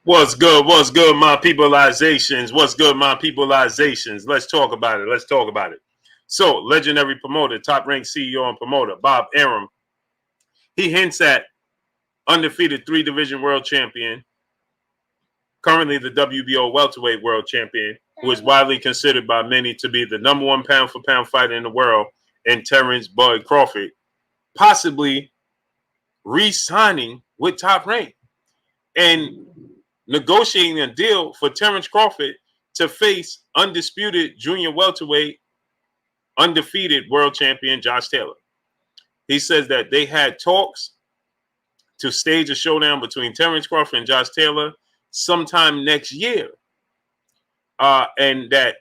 What's good? What's good, my peopleizations? What's good, my peopleizations? Let's talk about it. Let's talk about it. So, legendary promoter, top-ranked CEO and promoter, Bob Arum, he hints at undefeated three-division world champion, currently the WBO welterweight world champion, who is widely considered by many to be the number one pound-for-pound fighter in the world, and Terence Bud Crawford, possibly re-signing with Top Rank and negotiating a deal for Terence Crawford to face undisputed junior welterweight, undefeated world champion Josh Taylor. He says that they had talks to stage a showdown between Terence Crawford and Josh Taylor sometime next year, and that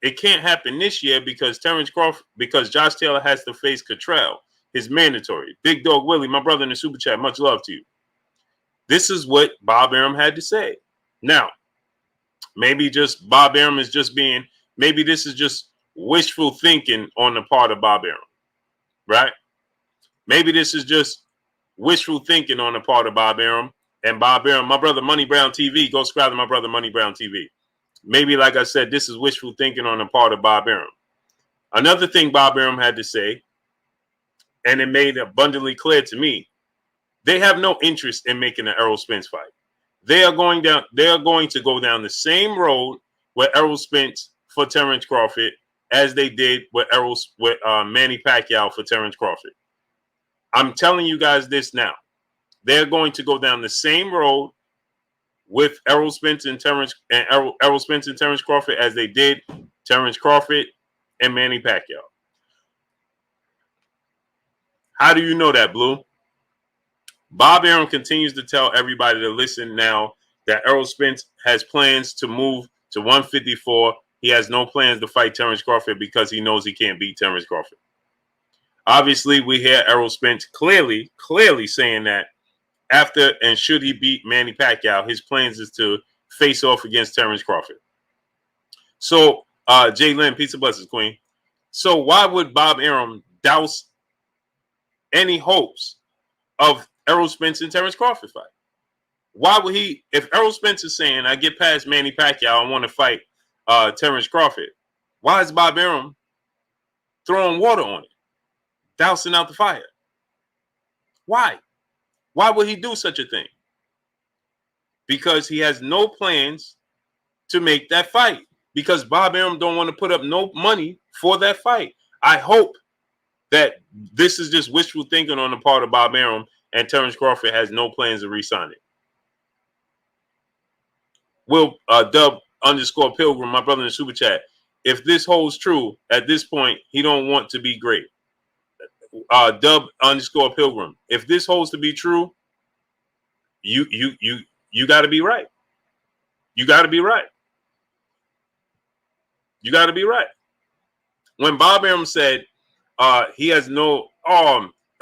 it can't happen this year because Josh Taylor has to face Cottrell, his mandatory. Big Dog Willie, my brother in the super chat, much love to you. This is what Bob Arum had to say. Now, maybe just Bob Arum is just maybe this is just wishful thinking on the part of Bob Arum, right? Maybe this is just wishful thinking on the part of Bob Arum. And Bob Arum, my brother Money Brown TV, go subscribe to my brother Money Brown TV. Maybe, like I said, this is wishful thinking on the part of Bob Arum. Another thing Bob Arum had to say, and it made abundantly clear to me, they have no interest in making an Errol Spence fight. They are going to go down the same road with Errol Spence for Terence Crawford as they did with Manny Pacquiao for Terence Crawford. I'm telling you guys this now. They're going to go down the same road with Errol Spence and Terence Crawford as they did Terence Crawford and Manny Pacquiao. How do you know that, Blue? Bob Arum continues to tell everybody to listen now that Errol Spence has plans to move to 154. He has no plans to fight Terence Crawford because he knows he can't beat Terence Crawford. Obviously, we hear Errol Spence clearly saying that after and should he beat Manny Pacquiao, his plans is to face off against Terence Crawford. So, Jay Lynn, peace and blessings, Queen. So why would Bob Arum douse any hopes of Errol Spence and Terence Crawford fight? Why would he, if Errol Spence is saying, I get past Manny Pacquiao, I want to fight Terence Crawford, why is Bob Arum throwing water on it, dousing out the fire? Why? Why would he do such a thing? Because he has no plans to make that fight. Because Bob Arum don't want to put up no money for that fight. I hope that this is just wishful thinking on the part of Bob Arum and Terence Crawford has no plans of re-signing. Will Dub _ Pilgrim, my brother in the super chat, if this holds true at this point, he don't want to be great. Dub _ Pilgrim, if this holds to be true, you got to be right. You got to be right. You got to be right. When Bob Arum said he has no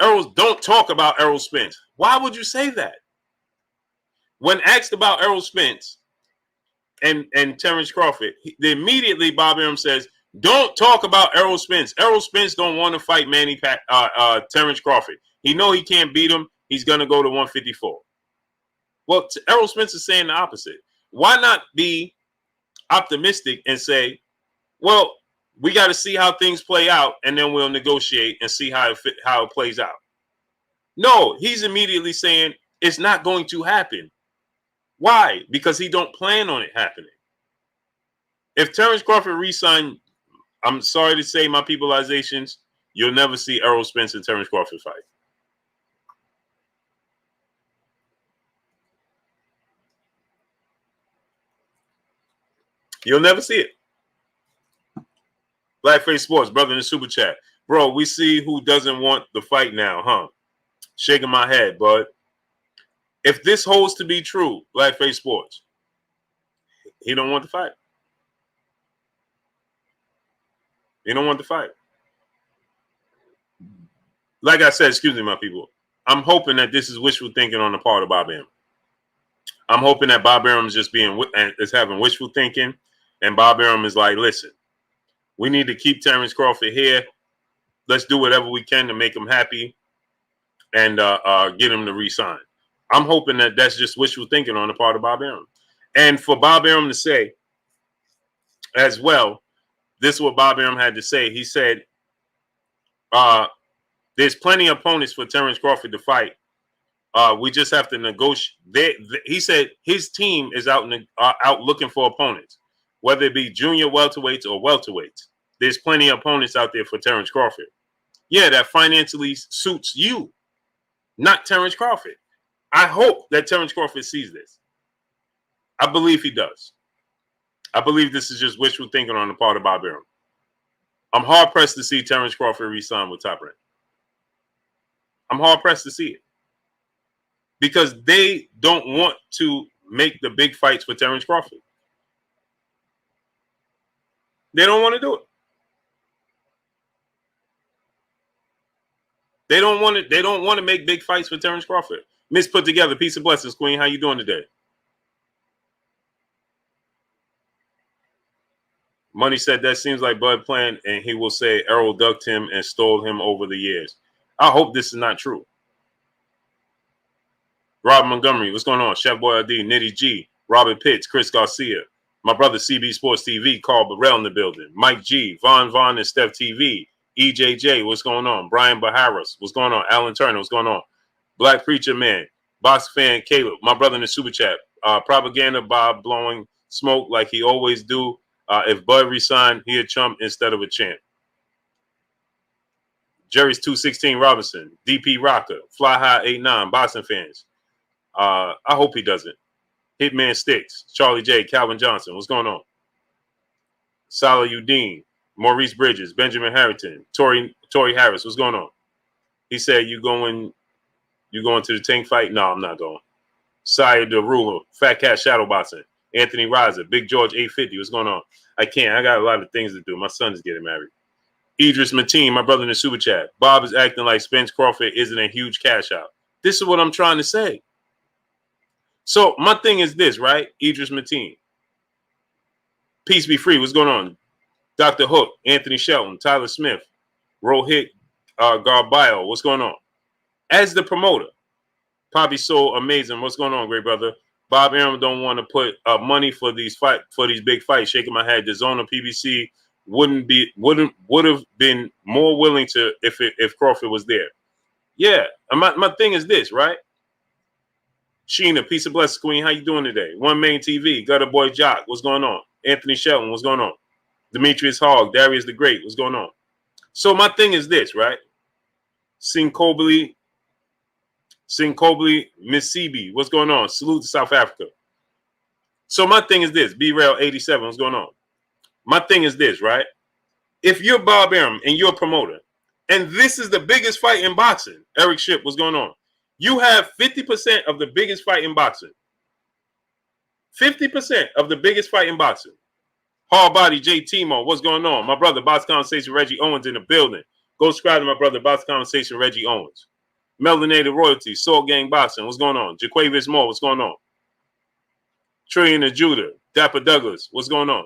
Errol, don't talk about Errol Spence. Why would you say that? When asked about Errol Spence and Terence Crawford, immediately Bob Arum says, don't talk about Errol Spence. Errol Spence don't want to fight Terence Crawford. He know he can't beat him. He's going to go to 154. Well, Errol Spence is saying the opposite. Why not be optimistic and say, well, we got to see how things play out, and then we'll negotiate and see how it plays out. No, he's immediately saying it's not going to happen. Why? Because he don't plan on it happening. If Terence Crawford re-signed, I'm sorry to say, my peopleizations, you'll never see Errol Spence and Terence Crawford fight. You'll never see it. Blackface Sports, brother in the super chat. Bro, we see who doesn't want the fight now, huh? Shaking my head, bud. If this holds to be true, Blackface Sports, he don't want the fight. He don't want the fight. Like I said, excuse me, my people, I'm hoping that this is wishful thinking on the part of Bob Arum. I'm hoping that Bob Arum is having wishful thinking, and Bob Arum is like, listen, we need to keep Terence Crawford here. Let's do whatever we can to make him happy and get him to re-sign. I'm hoping that that's just wishful thinking on the part of Bob Arum. And for Bob Arum to say as well, this is what Bob Arum had to say. He said, there's plenty of opponents for Terence Crawford to fight. We just have to negotiate. He said his team is out looking for opponents, whether it be junior welterweights or welterweights. There's plenty of opponents out there for Terence Crawford. Yeah, that financially suits you, not Terence Crawford. I hope that Terence Crawford sees this. I believe he does. I believe this is just wishful thinking on the part of Bob Arum. I'm hard-pressed to see Terence Crawford re-sign with Top Rank. I'm hard-pressed to see it. Because they don't want to make the big fights for Terence Crawford. They don't want to do it. They don't want to make big fights for Terence Crawford. Miss Put Together, peace and blessings, Queen. How you doing today? Money said that seems like Bud planned, and he will say Errol ducked him and stole him over the years. I hope this is not true. Rob Montgomery, what's going on? Chef Boy LD, Nitty G, Robert Pitts, Chris Garcia, my brother CB Sports TV, Carl Burrell in the building, Mike G, Von and Steph TV, EJJ, what's going on? Brian Baharas, what's going on? Alan Turner, what's going on? Black Preacher Man, Box Fan Caleb, my brother in the super chat, Propaganda Bob blowing smoke like he always do. If Bud resigned, he a chump instead of a champ. Jerry's 216 Robinson, DP Rocker, Fly High 89, boxing fans. I hope he doesn't. Hitman Sticks, Charlie J, Calvin Johnson, what's going on? Salah Udine, Maurice Bridges, Benjamin Harrington, Tory Harris, what's going on? He said, you going to the Tank fight? No, I'm not going. Sire DeRulo, Fat Cat Shadowboxing, Anthony Riser, Big George 850, what's going on? I can't. I got a lot of things to do. My son is getting married. Idris Mateen, my brother in the super chat. Bob is acting like Spence Crawford isn't a huge cash out. This is what I'm trying to say. So my thing is this, right? Idris Mateen. Peace be free. What's going on? Dr. Hook, Anthony Shelton, Tyler Smith, Rohit Garbayo. What's going on? As the promoter, Poppy So Amazing. What's going on, great brother? Bob Arum don't want to put money for these big fights. Shaking my head. The Zone of PBC would have been more willing to if Crawford was there. Yeah. My thing is this, right? Sheena, peace and blessings, Queen. How you doing today? One Main TV, Gutter Boy Jock. What's going on? Anthony Shelton. What's going on? Demetrius Hogg, Darius the Great. What's going on? So my thing is this, right? Sinkobli, Mississippi. What's going on? Salute to South Africa. So my thing is this. B-Rail 87. What's going on? My thing is this, right? If you're Bob Arum and you're a promoter, and this is the biggest fight in boxing, Eric Ship, what's going on? You have 50% of the biggest fight in boxing. 50% of the biggest fight in boxing. Hard Body J Timo, what's going on? My brother, Box Conversation Reggie Owens in the building. Go subscribe to my brother, Box Conversation Reggie Owens. Melanated Royalty, Soul Gang Boxing, what's going on? Jaquavius Moore, what's going on? Trillion of Judah, Dapper Douglas, what's going on?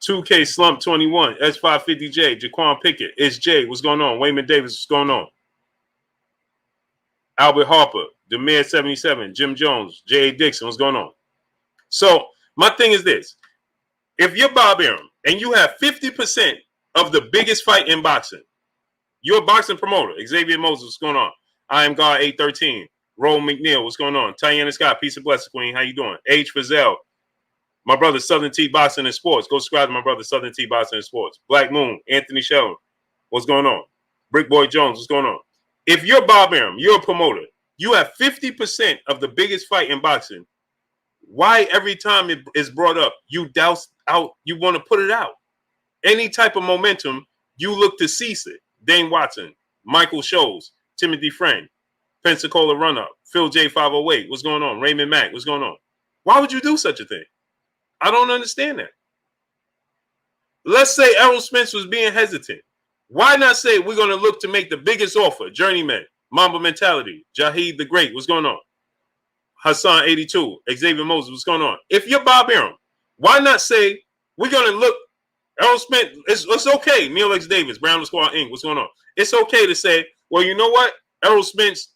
$2K Slump 21, S550J, Jaquan Pickett, It's J, what's going on? Wayman Davis, what's going on? Albert Harper, Demir 77, Jim Jones, J.A. Dixon, what's going on? So my thing is this. If you're Bob Arum and you have 50% of the biggest fight in boxing, you're a boxing promoter. Xavier Moses, what's going on? I am God 813. Roll McNeil, what's going on? Tiana Scott, peace and blessings, Queen. How you doing? H. Fazell, my brother Southern T Boxing and Sports. Go subscribe to my brother Southern T Boxing and Sports. Black Moon, Anthony Sheldon, what's going on? Brick Boy Jones, what's going on? If you're Bob Arum, you're a promoter, you have 50% of the biggest fight in boxing. Why every time it is brought up, you douse out, you want to put it out? Any type of momentum, you look to cease it. Dane Watson, Michael Scholes, Timothy Friend, Pensacola Run-Up, Phil J 508, what's going on? Raymond Mack, what's going on? Why would you do such a thing? I don't understand that. Let's say Errol Spence was being hesitant. Why not say we're going to look to make the biggest offer? Journeyman, Mamba Mentality, Jaheed the Great, what's going on? Hassan 82, Xavier Moses, what's going on? If you're Bob Arum, why not say we're going to look? Errol Spence, it's okay. Neil X. Davis, Brown Squad Inc., what's going on? It's okay to say, well, you know what? Errol Spence,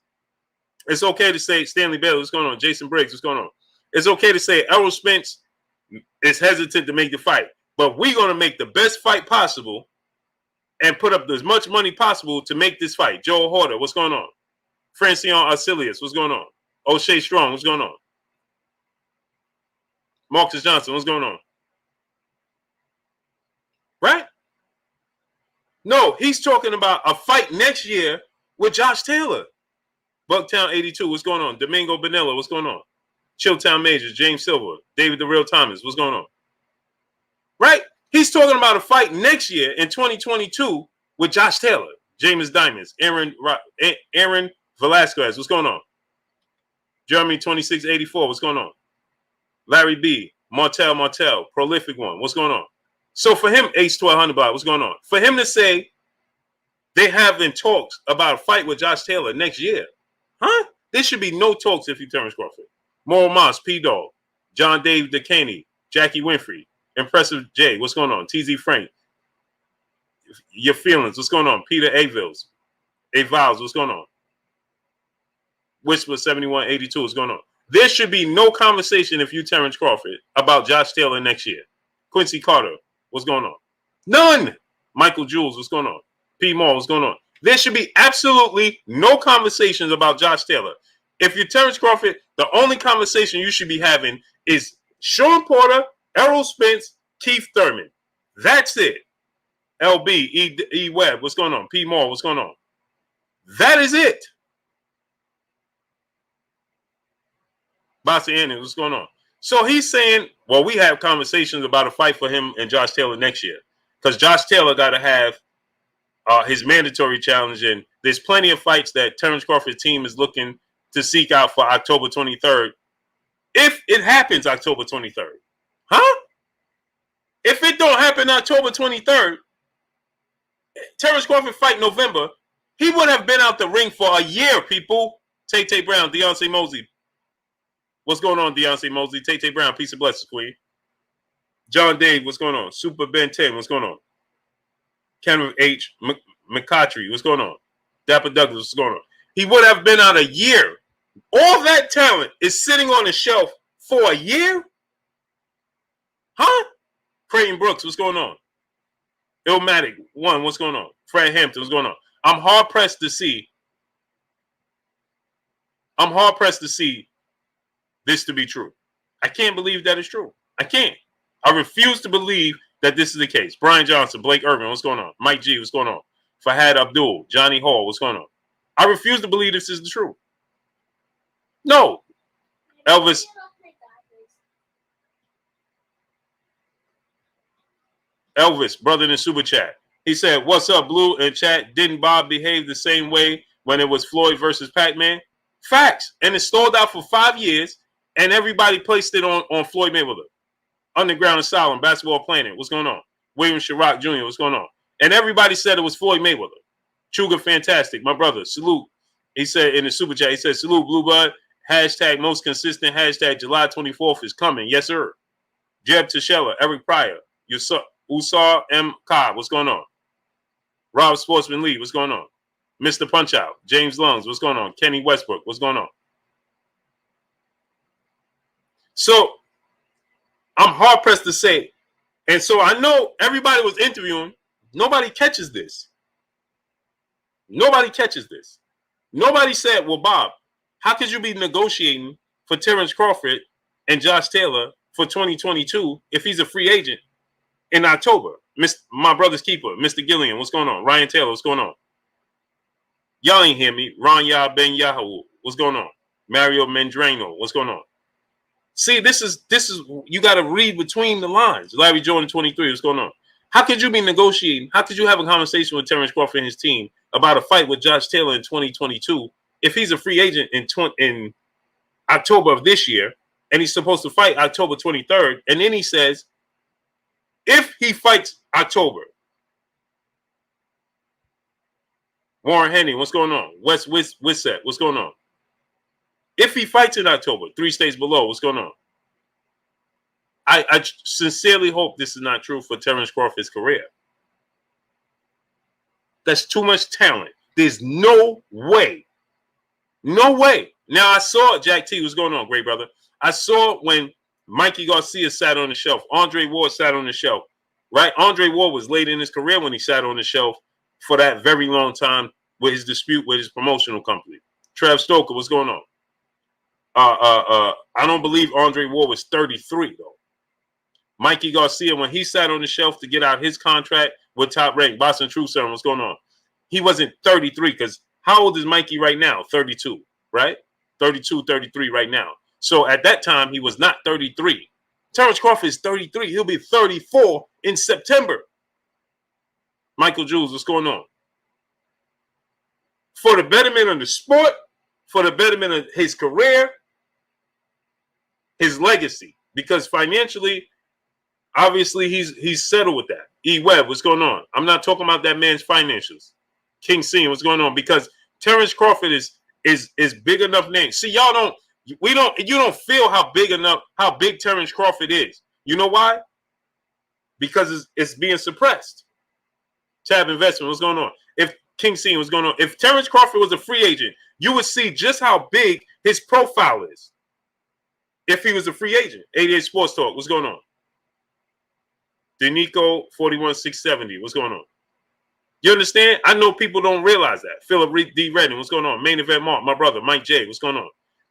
it's okay to say Stanley Bailey, what's going on? Jason Briggs, what's going on? It's okay to say Errol Spence is hesitant to make the fight, but we're going to make the best fight possible and put up as much money possible to make this fight. Joel Horter, what's going on? Francione Arcelius, what's going on? O'Shea Strong, what's going on? Marcus Johnson, what's going on? Right? No, he's talking about a fight next year with Josh Taylor. Bucktown 82, what's going on? Domingo Benella, what's going on? Chilltown Majors, James Silver, David the Real Thomas, what's going on? Right? He's talking about a fight next year in 2022 with Josh Taylor, James Diamonds, Aaron Velasquez, what's going on? Jeremy 2684, what's going on? Larry B, Martel, Prolific One, what's going on? So for him, Ace 1200 baht, what's going on? For him to say they having talks about a fight with Josh Taylor next year, huh? There should be no talks if you Terence Crawford. Moral Moss, P-Dog, John Dave DeCaney, Jackie Winfrey, Impressive J, what's going on? TZ Frank, Your Feelings, what's going on? Peter Avils, Avals, what's going on? Whisper 7182, what's going on? There should be no conversation if you Terence Crawford about Josh Taylor next year. Quincy Carter, what's going on? None. Michael Jules, what's going on? P. Moore, what's going on? There should be absolutely no conversations about Josh Taylor. If you're Terence Crawford, the only conversation you should be having is Sean Porter, Errol Spence, Keith Thurman. That's it. LB, E. Webb, what's going on? P. Moore, what's going on? That is it. Bossy Andy, what's going on? So he's saying, well, we have conversations about a fight for him and Josh Taylor next year. Because Josh Taylor got to have his mandatory challenge. And there's plenty of fights that Terence Crawford's team is looking to seek out for October 23rd. If it happens October 23rd. Huh? If it don't happen October 23rd, Terence Crawford fight November, he would have been out the ring for a year, people. Tay Brown, Deontay Mosley. What's going on, Deontay Mosley? Tay Brown, peace and blessings, Queen. John Dave, what's going on? Super Ben 10, what's going on? Kenneth H. McCautry, what's going on? Dapper Douglas, what's going on? He would have been out a year. All that talent is sitting on the shelf for a year? Huh? Creighton Brooks, what's going on? Illmatic 1, what's going on? Fred Hampton, what's going on? I'm hard pressed to see this to be true. I can't believe that it's true. I can't. I refuse to believe that this is the case. Brian Johnson, Blake Irvin, what's going on? Mike G, what's going on? Fahad Abdul, Johnny Hall, what's going on? I refuse to believe this is the truth. No. Elvis, brother in the super chat. He said, what's up, Blue? In chat, didn't Bob behave the same way when it was Floyd versus Pac-Man? Facts. And it stalled out for 5 years, and everybody placed it on Floyd Mayweather. Underground Asylum, Basketball Planet, what's going on? William Sherrock Jr., what's going on? And everybody said it was Floyd Mayweather. Chuga Fantastic, my brother, salute. He said in the super chat, he said, salute, Blue Bud. Hashtag most consistent. Hashtag July 24th is coming. Yes, sir. Jeb Tashella, Eric Pryor, Usar M. Cobb, what's going on? Rob Sportsman Lee, what's going on? Mr. Punch Out, James Lungs, what's going on? Kenny Westbrook, what's going on? So I'm hard pressed to say, and so I know everybody was interviewing. Nobody catches this. Nobody catches this. Nobody said, well, Bob, how could you be negotiating for Terence Crawford and Josh Taylor for 2022 if he's a free agent in October? My brother's keeper, Mr. Gillian, what's going on? Ryan Taylor, what's going on? Y'all ain't hear me. Ron Yah Ben Yahoo, what's going on? Mario Mendrano, what's going on? See, this is you got to read between the lines. Larry Jordan 23, what's going on? How could you be negotiating? How could you have a conversation with Terence Crawford and his team about a fight with Josh Taylor in 2022 if he's a free agent in October of this year and he's supposed to fight October 23rd? And then he says, if he fights October, Warren Henning, what's going on? West Wissett, what's going on? If he fights in October, 3 states below, what's going on? I sincerely hope this is not true for Terence Crawford's career. That's too much talent. There's no way. No way. Now, I saw Jack T. What's going on, great brother? I saw when Mikey Garcia sat on the shelf. Andre Ward sat on the shelf, right? Andre Ward was late in his career when he sat on the shelf for that very long time with his dispute with his promotional company. Trev Stoker, what's going on? I don't believe Andre Ward was 33, though. Mikey Garcia, when he sat on the shelf to get out his contract with Top Rank, Boston True Serum, what's going on? He wasn't 33 because how old is Mikey right now? 32, right? 32, 33 right now. So at that time, he was not 33. Terence Crawford is 33. He'll be 34 in September. Michael Jules, what's going on? For the betterment of the sport, for the betterment of his career, his legacy, because financially, obviously, he's settled with that. E. Webb, what's going on? I'm not talking about that man's financials. King Scene, what's going on? Because Terence Crawford is big enough name. See, you don't feel how big Terence Crawford is. You know why? Because it's being suppressed. Tab Investment, what's going on? If King Scene, what's going on? If Terence Crawford was a free agent, you would see just how big his profile is. If he was a free agent. 88 Sports Talk, what's going on? Denico 41670. What's going on? You understand? I know people don't realize that. Philip D. Redden, what's going on? Main Event Mark, my brother, Mike J. What's going on?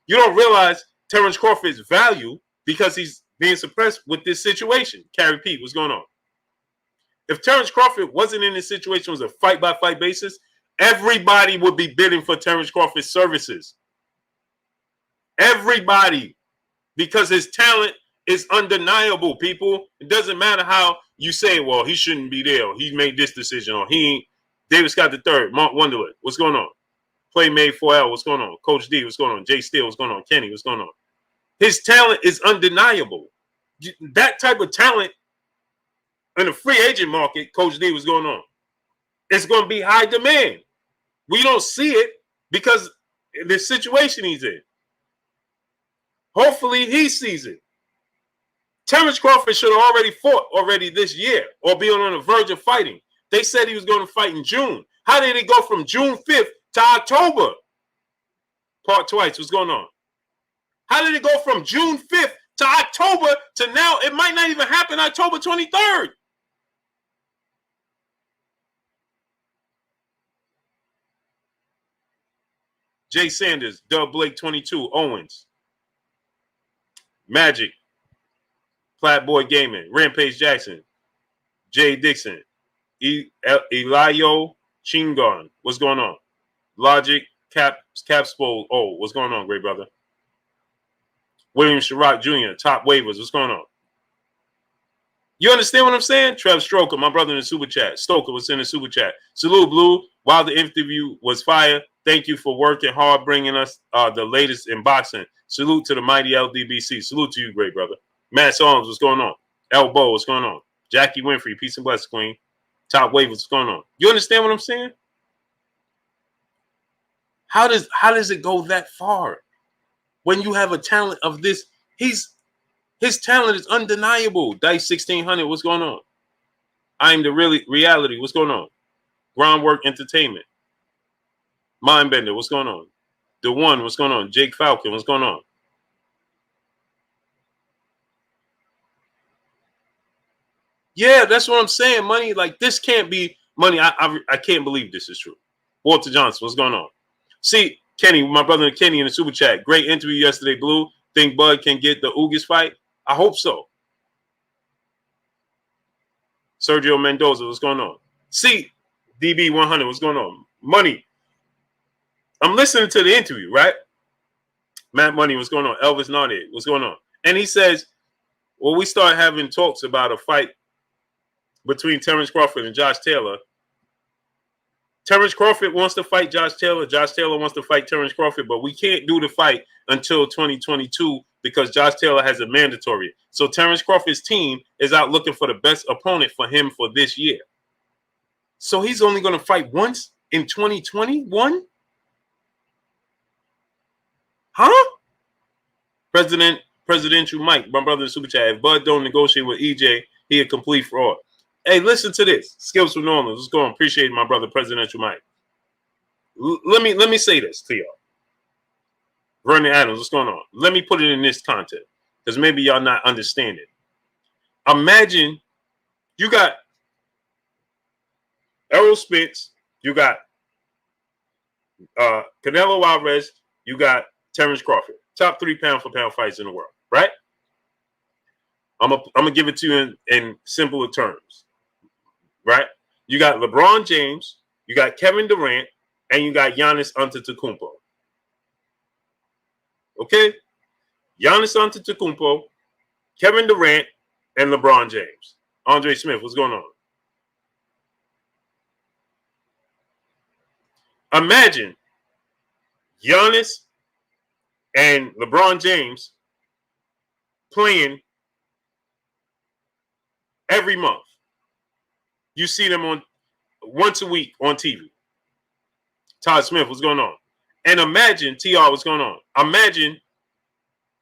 You don't realize Terence Crawford's value because he's being suppressed with this situation. Carrie Pete, what's going on? If Terence Crawford wasn't in this situation, it was a fight-by-fight basis, everybody would be bidding for Terence Crawford's services. Everybody. Because his talent is undeniable, people. It doesn't matter how you say, well, he shouldn't be there, or he made this decision, or he ain't. David Scott III, Mark Wonderland, what's going on? Playmate 4L, what's going on? Coach D, what's going on? Jay Steele, what's going on? Kenny, what's going on? His talent is undeniable. That type of talent in the free agent market, Coach D, what's going on? It's going to be high demand. We don't see it because the situation he's in. Hopefully he sees it. Terence Crawford should have already fought already this year or be on the verge of fighting. They said he was going to fight in June. How did it go from June 5th to October? Part twice. What's going on? How did it go from June 5th to October to now? It might not even happen October 23rd. Jay Sanders, Dub Blake 22, Owens, Magic, Flatboy Gaming, Rampage Jackson, Jay Dixon, Elayo Chingon, what's going on? Logic, Capspo, oh, what's going on, great brother? William Sherrock Jr., Top Waivers, what's going on? You understand what I'm saying? Trev Stroker, my brother in the super chat. Stoker was in the super chat. Salute, Blue. While the interview was fire, thank you for working hard, bringing us the latest in boxing. Salute to the mighty LDBC. Salute to you, great brother. Matt Arms, what's going on? Elbow, what's going on? Jackie Winfrey, peace and blessings, queen. Top Waivers, what's going on? You understand what I'm saying? How does it go that far? When you have a talent of this, his talent is undeniable. Dice 1600, what's going on? I'm the reality, what's going on? Groundwork Entertainment. Mindbender, what's going on? The One, what's going on? Jake Falcon, what's going on? Yeah, that's what I'm saying. Money like this can't be money. I can't believe this is true. Walter Johnson, what's going on? See, Kenny, my brother Kenny in the super chat. Great interview yesterday, Blue. Think Bud can get the Ugas fight? I hope so. Sergio Mendoza, what's going on? See, DB100, what's going on? Money. I'm listening to the interview, right? Matt Money, what's going on? Elvis Nardi, what's going on? And he says, well, we start having talks about a fight between Terence Crawford and Josh Taylor. Terence Crawford wants to fight Josh Taylor. Josh Taylor wants to fight Terence Crawford, but we can't do the fight until 2022 because Josh Taylor has a mandatory. So Terence Crawford's team is out looking for the best opponent for him for this year. So he's only going to fight once in 2021? Huh? Presidential Mike, my brother in Super Chat. If Bud don't negotiate with EJ, he a complete fraud. Hey, listen to this. Skills from New Orleans. Let's go on. Appreciate my brother, Presidential Mike. Let me say this to y'all. Vernon Adams, what's going on? Let me put it in this context, because maybe y'all not understanding. Imagine you got Errol Spence, you got Canelo Alvarez, you got Terence Crawford. Top 3 pound-for-pound fights in the world, right? I'm gonna give it to you in simpler terms, right? You got LeBron James, you got Kevin Durant, and you got Giannis Antetokounmpo. Okay? Giannis Antetokounmpo, Kevin Durant, and LeBron James. Andre Smith, what's going on? Imagine Giannis and LeBron James playing every month. You see them on once a week on TV. Todd Smith, what's going on? And imagine, TR, what's going on? Imagine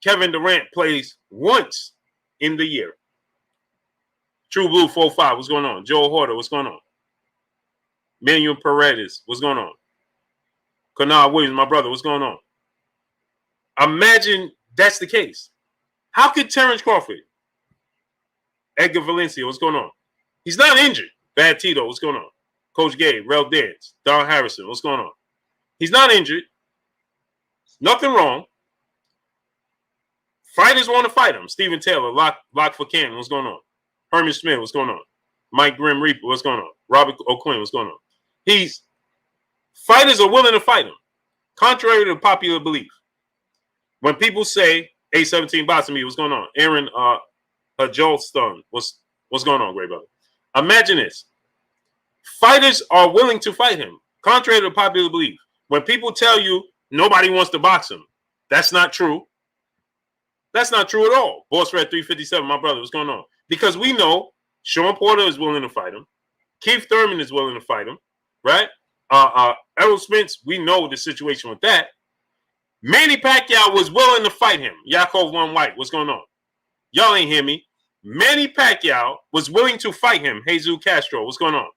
Kevin Durant plays once in the year. True Blue 45, what's going on? Joel Horter, what's going on? Manuel Paredes, what's going on? Kanal Williams, my brother, what's going on? Imagine that's the case. How could Terence Crawford, Edgar Valencia, what's going on? He's not injured. Bad Tito, what's going on? Coach Gay, Rel Dance, Don Harrison, what's going on? He's not injured. Nothing wrong. Fighters want to fight him. Steven Taylor, Lock for Cannon, what's going on? Herman Smith, what's going on? Mike Grim Reaper, what's going on? Robert O'Quinn, what's going on? Fighters are willing to fight him, contrary to popular belief. When people say A17 boxing me, what's going on? Aaron Hajolstone, what's going on, great brother? Imagine this. Fighters are willing to fight him, contrary to popular belief. When people tell you nobody wants to box him, that's not true. That's not true at all. Boss Red 357, my brother, what's going on? Because we know Sean Porter is willing to fight him. Keith Thurman is willing to fight him, right? Errol Spence, we know the situation with that. Manny Pacquiao was willing to fight him. Yakov One White, what's going on? Y'all ain't hear me. Manny Pacquiao was willing to fight him. Jesus Castro, what's going on?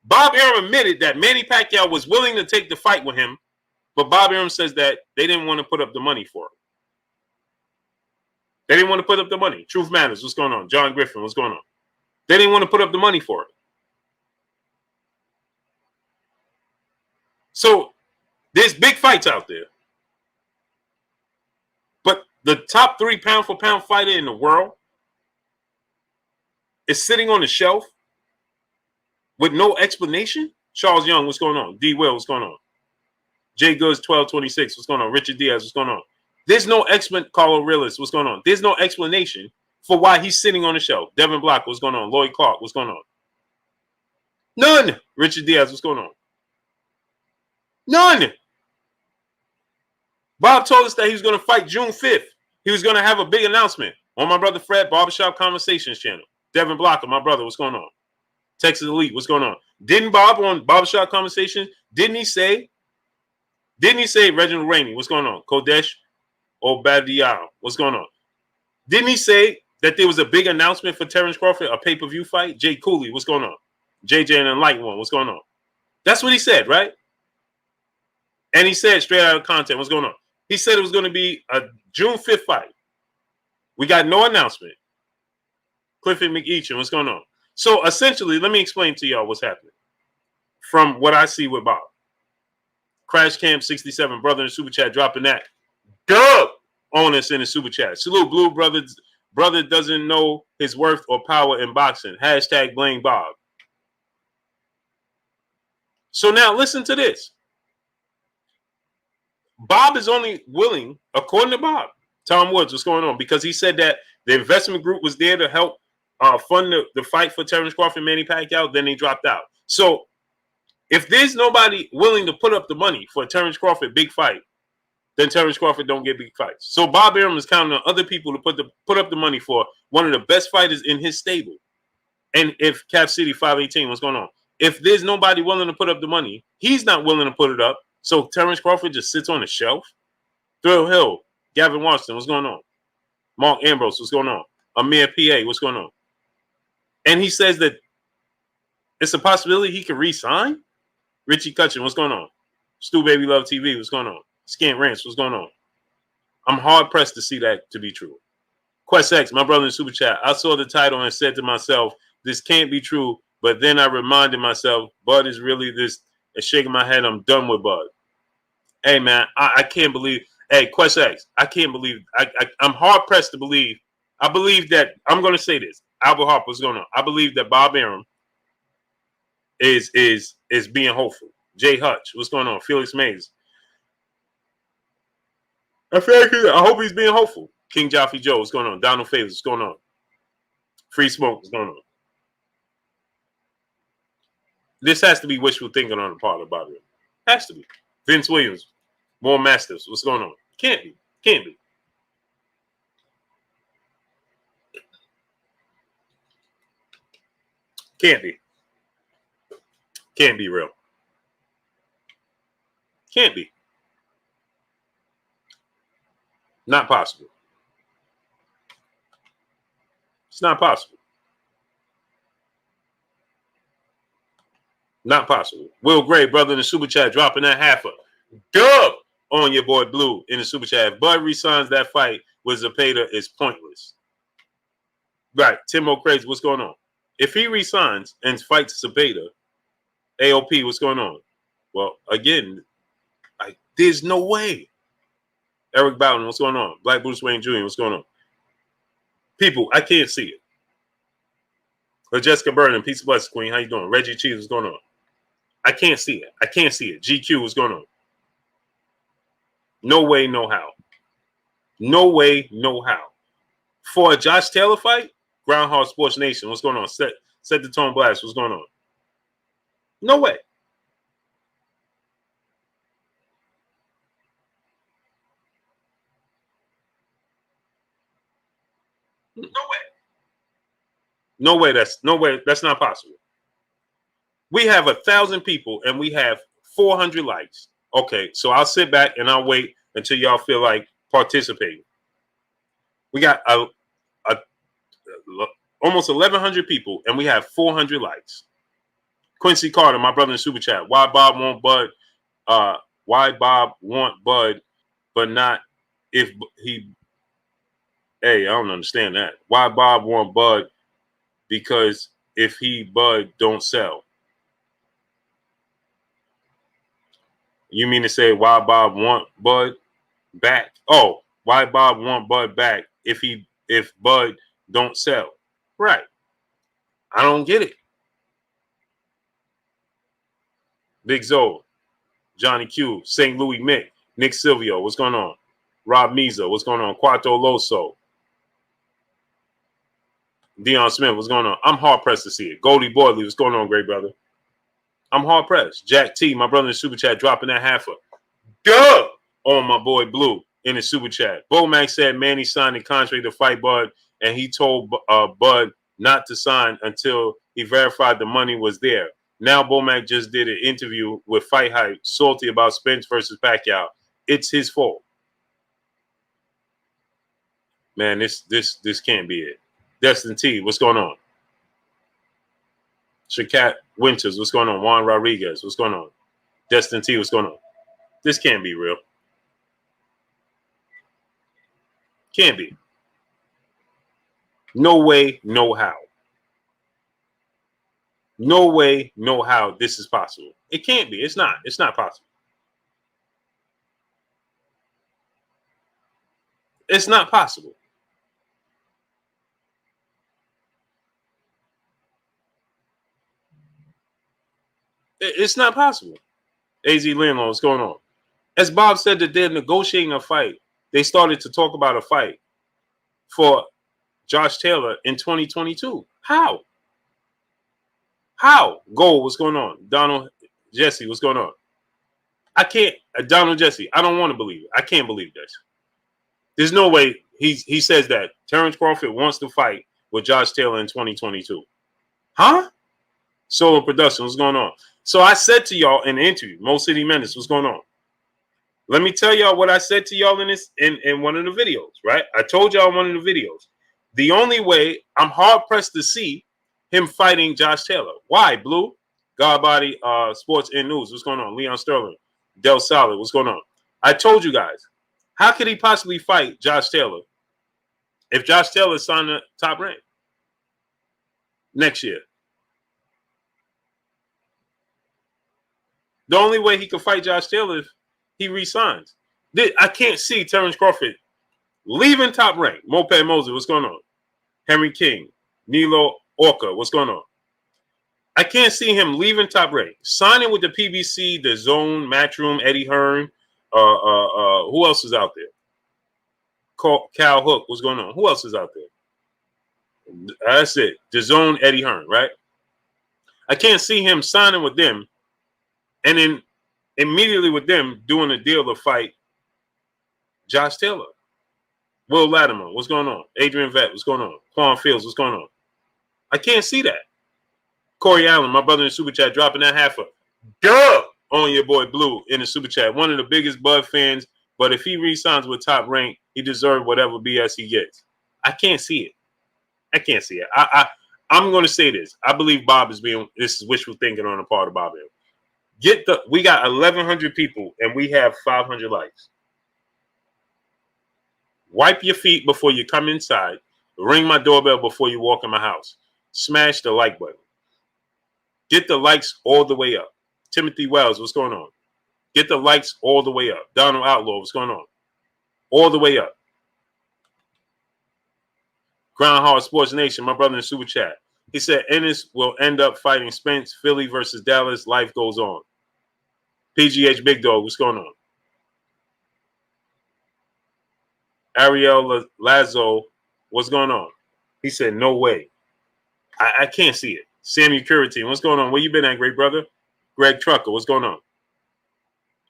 Bob Arum admitted that Manny Pacquiao was willing to take the fight with him, but Bob Arum says that they didn't want to put up the money for it. They didn't want to put up the money. Truth Matters, what's going on? John Griffin, what's going on? They didn't want to put up the money for it. So there's big fights out there. But the top 3 pound-for-pound fighter in the world is sitting on the shelf with no explanation? Charles Young, what's going on? D. Will, what's going on? Jay Goods, 1226, what's going on? Richard Diaz, what's going on? There's no explanation. Carlo Realist, what's going on? There's no explanation for why he's sitting on the shelf. Devin Block, what's going on? Lloyd Clark, what's going on? None. Richard Diaz, what's going on? None. Bob told us that he was going to fight June 5th. He was going to have a big announcement on my brother Fred Barbershop Conversations channel. Devin Blocker, my brother, what's going on? Texas Elite, what's going on? Didn't Bob on Barbershop Conversations, didn't he say Reginald Rainey, what's going on? Kodesh Obadiah, what's going on? Didn't he say that there was a big announcement for Terence Crawford, a pay-per-view fight? Jay Cooley, what's going on? JJ and Enlightened One, what's going on? That's what he said, right? And he said straight out of content, what's going on? He said it was going to be a June 5th fight. We got no announcement. Clifford McEachin, what's going on? So essentially, let me explain to y'all what's happening from what I see with Bob. Crash Camp 67, brother in the super chat, dropping that. Dub on us in the super chat. Salute, Blue brother. Brother doesn't know his worth or power in boxing. Hashtag blame Bob. So now listen to this. Bob is only willing, according to Bob, Tom Woods, what's going on? Because he said that the investment group was there to help fund the fight for Terence Crawford, Manny Pacquiao, then he dropped out. So if there's nobody willing to put up the money for a Terence Crawford big fight, then Terence Crawford don't get big fights. So Bob Arum is counting on other people to put up the money for one of the best fighters in his stable. And if Cap City 518, what's going on? If there's nobody willing to put up the money, he's not willing to put it up. So Terence Crawford just sits on the shelf. Thrill Hill, Gavin Washington, what's going on? Mark Ambrose, what's going on? Amir PA, what's going on? And he says that it's a possibility he can re-sign? Richie Cutchin, what's going on? Stu Baby Love TV, what's going on? Scant Rants, what's going on? I'm hard-pressed to see that to be true. Quest X, my brother in Super Chat, I saw the title and said to myself, this can't be true, but then I reminded myself, Bud is really this, and shaking my head, I'm done with Bud. Hey, man, I can't believe, hey, Quest X, I can't believe, I'm hard-pressed to believe, I believe that, I'm going to say this, Albert Harper, what's going on? I believe that Bob Arum is being hopeful. Jay Hutch, what's going on? Felix Mays. I hope he's being hopeful. King Jaffe Joe, what's going on? Donald Favors, what's going on? Free Smoke, what's going on? This has to be wishful thinking on the part of Bobby. Has to be. Vince Williams, more Masters, what's going on? Can't be. Can't be. Can't be. Can't be real. Can't be. Not possible. It's not possible. Not possible. Will Gray, brother in the Super Chat, dropping that halfer. Dub on your boy Blue in the Super Chat. If Bud resigns that fight with Zepeda, is pointless. Right. Tim O'Crazy, what's going on? If he resigns and fights Zepeda, AOP, what's going on? Well, again, there's no way. Eric Bowden, what's going on? Black Bruce Wayne Jr., what's going on? People, I can't see it. But Jessica Burnham, peace of blessings, Queen. How you doing? Reggie Cheese, what's going on? I can't see it. I can't see it. GQ, what's going on? No way, no how. No way, no how. For a Josh Taylor fight, Groundhog Sports Nation, what's going on? Set the tone blast, what's going on? No way. No way. No way. That's not possible. We have 1,000 people and we have 400 likes. Okay, so I'll sit back and I'll wait until y'all feel like participating. We got almost 1,100 people and we have 400 likes. Quincy Carter, my brother in Super Chat. Why Bob want Bud? Why Bob want Bud, but not if he? Hey, I don't understand that. Why Bob want Bud? Because if he Bud don't sell. You mean to say why Bob want Bud back? Oh, why Bob want Bud back if Bud don't sell? Right. I don't get it. Big Zoe, Johnny Q, St. Louis Mick, Nick Silvio, what's going on? Rob Meza, what's going on? Quattro Loso. Deion Smith, what's going on? I'm hard pressed to see it. Goldie Boydley, what's going on, great brother? I'm hard pressed. Jack T, my brother in the Super Chat, dropping that halfer. Duh! On my boy Blue in the Super Chat. Bo Mac said Manny signed a contract to fight Bud, and he told Bud not to sign until he verified the money was there. Now Bomac just did an interview with Fight Hype, salty about Spence versus Pacquiao. It's his fault. Man, this can't be it. Destin T, what's going on? Shakat Winters, what's going on? Juan Rodriguez, what's going on? Destin T, what's going on? This can't be real. Can't be. No way, no how. No way, no how this is possible. It can't be. It's not. It's not possible. It's not possible. It's not possible. AZ Landlord, what's going on? As Bob said that they're negotiating a fight, they started to talk about a fight for Josh Taylor in 2022. How? How? Gold, what's going on? Donald Jesse, what's going on? I can't. Donald Jesse, I don't want to believe it. I can't believe this. There's no way he says that Terence Crawford wants to fight with Josh Taylor in 2022. Huh? Solo production, what's going on? So I said to y'all in the interview, Mo City Menace, what's going on? Let me tell y'all what I said to y'all in one of the videos, right? I told y'all in one of the videos. The only way, I'm hard pressed to see him fighting Josh Taylor. Why, Blue? Godbody, Sports and News, what's going on? Leon Sterling, Del Solid, what's going on? I told you guys, how could he possibly fight Josh Taylor if Josh Taylor signed the top rank next year? The only way he could fight Josh Taylor is he resigns. I can't see Terence Crawford leaving top rank. Moped Mosley, what's going on? Henry King, Nilo Orca, what's going on? I can't see him leaving top rank. Signing with the PBC, the Zone, Matchroom, Eddie Hearn. Who else is out there? Cal Hook, what's going on? Who else is out there? That's it. The Zone, Eddie Hearn, right? I can't see him signing with them and then immediately with them doing a deal to fight Josh Taylor. Will Latimer, what's going on? Adrian Vett, what's going on? Quan Fields, what's going on? I can't see that. Corey Allen, my brother in the super chat, dropping that half duh on your boy Blue in the super chat. One of the biggest Bud fans, but if he re-signs with top rank, he deserves whatever BS he gets. I can't see it. I can't see it. I'm going to say this. I believe Bob is this is wishful thinking on the part of Bob. We got 1,100 people and we have 500 likes. Wipe your feet before you come inside. Ring my doorbell before you walk in my house. Smash the like button. Get the likes all the way up. Timothy Wells, what's going on? Get the likes all the way up. Donald Outlaw, what's going on? All the way up. Groundhog Sports Nation, my brother in Super Chat. He said Ennis will end up fighting Spence, Philly versus Dallas. Life goes on. PGH Big Dog, what's going on? Ariel Lazo, what's going on? He said, no way. I can't see it. Samuel Curitin, what's going on? Where you been at, great brother? Greg Trucker, what's going on?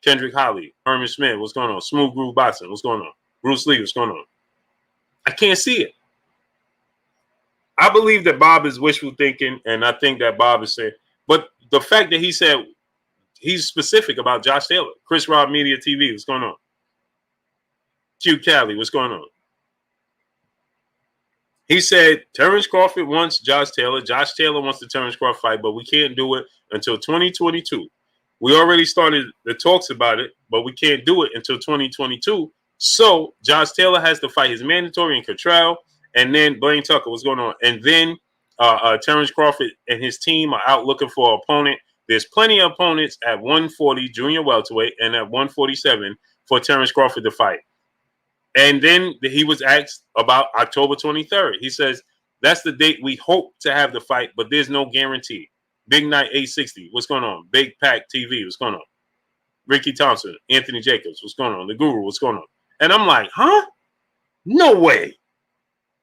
Kendrick Holly, Herman Smith, what's going on? Smooth Groove Boxing, what's going on? Bruce Lee, what's going on? I can't see it. I believe that Bob is wishful thinking, and I think that Bob is saying, but the fact that he said he's specific about Josh Taylor, Chris Rob Media TV, what's going on? Q Cali, what's going on? He said Terence Crawford wants Josh Taylor. Josh Taylor wants the Terence Crawford fight, but we can't do it until 2022. We already started the talks about it, but we can't do it until 2022. So Josh Taylor has to fight his mandatory in Cottrell, and then Blaine Tucker, what's going on? And then Terence Crawford and his team are out looking for an opponent. There's plenty of opponents at 140 junior welterweight and at 147 for Terence Crawford to fight. And then he was asked about October 23rd. He says, that's the date we hope to have the fight, but there's no guarantee. Big Night 860, what's going on? Big Pack TV, what's going on? Ricky Thompson, Anthony Jacobs, what's going on? The Guru, what's going on? And I'm like, huh? No way.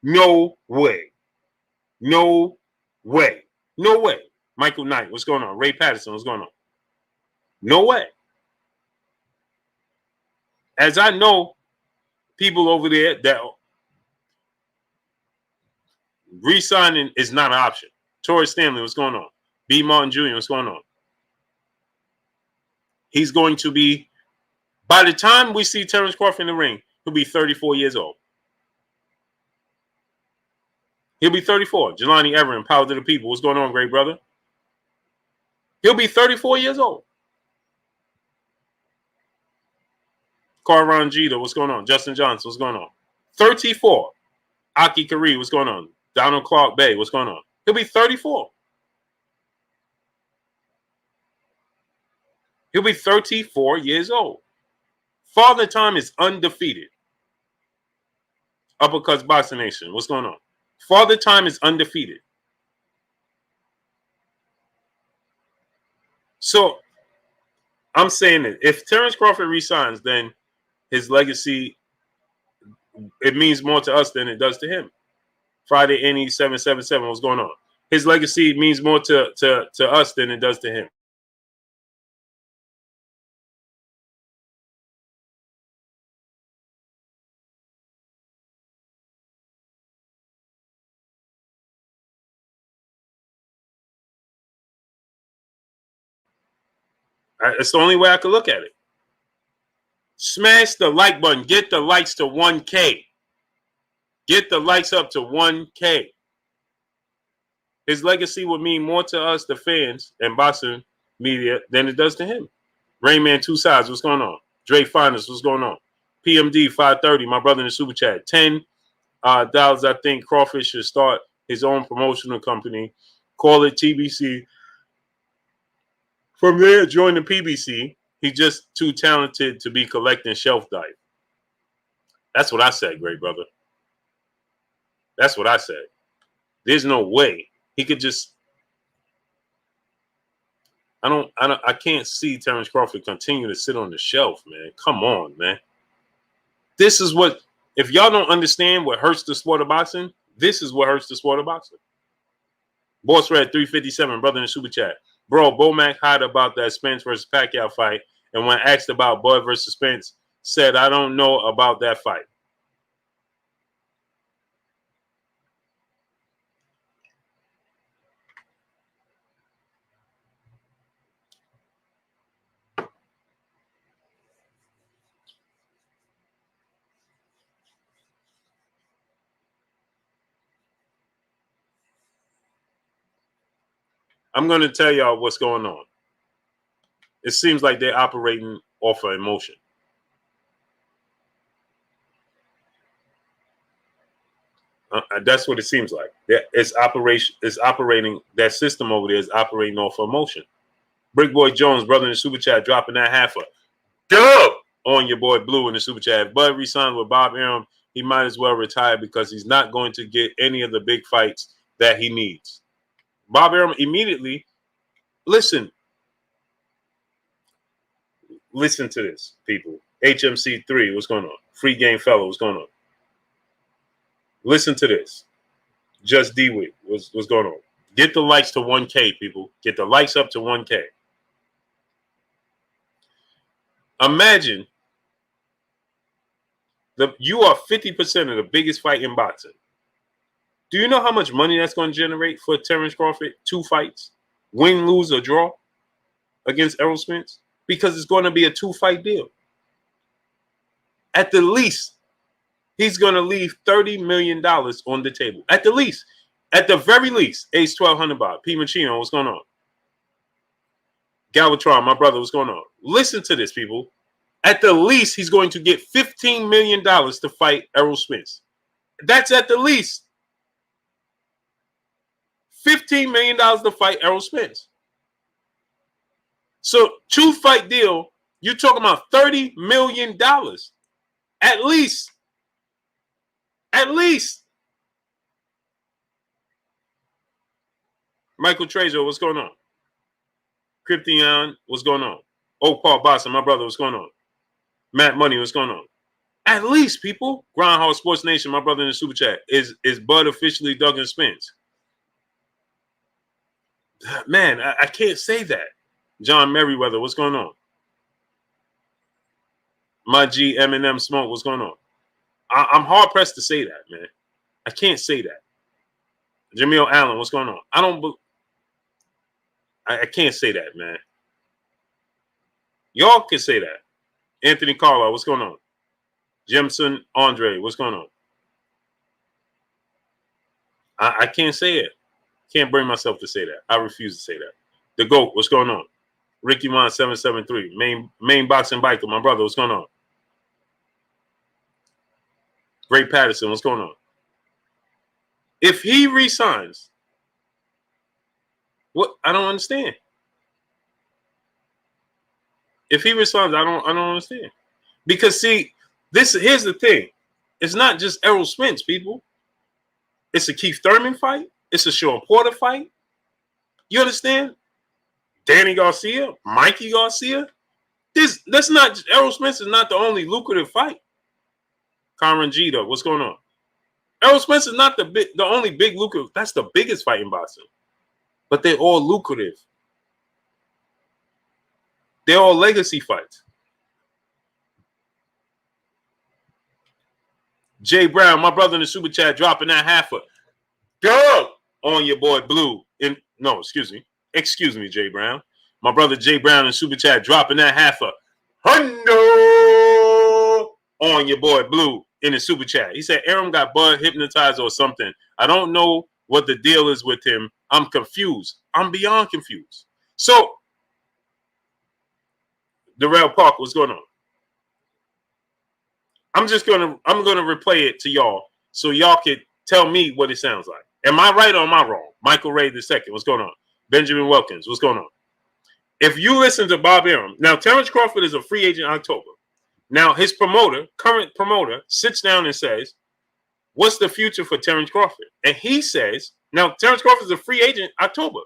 No way. No way. No way. Michael Knight, what's going on? Ray Patterson, what's going on? No way. As I know, people over there that re-signing is not an option. Torrey Stanley, what's going on? B. Martin Jr., what's going on? He's going to be, by the time we see Terence Crawford in the ring, he'll be 34 years old. He'll be 34. Jelani Everett, Power to the People, what's going on, great brother? He'll be 34 years old. Carl Jeter, what's going on? Justin Johnson, what's going on? 34. Aki Kari, what's going on? Donald Clark Bay, what's going on? He'll be 34. He'll be 34 years old. Father Time is undefeated. Uppercuts Boxing Nation, what's going on? Father Time is undefeated. So I'm saying that if Terence Crawford resigns, then his legacy, it means more to us than it does to him. Friday NE 777, what's going on? His legacy means more to us than it does to him. It's the only way I could look at it. Smash the like button. Get the likes to 1K. Get the likes up to 1K. His legacy would mean more to us, the fans and boxing media, than it does to him. Rainman Two Sides, what's going on? Dre Finest, what's going on? PMD 530, my brother in the super chat. $10. I think Crawford should start his own promotional company. Call it TBC. From there, join the PBC. He's just too talented to be collecting shelf dive. That's what I said, great brother. That's what I said. There's no way he could just. I can't see Terence Crawford continue to sit on the shelf, man. Come on, man. This is what, if y'all don't understand what hurts the sport of boxing, this is what hurts the sport of boxing. Boss Red 357, brother in the super chat. Bro, Bomac hot about that Spence versus Pacquiao fight, and when asked about Bud versus Spence, said, I don't know about that fight. I'm going to tell y'all what's going on. It seems like they're operating off of emotion. That's what it seems like. It's operating. That system over there is operating off of emotion. Brick Boy Jones, brother in the super chat, dropping that half a dub on your boy Blue in the super chat. If Bud re-signed with Bob Arum, he might as well retire because he's not going to get any of the big fights that he needs. Bob Arum immediately. Listen to this, people. HMC3, what's going on? Free Game Fellow, what's going on? Listen to this. Just D-Wick, what's going on? Get the likes to 1K, people. Get the likes up to 1K. Imagine you are 50% of the biggest fight in boxing. Do you know how much money that's going to generate for Terence Crawford? 2 fights, win, lose, or draw against Errol Spence? Because it's going to be a 2-fight deal. At the least, he's going to leave $30 million on the table. At the least. At the very least. Ace 1200 Bob. P. Machino, what's going on? Galvatron, my brother, what's going on? Listen to this, people. At the least, he's going to get $15 million to fight Errol Spence. That's at the least. $15 million to fight Errol Spence. So, 2-fight deal, you're talking about $30 million. At least. At least. Michael Trejo, what's going on? Krypton, what's going on? Oak Paul Boston, my brother, what's going on? Matt Money, what's going on? At least, people. Groundhog Sports Nation, my brother in the super chat. Is Bud officially Douglas Spence? Man, I can't say that. John Merriweather, what's going on? My G Eminem Smoke, what's going on? I'm hard pressed to say that, man. I can't say that. Jamil Allen, what's going on? I can't say that, man. Y'all can say that. Anthony Carlo, what's going on? Jimson Andre, what's going on? I can't say it. Can't bring myself to say that. I refuse to say that. The GOAT, what's going on? Ricky Mon 773, main boxing biker, my brother, what's going on? Ray Patterson, what's going on? If he resigns, what? I don't understand. If he resigns, I don't understand. Because see, here's the thing. It's not just Errol Spence, people. It's a Keith Thurman fight. It's a Sean Porter fight. You understand? Danny Garcia, Mikey Garcia. That's not Errol Spence is not the only lucrative fight. Cameron Jeter, what's going on? Errol Spence is not the only big lucrative. That's the biggest fight in boxing. But they're all lucrative. They're all legacy fights. Jay Brown, my brother in the super chat, dropping that half a dub on your boy Blue. Excuse me, Jay Brown. My brother Jay Brown in Super Chat dropping that half a hundo on your boy Blue in the Super Chat. He said Arum got Bud hypnotized or something. I don't know what the deal is with him. I'm confused. I'm beyond confused. So, Darrell Park, what's going on? I'm gonna replay it to y'all so y'all can tell me what it sounds like. Am I right or am I wrong? Michael Ray II, what's going on? Benjamin Wilkins, what's going on? If you listen to Bob Arum, now Terence Crawford is a free agent in October. Now his promoter, current promoter, sits down and says, what's the future for Terence Crawford? And he says, now Terence Crawford is a free agent October.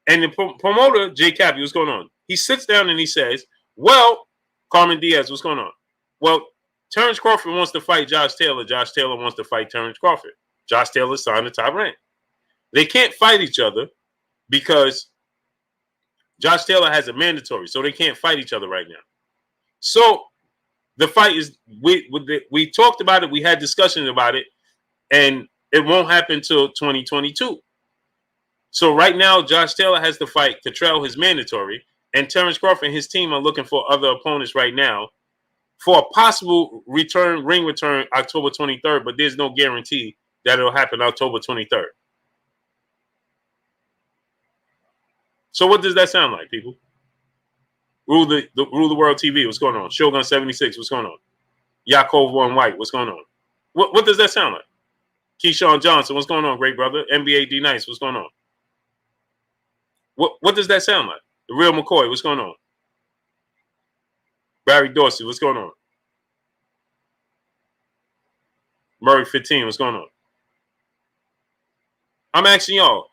And the promoter, Jay Cappy, what's going on? He sits down and he says, well, Carmen Diaz, what's going on? Well, Terence Crawford wants to fight Josh Taylor. Josh Taylor wants to fight Terence Crawford. Josh Taylor signed the top rank. They can't fight each other because Josh Taylor has a mandatory, so they can't fight each other right now. So the fight is, we talked about it, we had discussions about it, and it won't happen till 2022. So right now, Josh Taylor has to fight Cottrell, his mandatory, and Terence Crawford and his team are looking for other opponents right now for a possible ring return October 23rd, but there's no guarantee that it'll happen October 23rd. So what does that sound like, people? Rule the World TV, what's going on? Shogun 76, what's going on? Yakov One White, what's going on? What does that sound like? Keyshawn Johnson, what's going on, great brother? NBA D Nice, what's going on? What does that sound like? The Real McCoy, what's going on? Barry Dorsey, what's going on? Murray 15, what's going on? I'm asking y'all,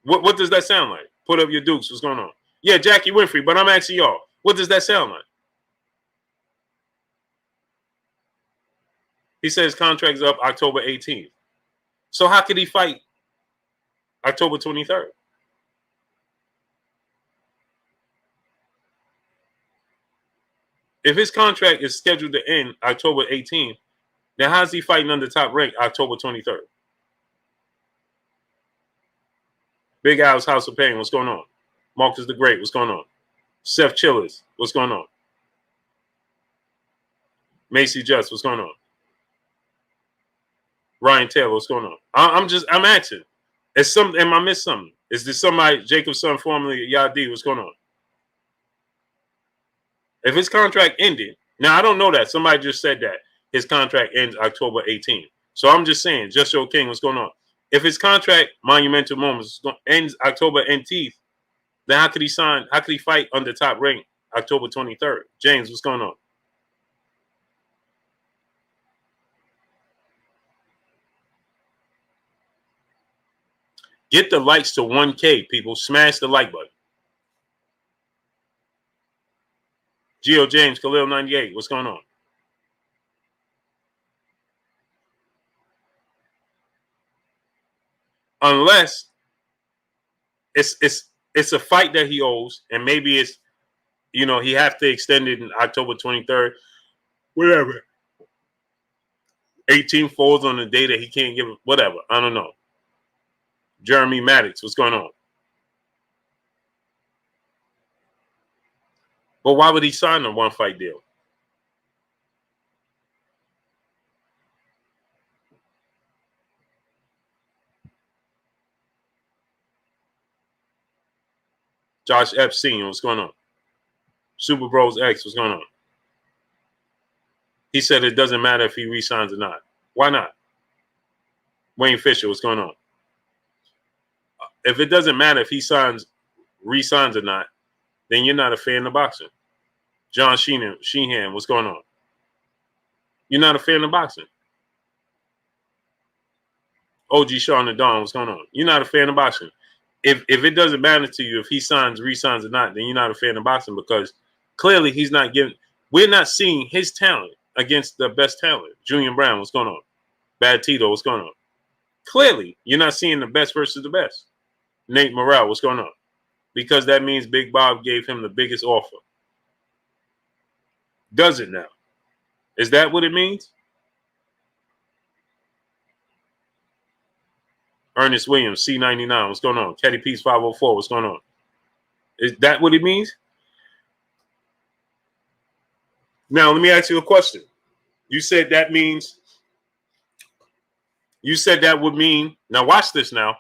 what does that sound like? Put up your dukes, what's going on? Yeah, Jackie Winfrey, but I'm asking y'all, what does that sound like? He says contract's up October 18th. So how could he fight October 23rd? If his contract is scheduled to end October 18th, then how's he fighting under top rank October 23rd? Big Al's House of Pain, what's going on? Marcus the Great, what's going on? Seth Chillers, what's going on? Macy Just, what's going on? Ryan Taylor, what's going on? I'm asking. Am I missing something? Is this somebody, Jacob's son, formerly Yadi, what's going on? If his contract ended, now I don't know that. Somebody just said that his contract ends October 18th. So I'm just saying, Just Joe King, what's going on? If his contract, Monumental Moments, ends October 18th, then how could he fight under top rank October 23rd? James, what's going on? Get the likes to 1K, people. Smash the like button. Geo James, Khalil 98, what's going on? Unless it's a fight that he owes, and maybe it's, he have to extend it in October 23rd, whatever. 18 falls on the day that he can't give it, whatever. I don't know. Jeremy Maddox, what's going on? But why would he sign a one fight deal? Josh Epstein, what's going on? Super Bros X, what's going on? He said it doesn't matter if he resigns or not. Why not? Wayne Fisher, what's going on? If it doesn't matter if he resigns or not, then you're not a fan of boxing. John Sheehan, what's going on? You're not a fan of boxing. OG Sean and Don, what's going on? You're not a fan of boxing. If it doesn't matter to you if he resigns or not, then you're not a fan of boxing, because clearly we're not seeing his talent against the best talent. Julian Brown, what's going on? Bad Tito, what's going on? Clearly, you're not seeing the best versus the best. Nate Morrell, what's going on? Because that means Big Bob gave him the biggest offer. Does it now? Is that what it means? Ernest Williams, C99, what's going on? Ketty Peace 504, what's going on? Is that what it means? Now, let me ask you a question. You said that means, you said that would mean, now watch this now.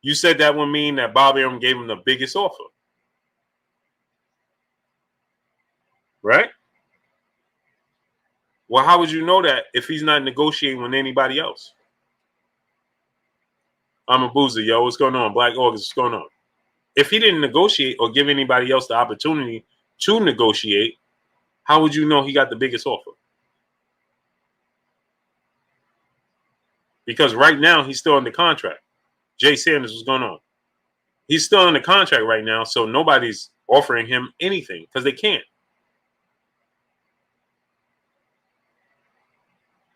You said that would mean that Bob Arum gave him the biggest offer. Right? Well, how would you know that if he's not negotiating with anybody else? I'm a boozer, yo. What's going on? Black August, what's going on? If he didn't negotiate or give anybody else the opportunity to negotiate, how would you know he got the biggest offer? Because right now he's still under contract. Jay Sanders, what's going on? He's still under contract right now, so nobody's offering him anything because they can't.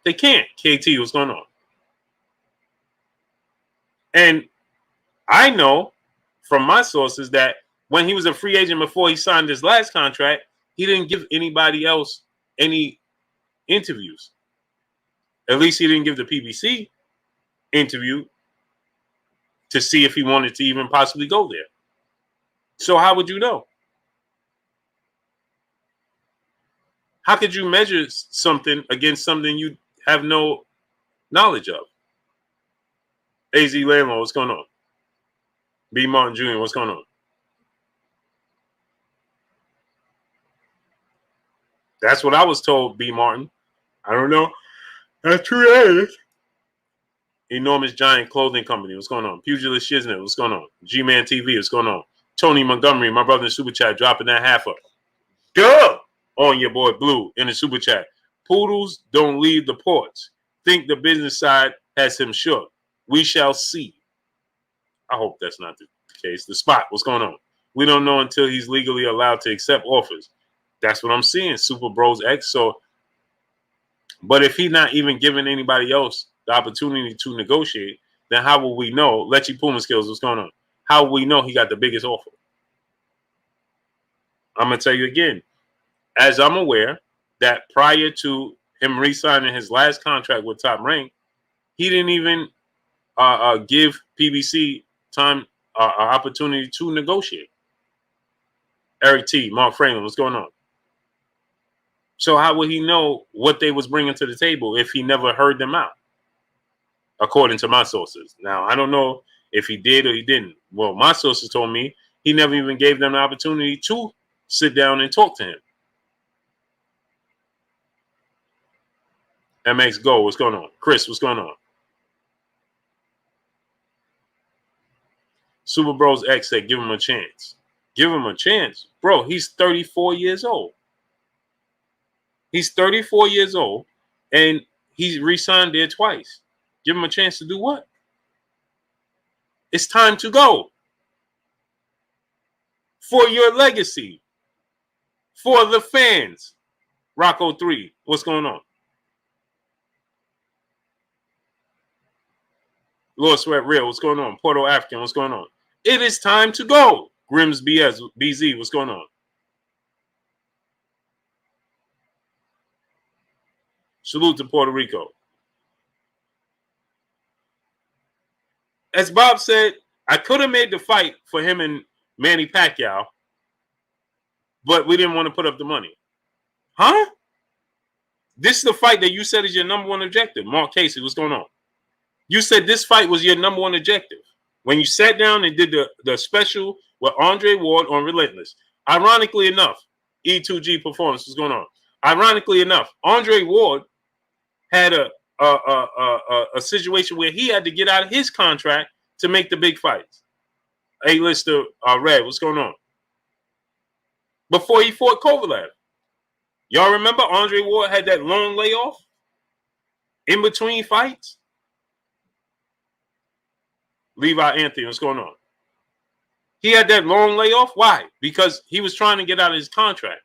They can't. KT, what's going on? And I know from my sources that when he was a free agent before he signed his last contract, he didn't give anybody else any interviews. At least he didn't give the PBC interview to see if he wanted to even possibly go there. So how would you know? How could you measure something against something you have no knowledge of? AZ Landlord, what's going on? B. Martin Jr., what's going on? That's what I was told, B. Martin. I don't know. That's true. That is. Enormous Giant Clothing Company, what's going on? Pugilist Shiznit, what's going on? G-Man TV, what's going on? Tony Montgomery, my brother in Super Chat, dropping that half up. Duh! On your boy Blue in the Super Chat. Poodles don't leave the ports. Think the business side has him shook. We shall see. I hope that's not the case. The Spot, what's going on? We don't know until he's legally allowed to accept offers. That's what I'm seeing, Super Bros X. So, but if he's not even giving anybody else the opportunity to negotiate, then how will we know? Lechy Puma Skills, what's going on? How will we know he got the biggest offer? I'm going to tell you again, as I'm aware, that prior to him re-signing his last contract with Top Rank, he didn't even give PBC time opportunity to negotiate. Eric T, Mark Franklin, what's going on? So how would he know what they was bringing to the table if he never heard them out? According to my sources. Now, I don't know if he did or he didn't. Well, my sources told me he never even gave them the opportunity to sit down and talk to him. MX Go, what's going on? Chris, what's going on? Super Bros X said, give him a chance. Give him a chance. Bro, he's 34 years old. He's 34 years old, and he's re-signed there twice. Give him a chance to do what? It's time to go. For your legacy. For the fans. Rocco 3, what's going on? Lord Sweat Real, what's going on? Porto African, what's going on? It is time to go. Grims BZ, what's going on? Salute to Puerto Rico. As Bob said, I could have made the fight for him and Manny Pacquiao, but we didn't want to put up the money. Huh? This is the fight that you said is your number one objective. Mark Casey, what's going on? You said this fight was your number one objective. When you sat down and did the special with Andre Ward on Relentless. Ironically enough, E2G Performance, what's going on? Ironically enough, Andre Ward had a situation where he had to get out of his contract to make the big fights. A-lister Red, what's going on? Before he fought Kovalev. Y'all remember Andre Ward had that long layoff in between fights? Levi Anthony, what's going on? He had that long layoff. Why? Because he was trying to get out of his contract.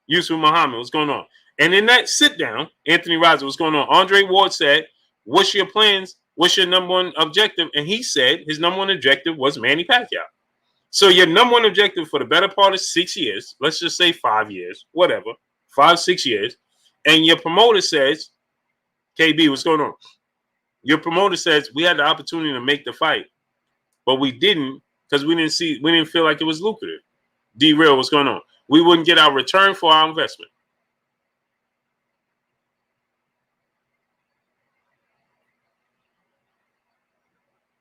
Yusuf Muhammad, what's going on? And in that sit down, Anthony Roger, what's going on? Andre Ward said, what's your plans? What's your number one objective? And he said his number one objective was Manny Pacquiao. So your number one objective for the better part of 6 years, let's just say 5 years, whatever, 5, 6 years, and your promoter says KB, what's going on? Your promoter says we had the opportunity to make the fight, but we didn't because we didn't feel like it was lucrative. D-Real, what's going on? We wouldn't get our return for our investment.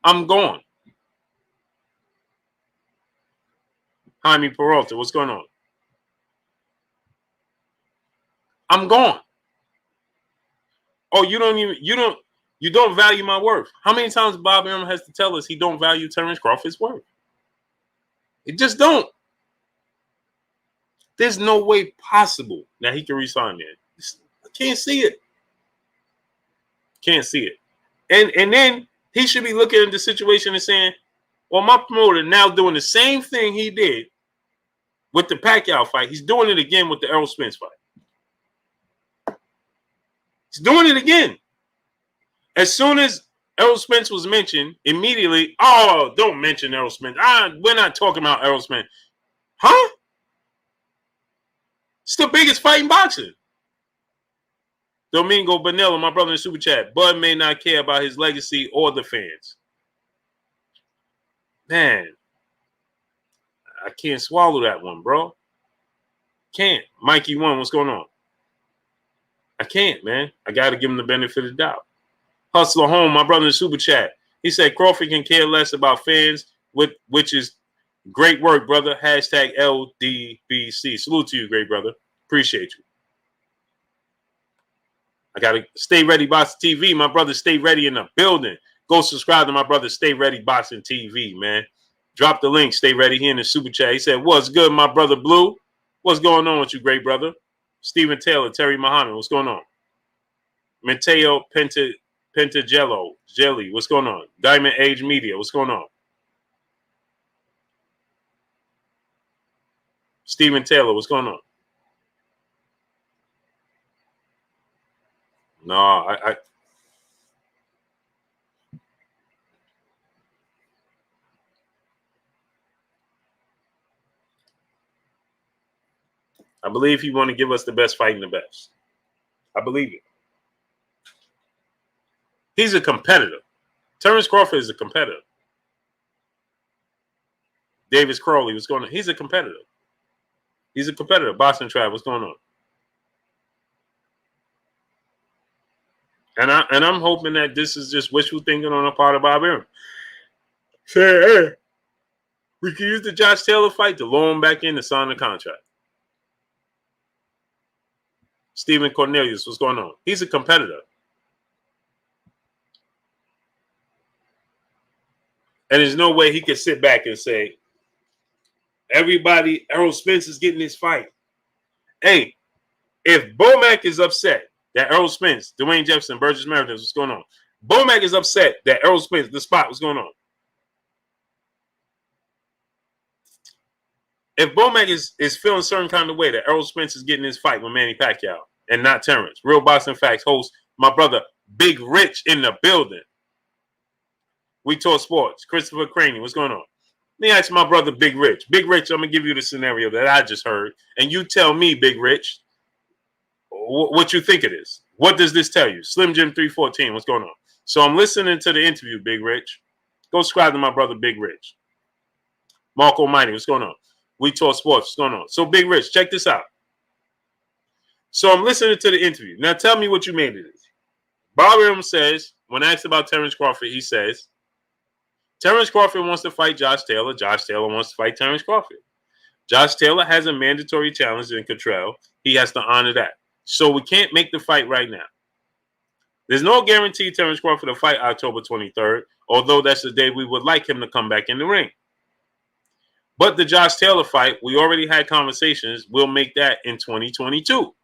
I'm gone. Jaime Peralta, what's going on? I'm gone. Oh, you don't value my worth. How many times Bob Arum has to tell us he don't value Terence Crawford's worth? It just don't. There's no way possible that he can resign there. I can't see it. Can't see it. And then he should be looking at the situation and saying, well, my promoter now doing the same thing he did with the Pacquiao fight. He's doing it again with the Errol Spence fight. He's doing it again. As soon as Errol Spence was mentioned, immediately, oh, don't mention Errol Spence. We're not talking about Errol Spence. Huh? It's the biggest fight in boxing. Domingo Bonilla, my brother in Super Chat. Bud may not care about his legacy or the fans. Man, I can't swallow that one, bro. Can't. Mikey One, what's going on? I can't, man. I got to give him the benefit of the doubt. Hustler Home, my brother in Super Chat. He said Crawford can care less about fans, which is great work, brother. Hashtag LDBC. Salute to you, great brother. Appreciate you. I got to stay ready, Boxing TV. My brother, stay ready in the building. Go subscribe to my brother, Stay Ready Boxing TV, man. Drop the link, Stay Ready here in the Super Chat. He said, what's good, my brother Blue? What's going on with you, great brother? Stephen Taylor, Terry Muhammad, what's going on? Mateo Pentagello, Jelly, what's going on? Diamond Age Media, what's going on? Stephen Taylor, what's going on? No, I believe he want to give us the best fight in the best. I believe it. He's a competitor. Terence Crawford is a competitor. Davis Crowley, what's going on? He's a competitor. He's a competitor. Boston Trav, what's going on? And I'm hoping that this is just wishful thinking on the part of Bob Arum. Say, hey, we can use the Josh Taylor fight to lure him back in to sign the contract. Stephen Cornelius, what's going on? He's a competitor. And there's no way he can sit back and say, everybody, Errol Spence is getting this fight. Hey, if Bomac is upset that Errol Spence, Dwayne Jefferson, Burgess Meredith, what's going on? Bomac is upset that Errol Spence, the spot, what's going on? If Bomac is feeling a certain kind of way that Errol Spence is getting his fight with Manny Pacquiao and not Terence, Real Boxing Facts host, my brother Big Rich in the building. We Talk Sports. Christopher Craney, what's going on? Let me ask my brother Big Rich. Big Rich, I'm going to give you the scenario that I just heard, and you tell me, Big Rich, what you think it is. What does this tell you? Slim Jim 314, what's going on? So I'm listening to the interview, Big Rich. Go subscribe to my brother Big Rich. Mark Almighty, what's going on? We Talk Sports, what's going on? So Big Rich, check this out. So I'm listening to the interview. Now tell me what you made of this. Bob Arum says, when asked about Terence Crawford, he says, Terence Crawford wants to fight Josh Taylor. Josh Taylor wants to fight Terence Crawford. Josh Taylor has a mandatory challenge in Cottrell. He has to honor that. So we can't make the fight right now. There's no guarantee Terence Crawford will fight October 23rd, although that's the day we would like him to come back in the ring. But the Josh Taylor fight, we already had conversations. We'll make that in 2022.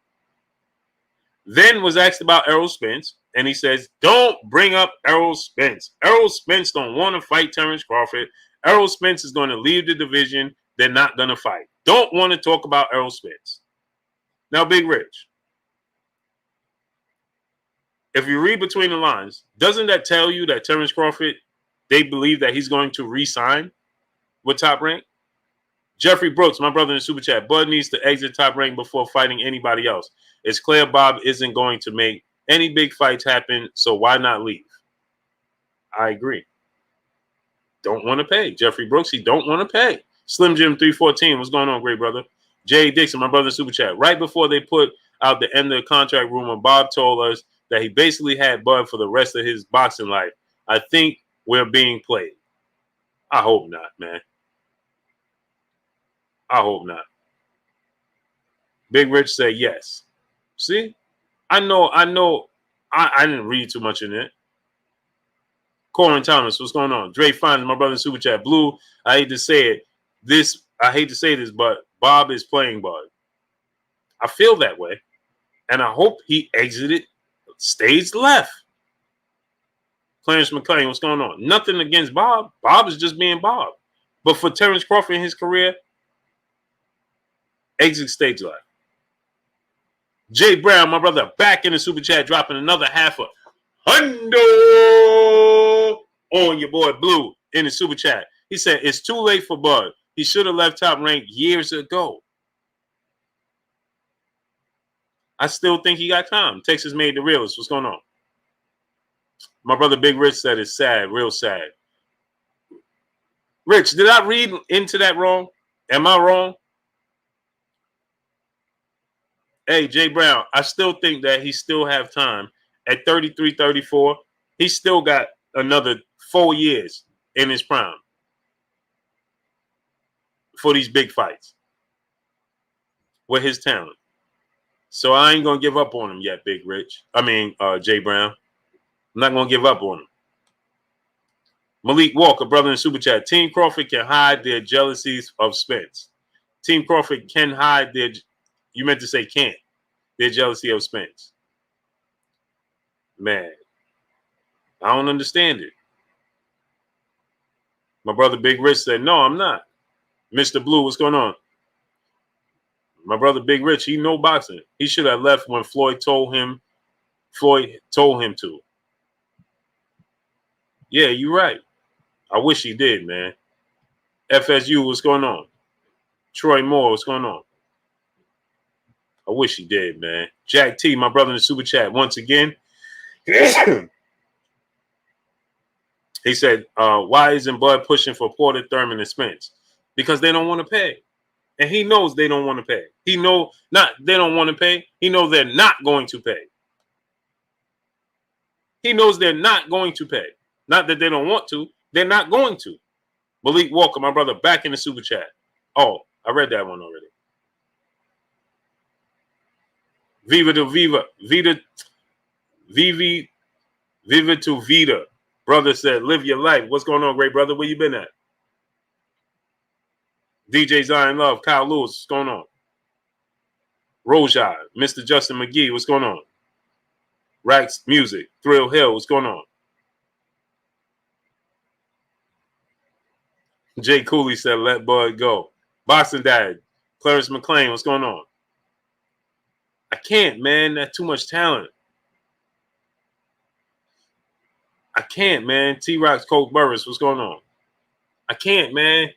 Then was asked about Errol Spence, and he says, don't bring up Errol Spence. Errol Spence don't want to fight Terence Crawford. Errol Spence is going to leave the division. They're not going to fight. Don't want to talk about Errol Spence. Now, Big Rich, if you read between the lines, doesn't that tell you that Terence Crawford, they believe that he's going to re-sign with Top Rank? Jeffrey Brooks, my brother in the Super Chat, Bud needs to exit Top Rank before fighting anybody else. It's clear Bob isn't going to make Any big fights happen, so why not leave? I agree. Don't want to pay. Jeffrey Brooks, he don't want to pay. Slim Jim 314, what's going on, great brother? Jay Dixon, my brother in Super Chat. Right before they put out the end of the contract rumor, Bob told us that he basically had Bud for the rest of his boxing life. I think we're being played. I hope not, man. I hope not. Big Rich said yes. See? I know. I didn't read too much in it. Corin Thomas, what's going on? Dre Fines, my brother in Super Chat. Blue, I hate to say it. I hate to say this, but Bob is playing Bud. I feel that way. And I hope he exited stage left. Clarence McClain, what's going on? Nothing against Bob. Bob is just being Bob. But for Terence Crawford in his career, exit stage left. Jay Brown, my brother, back in the Super Chat, dropping another half a hundo on your boy Blue in the Super Chat. He said, it's too late for Bud. He should have left Top Rank years ago. I still think he got time. Texas made the realist. What's going on? My brother Big Rich said it's sad, real sad. Rich, did I read into that wrong? Am I wrong? Hey, Jay Brown, I still think that he still have time. At 33, 34, he still got another 4 years in his prime for these big fights with his talent. So I ain't going to give up on him yet, Big Rich. Jay Brown. I'm not going to give up on him. Malik Walker, brother in Super Chat. Team Crawford can hide their jealousies of Spence. Team Crawford can hide their, you meant to say can't, their jealousy of Spence. Man, I don't understand it. My brother Big Rich said, no, I'm not. Mr. Blue, what's going on? My brother Big Rich, he know boxing. He should have left when Floyd told him to. Yeah, you're right. I wish he did, man. FSU, what's going on? Troy Moore, what's going on? I wish he did, man. Jack T, my brother in the Super Chat, once again. He said, why isn't Bud pushing for Porter, Thurman, and Spence? Because they don't want to pay. And he knows they don't want to pay. They don't want to pay. He knows they're not going to pay. He knows they're not going to pay. Not that they don't want to. They're not going to. Malik Walker, my brother, back in the Super Chat. Oh, I read that one already. Viva to Viva. Viva to Vida. Brother said, live your life. What's going on, great brother? Where you been at? DJ Zion Love, Kyle Lewis, what's going on? Rojai, Mr. Justin McGee, what's going on? Rax Music, Thrill Hill, what's going on? Jay Cooley said, let Bud go. Boxing Dad, Clarence McClain, what's going on? I can't, man. That's too much talent. I can't, man. T-Rock's Colt Burris, what's going on? I can't, man.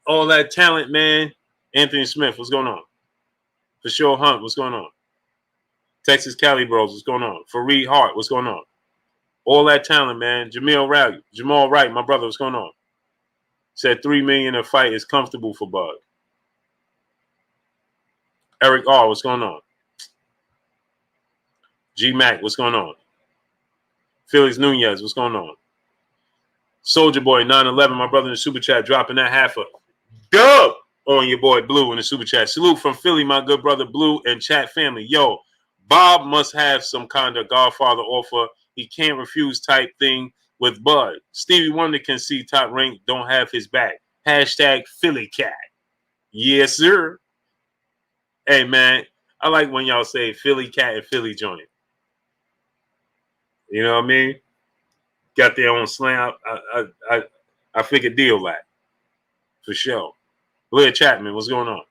All that talent, man. Anthony Smith, what's going on? For sure Hunt, what's going on? Texas Cali Bros, what's going on? Fareed Hart, what's going on? All that talent, man. Jamal Wright, my brother, what's going on? Said $3 million a fight is comfortable for Bud. Eric R, what's going on? G Mac, what's going on? Felix Nunez, what's going on? Soldier Boy 911, my brother in the Super Chat, dropping that half a dub on your boy Blue in the Super Chat. Salute from Philly, my good brother Blue and chat family. Yo, Bob must have some kind of Godfather offer. He can't refuse type thing with Bud. Stevie Wonder can see Top Rank don't have his back. Hashtag Philly Cat. Yes, sir. Hey, man, I like when y'all say Philly Cat and Philly Joint. You know what I mean? Got their own slang. I figured deal that. For sure. Blair Chapman, what's going on?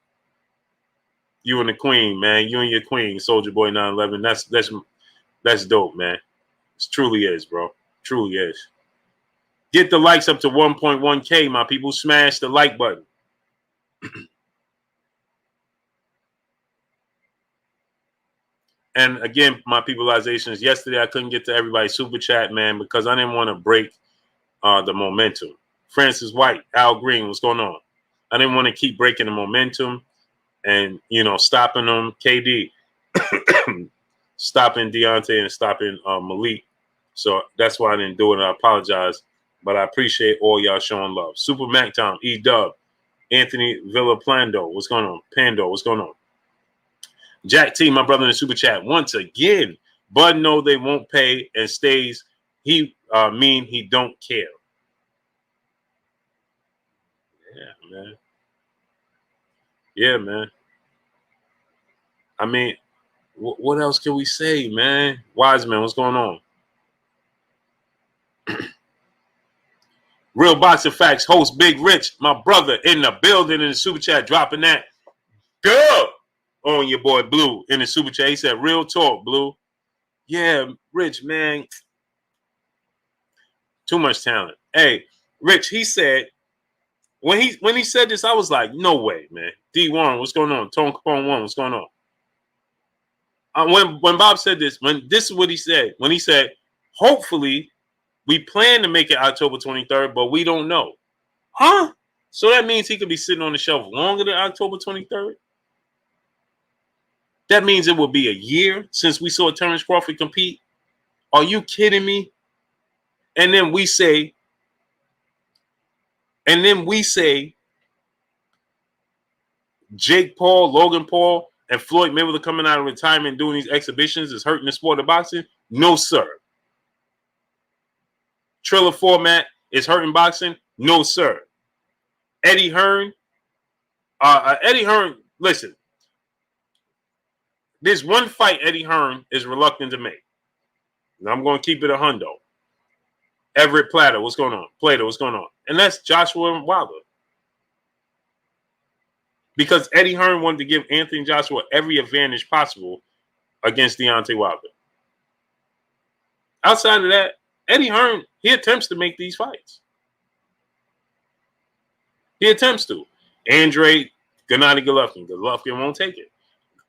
You and the Queen, man. You and your Queen, Soldier Boy 911. That's dope, man. It truly is, bro. Truly is. Get the likes up to 1.1K, my people. Smash the like button. And again, my peopleizations, yesterday I couldn't get to everybody's super chat, man, because I didn't want to break the momentum. Francis White, Al Green, what's going on? I didn't want to keep breaking the momentum and, stopping them. KD, stopping Deontay and stopping Malik. So that's why I didn't do it. I apologize, but I appreciate all y'all showing love. Super Mac Tom, E-Dub, Anthony Villaplando, what's going on? Pando, what's going on? Jack T, my brother in the super chat, once again, Bud know they won't pay and stays. He mean he don't care. Yeah, man. Yeah, man. I mean, what else can we say, man? Wiseman, what's going on? Real Boxing Facts host Big Rich, my brother in the building in the super chat, dropping that girl on your boy Blue in the super chat. He said, real talk, Blue. Yeah, Rich, man. Too much talent. Hey, Rich, he said, when he said this, I was like, no way, man. D1, what's going on? Tone Capone 1, what's going on? When Bob said this, this is what he said. When he said, hopefully, we plan to make it October 23rd, but we don't know. Huh? So that means he could be sitting on the shelf longer than October 23rd? That means it will be a year since we saw Terence Crawford compete? Are you kidding me? And then we say, Jake Paul, Logan Paul, and Floyd Mayweather coming out of retirement and doing these exhibitions is hurting the sport of boxing? No, sir. Triller format is hurting boxing? No, sir. Eddie Hearn, listen, there's one fight Eddie Hearn is reluctant to make. And I'm going to keep it a hundo. Everett Platter, what's going on? Plater, what's going on? And that's Joshua Wilder. Because Eddie Hearn wanted to give Anthony Joshua every advantage possible against Deontay Wilder. Outside of that, Eddie Hearn, he attempts to make these fights. He attempts to. Andre Gennady Golovkin. Golovkin won't take it.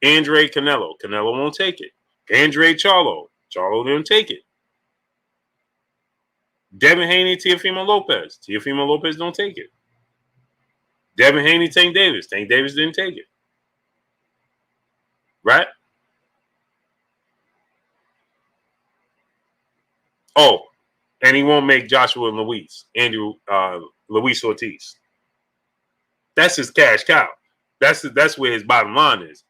Andre Canelo won't take it. Andre Charlo didn't take it. Devin Haney, Teofimo Lopez don't take it. Devin Haney, Tank Davis didn't take it. Right? Oh, and he won't make Joshua and Luis Ortiz. That's his cash cow. That's where his bottom line is.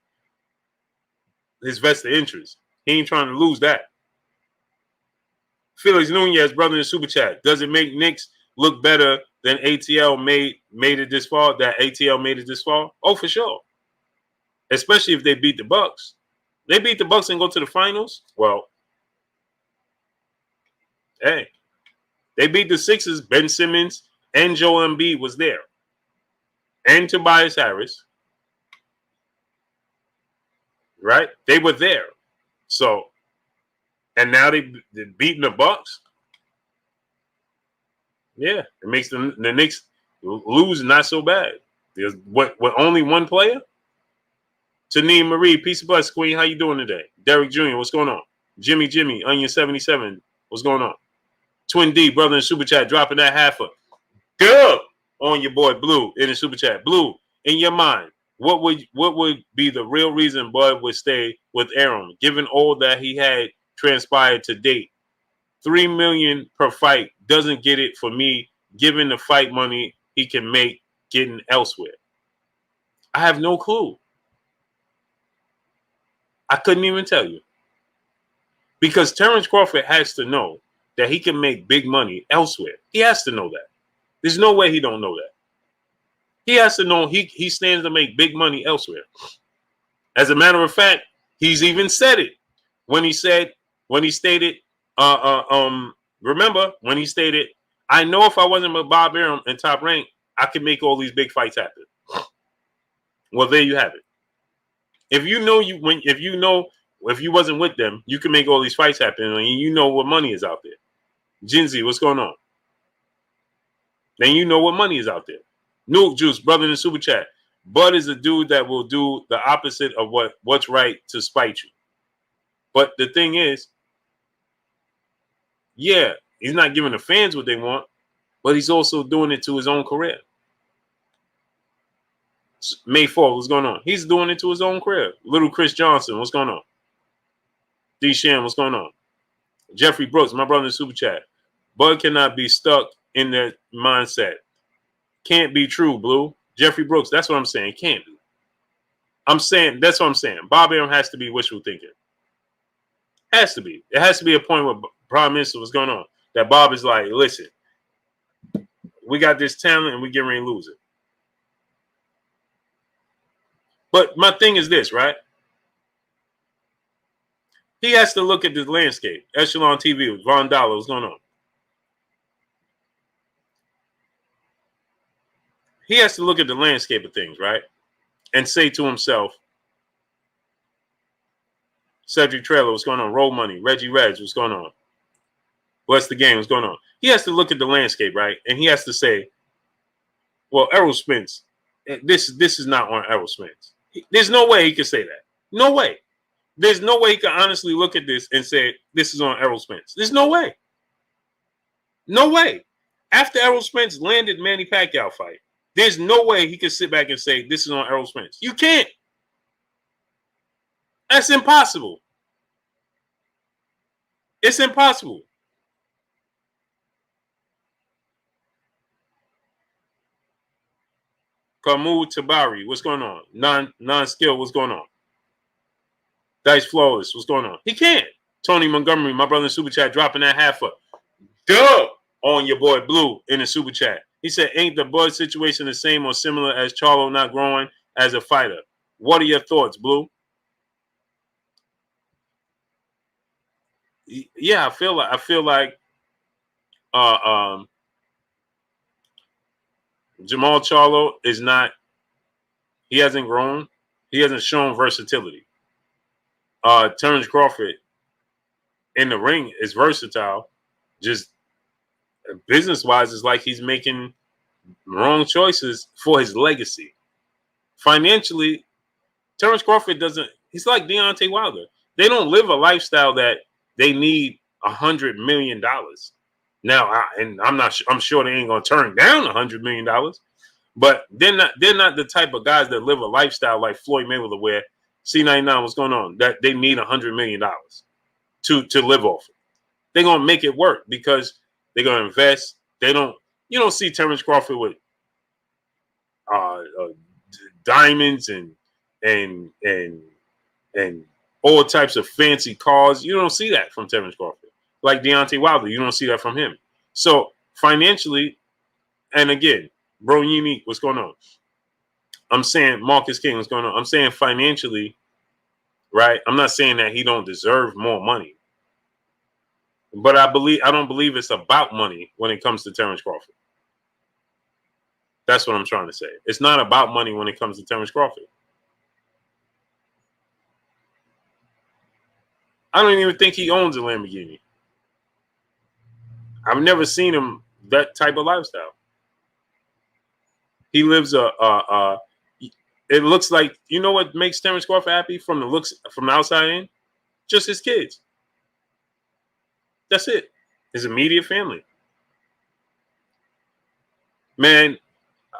His vested interest. He ain't trying to lose that. Felix Nunez, brother in the super chat. Does it make Knicks look better than ATL made it this far? That ATL made it this far? Oh, for sure. Especially if they beat the Bucks. They beat the Bucks and go to the finals. Well, hey, they beat the Sixers. Ben Simmons and Joel Embiid was there, and Tobias Harris. Right? They were there. So, and now they're beating the Bucks. Yeah, it makes the Knicks lose not so bad. There's what only one player? Taneem Marie, peace of bless, Queen. How you doing today? Derek Jr., what's going on? Jimmy, Onion 77, what's going on? Twin D, brother in super chat, dropping that half a dub on your boy Blue in the super chat. Blue, in your mind, what would be the real reason Bud would stay with Arum, given all that he had transpired to date? $3 million per fight doesn't get it for me, given the fight money he can make getting elsewhere. I have no clue. I couldn't even tell you. Because Terence Crawford has to know that he can make big money elsewhere. He has to know that. There's no way he don't know that. He has to know he stands to make big money elsewhere. As a matter of fact, he's even said it when he stated, remember when he stated, I know if I wasn't with Bob Arum in Top Rank, I could make all these big fights happen. Well, there you have it. If you wasn't with them, you can make all these fights happen, and you know what money is out there. Jinzi, what's going on? Then you know what money is out there. Nuke Juice, brother in the super chat. Bud is a dude that will do the opposite of what's right to spite you. But the thing is, yeah, he's not giving the fans what they want, but he's also doing it to his own career. May 4th, what's going on? He's doing it to his own career. Little Chris Johnson, what's going on? D. Sham, what's going on? Jeffrey Brooks, my brother in the super chat. Bud cannot be stuck in that mindset. Can't be true, Blue. Jeffrey Brooks, that's what I'm saying. Can't be. I'm saying, that's what I'm saying. Bob Arum has to be wishful thinking. Has to be. It has to be a point where Prime Minister, what's going on? That Bob is like, listen, we got this talent and we getting ready to lose it. But my thing is this, right? He has to look at the landscape. Echelon TV with Von Dollar, what's going on? He has to look at the landscape of things, right? And say to himself, Cedric Trailer, what's going on? Roll Money, Reggie Reds, what's going on? What's the game? What's going on? He has to look at the landscape, right? And he has to say, well, Errol Spence, this is not on Errol Spence. There's no way he could say that. No way. There's no way he can honestly look at this and say, this is on Errol Spence. There's no way. No way. After Errol Spence landed Manny Pacquiao fight, there's no way he could sit back and say, this is on Errol Spence. You can't. That's impossible. It's impossible. Kamau Tabari, what's going on? Non-skill, what's going on? Dice Flawless, what's going on? He can't. Tony Montgomery, my brother in super chat, dropping that half a dub on your boy Blue in the super chat. He said, ain't the Bud situation the same or similar as Charlo not growing as a fighter? What are your thoughts, Blue? Yeah, I feel like Jamal Charlo is not, he hasn't grown. He hasn't shown versatility. Terence Crawford in the ring is versatile. Just business-wise, it's like he's making wrong choices for his legacy. Financially, Terence Crawford doesn't, he's like Deontay Wilder. They don't live a lifestyle that they need $100 million. Now, I'm sure they ain't gonna turn down $100 million, but they're not the type of guys that live a lifestyle like Floyd Mayweather, where C99, what's going on? That they need $100 million to live off. They're gonna make it work because they're gonna invest. You don't see Terence Crawford with diamonds and all types of fancy cars. You don't see that from Terence Crawford. Like Deontay Wilder, you don't see that from him. So financially, and again, Bro Unique, what's going on? I'm saying Marcus King, what's going on? I'm saying financially, right? I'm not saying that he don't deserve more money. But I don't believe it's about money when it comes to Terence Crawford. That's what I'm trying to say. It's not about money when it comes to Terence Crawford. I don't even think he owns a Lamborghini. I've never seen him that type of lifestyle. He lives it looks like, you know what makes Terence Crawford happy from the outside in? Just his kids. That's it. His immediate family. Man,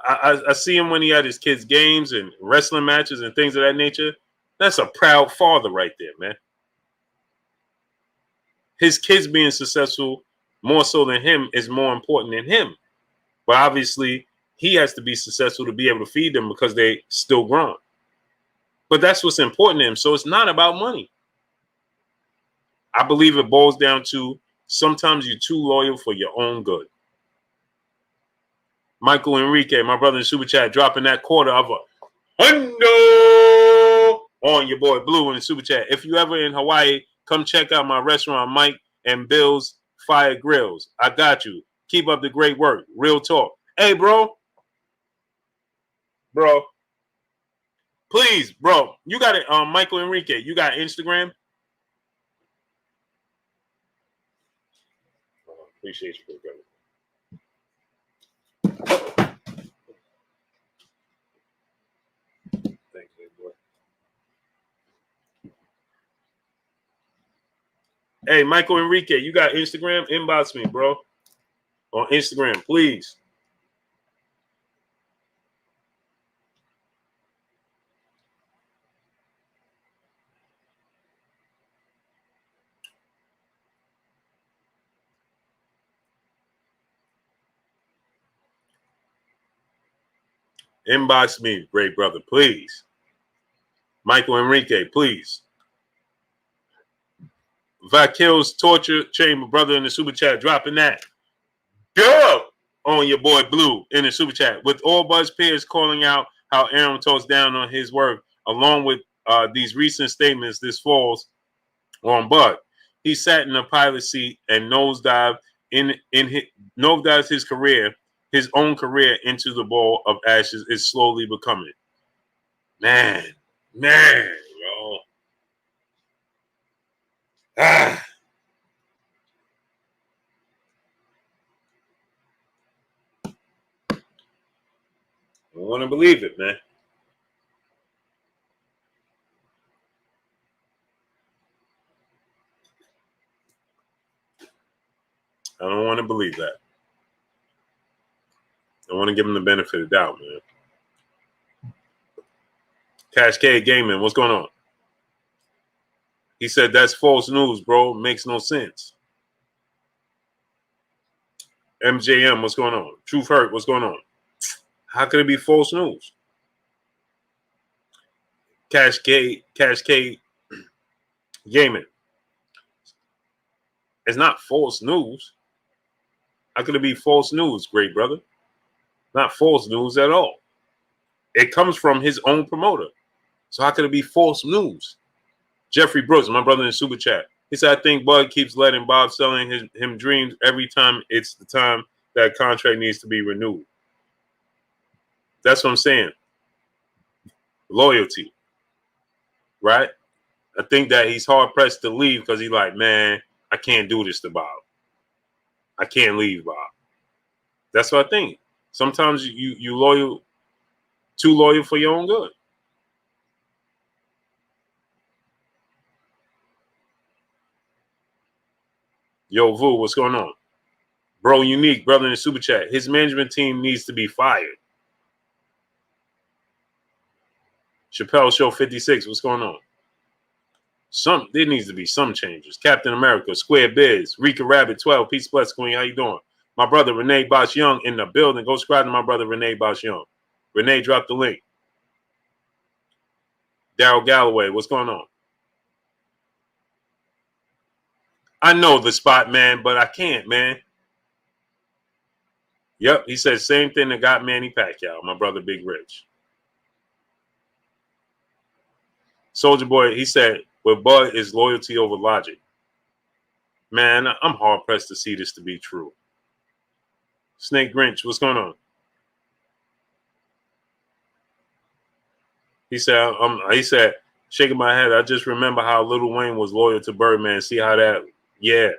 I see him when he had his kids' games and wrestling matches and things of that nature. That's a proud father right there, man. His kids being successful more so than him is more important than him. But obviously, he has to be successful to be able to feed them because they still grown. But that's what's important to him. So it's not about money. I believe it boils down to sometimes you're too loyal for your own good. Michael Enrique, my brother in Super Chat, dropping that quarter of a hundo on your boy Blue in the Super Chat. If you ever in Hawaii, come check out my restaurant, Mike and Bill's Fire Grills. I got you. Keep up the great work. Real talk. Hey, bro. Please, bro. You got it, Michael Enrique. You got Instagram? Appreciate you, brother. Thank you, boy. Hey, Michael Enrique, you got Instagram? Inbox me, bro. On Instagram, please. Inbox me, great brother, please. Michael Enrique, please. Vakil's torture chamber brother in the super chat, dropping that. Go on your boy Blue in the super chat. With all Buzz peers calling out how Arum talks down on his work, along with these recent statements, this falls on Bud. He sat in the pilot seat and nosedives his career, his own career, into the ball of ashes. Is slowly becoming. Man, bro. I don't want to believe it, man. I don't want to believe that. I want to give him the benefit of the doubt, man. Cascade Gaming, what's going on? He said that's false news, bro. Makes no sense. MJM, what's going on? Truth Hurt, what's going on? How could it be false news? Cascade Gaming. It's not false news. How could it be false news, great brother? Not false news at all. It comes from his own promoter. So how could it be false news? Jeffrey Brooks, my brother in Super Chat. He said, I think Bud keeps letting Bob selling him dreams every time it's the time that contract needs to be renewed. That's what I'm saying. Loyalty. Right? I think that he's hard-pressed to leave because he's like, man, I can't do this to Bob. I can't leave Bob. That's what I think. Sometimes you loyal, too loyal for your own good. Yo, Vu, what's going on? Bro, Unique, brother in the Super Chat. His management team needs to be fired. Chappelle Show 56, what's going on? There needs to be some changes. Captain America, Square Biz, Rika Rabbit 12, Peace Bless Queen, how you doing? My brother Renee Bosch Young in the building. Go subscribe to my brother Renee Bosch Young. Renee, drop the link. Daryl Galloway, what's going on? I know the spot, man, but I can't, man. Yep, he said same thing that got Manny Pacquiao, my brother Big Rich. Soldier Boy, he said, with Bud is loyalty over logic. Man, I'm hard-pressed to see this to be true. Snake Grinch, what's going on? He said, shaking my head, I just remember how Lil Wayne was loyal to Birdman. See how that, yeah.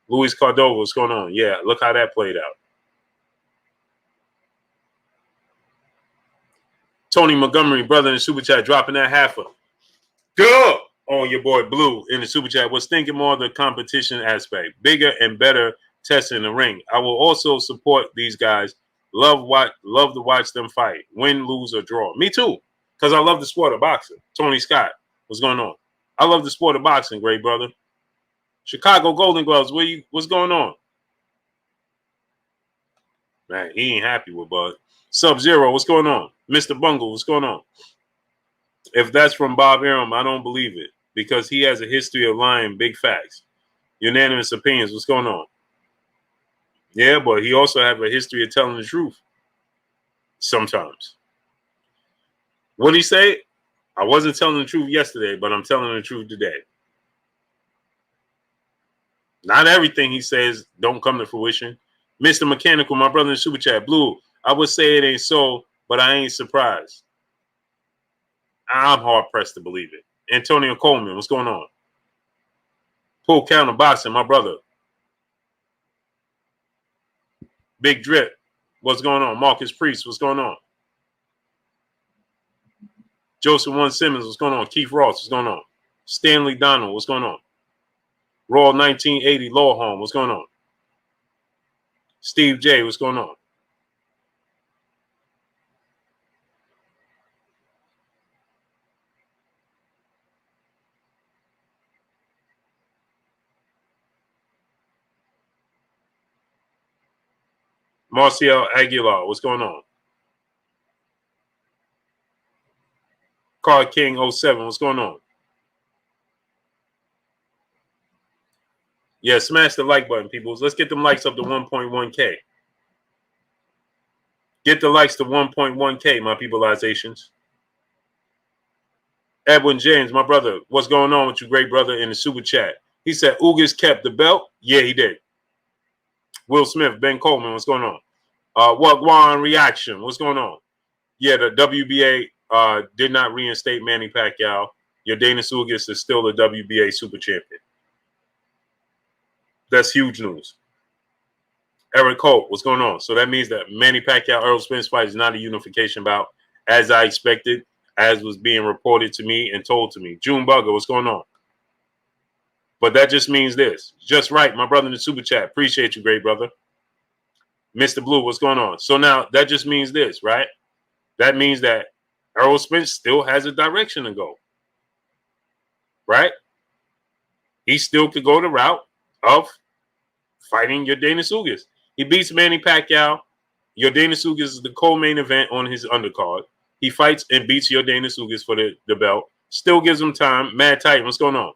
Luis Cordova, what's going on? Yeah, look how that played out. Tony Montgomery, brother in the Super Chat, dropping that halfer. Go on your boy Blue in the Super Chat. Was thinking more of the competition aspect. Bigger and better tests in the ring. I will also support these guys. Love to watch them fight. Win, lose, or draw. Me too. Because I love the sport of boxing. Tony Scott, what's going on? I love the sport of boxing, great brother. Chicago Golden Gloves, what's going on? Man, he ain't happy with Bud. Sub-Zero, what's going on? Mr. Bungle, what's going on? If that's from Bob Arum, I don't believe it because he has a history of lying big facts. Unanimous opinions, what's going on? Yeah, but he also have a history of telling the truth sometimes. What did he say? I wasn't telling the truth yesterday, but I'm telling the truth today. Not everything he says don't come to fruition. Mr. Mechanical, my brother in Super Chat, Blue, I would say it ain't so, but I ain't surprised. I'm hard-pressed to believe it. Antonio Coleman, what's going on? Full Counter Boxing, my brother. Big Drip, what's going on? Marcus Priest, what's going on? Joseph One Simmons, what's going on? Keith Ross, what's going on? Stanley Donald, what's going on? Raw 1980 Law Home, what's going on? Steve J, what's going on? Marcial Aguilar, what's going on? Card King 07, what's going on? Yeah, smash the like button, people. Let's get them likes up to 1.1K. Get the likes to 1.1K, my peopleizations. Edwin James, my brother, what's going on with you, great brother, in the super chat? He said, Ugas kept the belt. Yeah, he did. Will Smith, Ben Coleman, what's going on? Wagwan Reaction, what's going on? Yeah, the WBA did not reinstate Manny Pacquiao. Your Dana Ugas is still the WBA super champion. That's huge news. Eric Holt, what's going on? So that means that Manny Pacquiao Errol Spence fight is not a unification bout, as I expected, as was being reported to me and told to me. June Bugger, what's going on? But that just means this. Just right, my brother in the super chat. Appreciate you, great brother. Mr. Blue, what's going on? So now that just means this, right? That means that Errol Spence still has a direction to go, right? He still could go the route of fighting your Dana Ugas. He beats Manny Pacquiao. Your Dana Ugas is the co-main event on his undercard. He fights and beats your Dana Ugas for the belt. Still gives him time. Mad Titan, what's going on?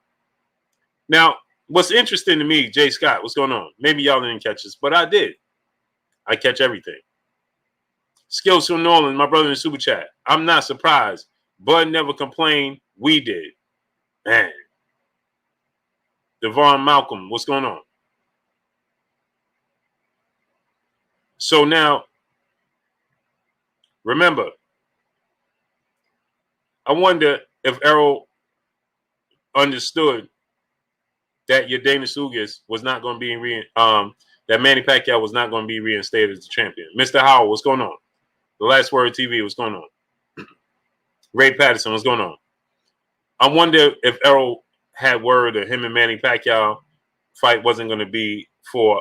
Now, what's interesting to me, Jay Scott, what's going on? Maybe y'all didn't catch this, but I did. I catch everything. Skills from Nolan, my brother in the super chat. I'm not surprised. Bud never complained. We did. Man. Devon Malcolm, what's going on? So now, remember, I wonder if Errol understood that your Dana Ugas was not going to be that Manny Pacquiao was not going to be reinstated as the champion. Mr. Howell, what's going on? The Last Word TV, what's going on? Ray Patterson, what's going on? I wonder if Errol had word that him and Manny Pacquiao fight wasn't going to be for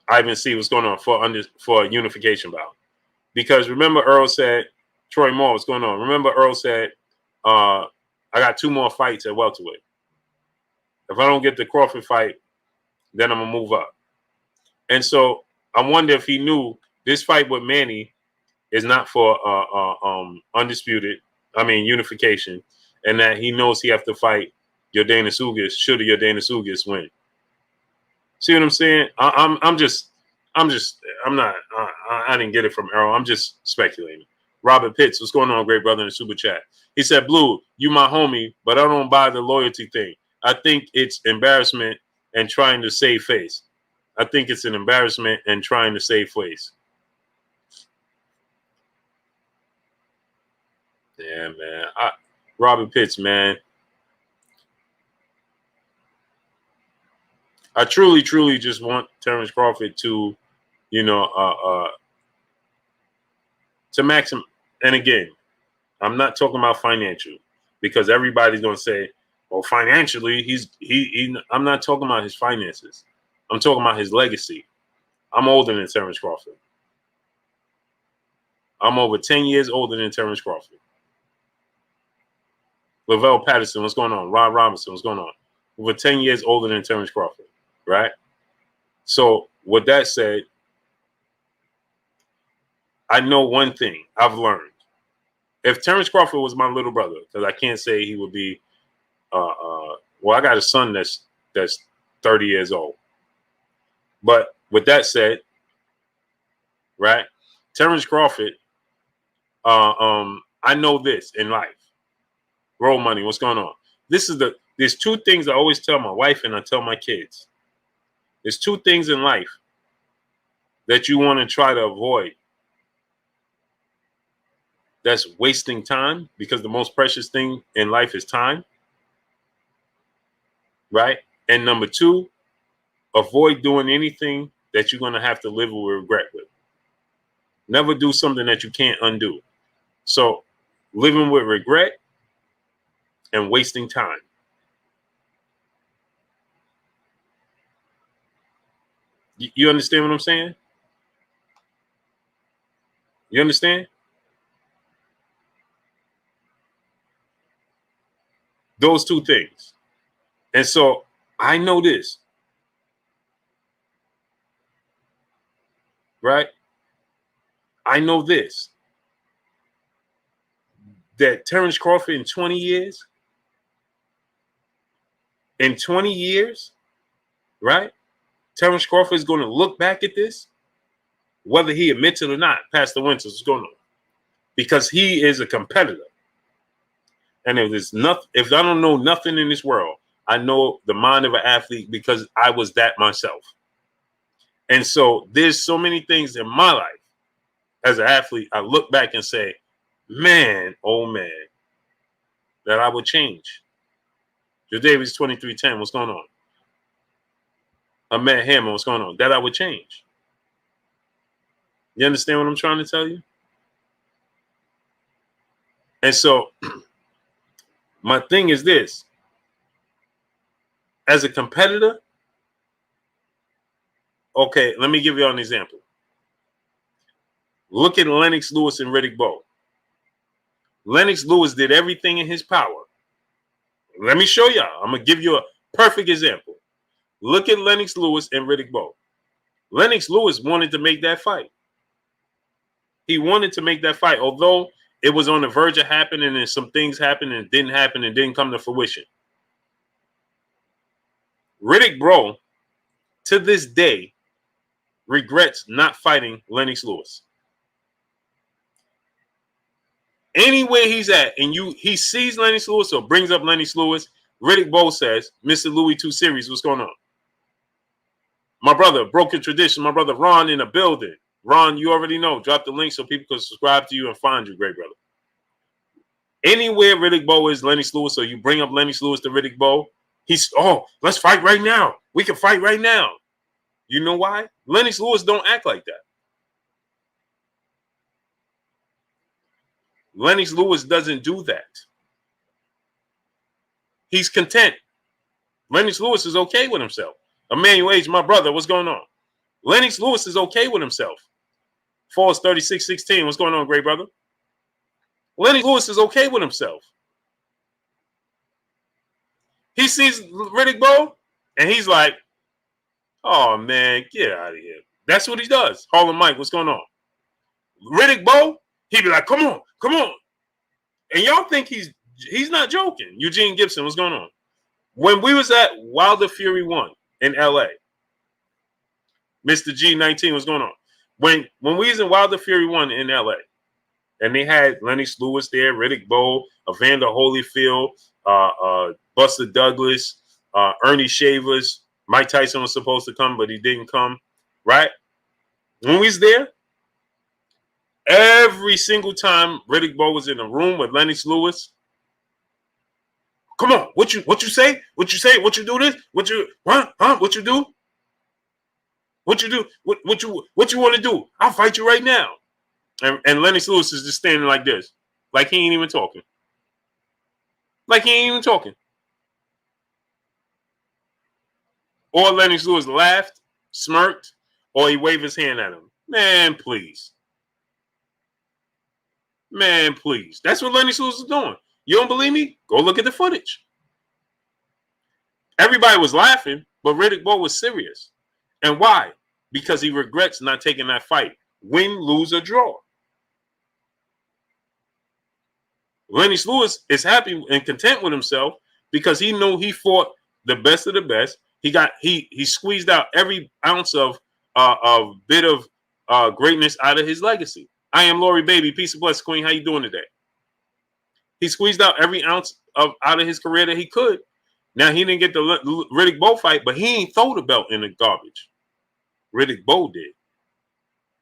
Ivan C. what's going on for a unification bout. Because remember Earl said, Troy Moore, what's going on? Remember Earl said, I got 2 more fights at welterweight. If I don't get the Crawford fight, then I'm going to move up. And so I wonder if he knew this fight with Manny is not for unification, and that he knows he have to fight your Dana Ugas should your Dana Ugas win. See what I'm saying? I didn't get it from Errol. I'm just speculating. Robert Pitts, what's going on, great brother in the super chat? He said, Blue, you my homie, but I don't buy the loyalty thing. I think it's embarrassment and trying to save face. I think it's an embarrassment and trying to save face. Yeah, man. Robert Pitts, man. I truly, truly just want Terence Crawford to, to maximum. And again, I'm not talking about financial, because everybody's going to say, well, financially, I'm not talking about his finances. I'm talking about his legacy. I'm older than Terence Crawford. I'm over 10 years older than Terence Crawford. Lavelle Patterson, what's going on? Rod Robinson, what's going on? Over 10 years older than Terence Crawford, right? So with that said, I know one thing I've learned. If Terence Crawford was my little brother, because I can't say he would be, well, I got a son that's 30 years old. But with that said, right, Terence Crawford, I know this in life. Roll money, what's going on? There's 2 things I always tell my wife and I tell my kids. There's 2 things in life that you want to try to avoid. That's wasting time, because the most precious thing in life is time, right? And number 2, avoid doing anything that you're going to have to live with regret with. Never do something that you can't undo. So living with regret and wasting time. You understand what I'm saying? You understand? Those two things. And so I know this, right? I know this, that Terence Crawford in 20 years, right? Terence Crawford is going to look back at this, whether he admits it or not. Pastor Winters is going to, because he is a competitor. And if I don't know nothing in this world, I know the mind of an athlete because I was that myself. And so there's so many things in my life as an athlete, I look back and say, man, oh man, that I would change. Joe Davis 2310, what's going on? Matt Hammer, what's going on? That I would change. You understand what I'm trying to tell you? And so my thing is this. As a competitor, okay, let me give you an example. Look at Lennox Lewis and Riddick Bowe. Lennox Lewis did everything in his power. Let me show y'all. I'm going to give you a perfect example. Look at Lennox Lewis and Riddick Bowe. Lennox Lewis wanted to make that fight. He wanted to make that fight, although it was on the verge of happening and some things happened and it didn't happen and didn't come to fruition. Riddick Bowe, to this day, regrets not fighting Lennox Lewis. Anywhere he's at, and he sees Lennox Lewis or brings up Lennox Lewis, Riddick Bowe says, Mr. Louis 2 Series, what's going on? My brother, Broken Tradition, my brother Ron in the building. Ron, you already know. Drop the link so people can subscribe to you and find you, great brother. Anywhere Riddick Bowe is Lennox Lewis, or you bring up Lennox Lewis to Riddick Bowe, let's fight right now. We can fight right now. You know why? Lennox Lewis don't act like that. Lennox Lewis doesn't do that. He's content. Lennox Lewis is okay with himself. Emmanuel H., my brother, what's going on? Lennox Lewis is okay with himself. Falls 36-16, what's going on, great brother? Lennox Lewis is okay with himself. He sees Riddick Bowe, and he's like, oh, man, get out of here. That's what he does. Harlem Mike, what's going on? Riddick Bowe, he'd be like, come on. And y'all think he's not joking. Eugene Gibson, what's going on? When we was at Wilder Fury 1 in L.A., Mr. G19, what's going on? When we was in Wilder Fury 1 in L.A., and they had Lennox Lewis there, Riddick Bowe, Evander Holyfield, Buster Douglas, Ernie Shavers. Mike Tyson was supposed to come, but he didn't come, right? When we was there, every single time Riddick Bowe was in a room with Lennox Lewis, come on, what you say? What you say? What you do this? What you What you do? What you do? What you want to do? I'll fight you right now. And Lennox Lewis is just standing like this, like he ain't even talking. Or Lennox Lewis laughed, smirked, or he waved his hand at him. Man, please. That's what Lennox Lewis is doing. You don't believe me? Go look at the footage. Everybody was laughing, but Riddick Bowe was serious. And why? Because he regrets not taking that fight. Win, lose, or draw. Lennox Lewis is happy and content with himself because he knew he fought the best of the best. He squeezed out every ounce of bit of greatness out of his legacy. I am Lori Baby. Peace and bless, Queen. How you doing today? He squeezed out every ounce out of his career that he could. Now, he didn't get the Riddick Bowe fight, but he ain't throw the belt in the garbage. Riddick Bowe did.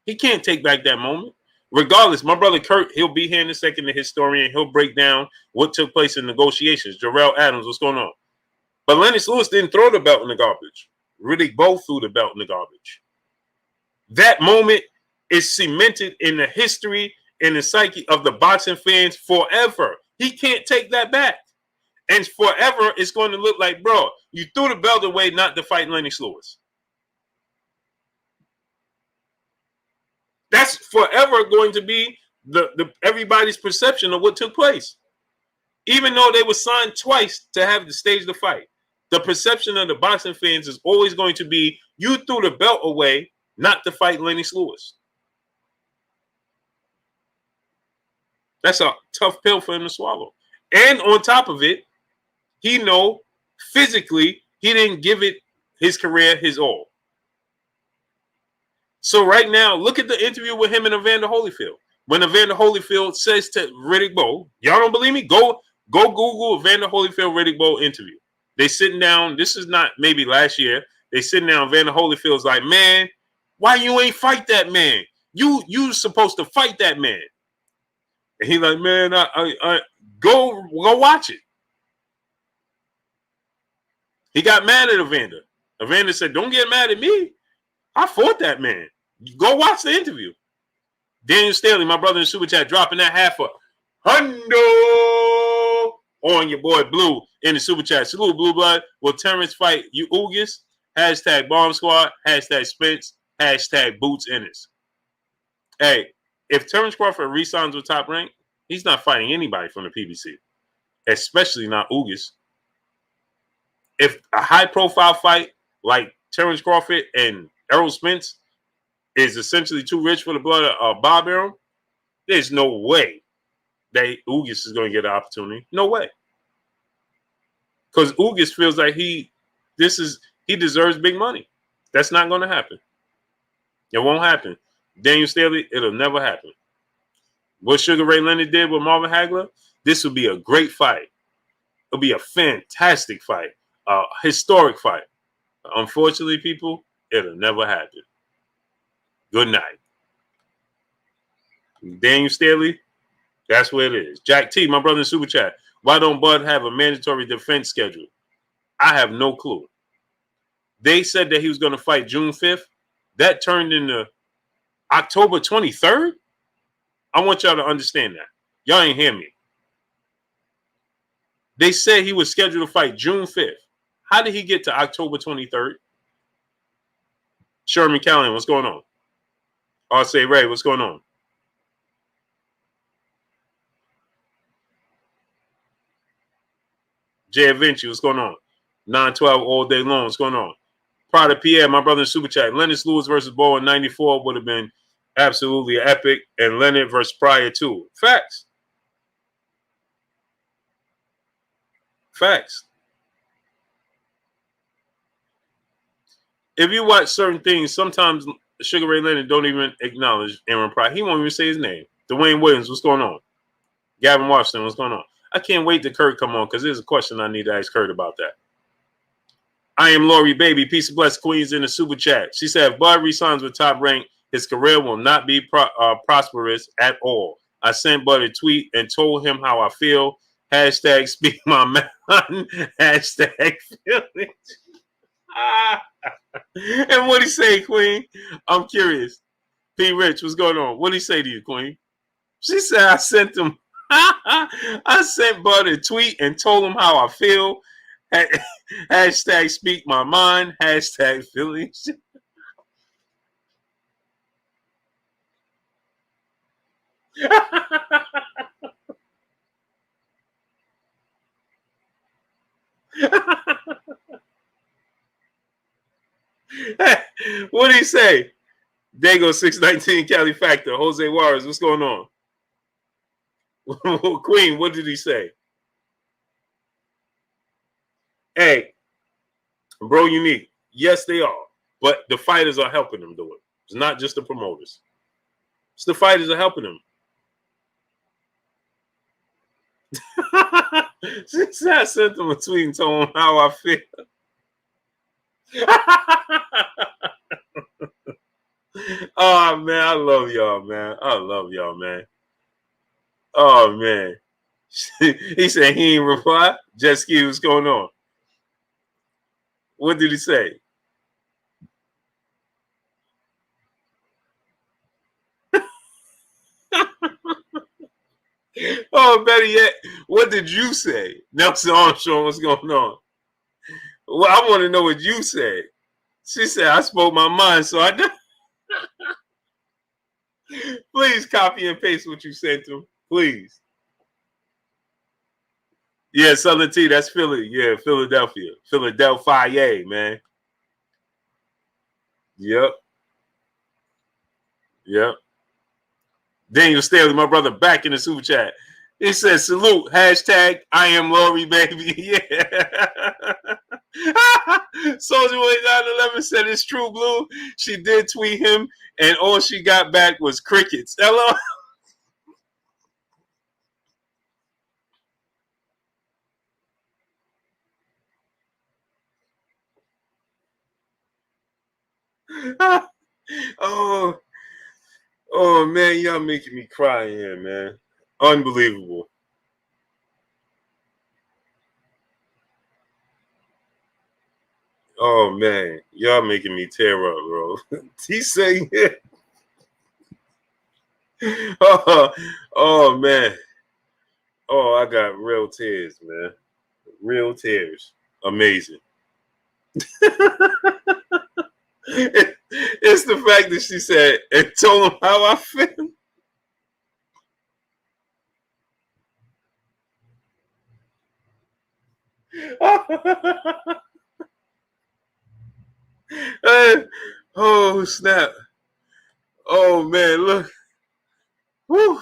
He can't take back that moment. Regardless, my brother Kurt, he'll be here in a second, the historian. He'll break down what took place in negotiations. Jarrell Adams, what's going on? But Lennox Lewis didn't throw the belt in the garbage. Riddick Bowe threw the belt in the garbage. That moment is cemented in the history and the psyche of the boxing fans forever. He can't take that back. And forever, it's going to look like, bro, you threw the belt away not to fight Lennox Lewis. That's forever going to be the everybody's perception of what took place. Even though they were signed twice to have the stage the fight, the perception of the boxing fans is always going to be you threw the belt away not to fight Lennox Lewis. That's a tough pill for him to swallow. And on top of it, he know physically he didn't give it his career his all. So right now, look at the interview with him and Evander Holyfield. When Evander Holyfield says to Riddick Bowe, y'all don't believe me? Go Google Evander Holyfield Riddick Bowe interview. They sitting down. This is not maybe last year. They sitting down. Evander Holyfield's like, man, why you ain't fight that man? You supposed to fight that man. And he like, man, I go watch it. He got mad at Evander. Evander said, don't get mad at me. I fought that man. Go watch the interview. Daniel Staley, my brother in Super Chat, dropping that half a hundo on your boy Blue in the Super Chat. Salute, Blue Blood. Will Terence fight you Oogus? Hashtag Bomb Squad. Hashtag Spence. Hashtag Boots Ennis. Hey, if Terence Crawford re-signs with Top Rank, he's not fighting anybody from the PBC, especially not Oogus. If a high-profile fight like Terence Crawford and Errol Spence is essentially too rich for the blood of Bob Arum, there's no way that Oogus is going to get an opportunity. No way. Because Oogus feels like he deserves big money. That's not going to happen. It won't happen. Daniel Staley, it'll never happen. What Sugar Ray Leonard did with Marvin Hagler, this would be a great fight. It'll be a fantastic fight. A historic fight. Unfortunately, people, it'll never happen. Good night. Daniel Staley, that's where it is. Jack T, my brother in Super Chat. Why don't Bud have a mandatory defense schedule? I have no clue. They said that he was going to fight June 5th. That turned into October 23rd. I want y'all to understand that. Y'all ain't hear me. They said he was scheduled to fight June 5th. How did he get to October 23rd? Sherman Callahan, what's going on? R.C. Ray, what's going on? Jay Vinci, what's going on? 912 all day long, what's going on? Prada Pierre, my brother in Super Chat. Lennox Lewis versus Bowe in 94 would have been absolutely epic, and Leonard versus Pryor too. Facts. Facts. If you watch certain things, sometimes Sugar Ray Leonard don't even acknowledge Aaron Pryor. He won't even say his name. Dwayne Williams, what's going on? Gavin Washington, what's going on? I can't wait to Kurt come on because there's a question I need to ask Kurt about that. I am Lori Baby. Peace and bless Queens in the Super Chat. She said, if Bud resigns with Top Rank, his career will not be prosperous at all. I sent Bud a tweet and told him how I feel. Hashtag speak my mind. Hashtag feelings. And what'd he say, Queen? I'm curious. P. Rich, what's going on? What'd he say to you, Queen? She said I sent him. I sent Bud a tweet and told him how I feel. Hashtag speak my mind. Hashtag feelings. What did he say? Dago 619 Cali Factor. Jose Juarez, what's going on? Queen, what did he say? Hey, bro, unique. Yes, they are. But the fighters are helping them do it. It's not just the promoters. It's the fighters are helping them. Since I sent them a tweet and told them how I feel. Oh, man, I love y'all, man. I love y'all, man. Oh, man. He said he ain't reply. Jet ski, what's going on? What did he say? Oh, Oh, better yet, what did you say? Nelson Armstrong, what's going on? Well, I want to know what you said. She said, I spoke my mind, so I did. Please copy and paste what you sent to him. Please. Yeah, Southern T, that's Philly. Yeah, Philadelphia. Philadelphia, man. Yep. Yep. Daniel Staley, my brother, back in the super chat. He says, salute, hashtag I am Lori, baby. Yeah. Soldier Boy 911 said it's true, Blue. She did tweet him, and all she got back was crickets. Hello. Oh, oh man, y'all making me cry here, man. Unbelievable. Oh man, y'all making me tear up, bro. He's saying it. Oh man. Oh, I got real tears, man. Real tears. Amazing. It's the fact that she said and told him how I feel. Oh snap! Oh man, look. Woo.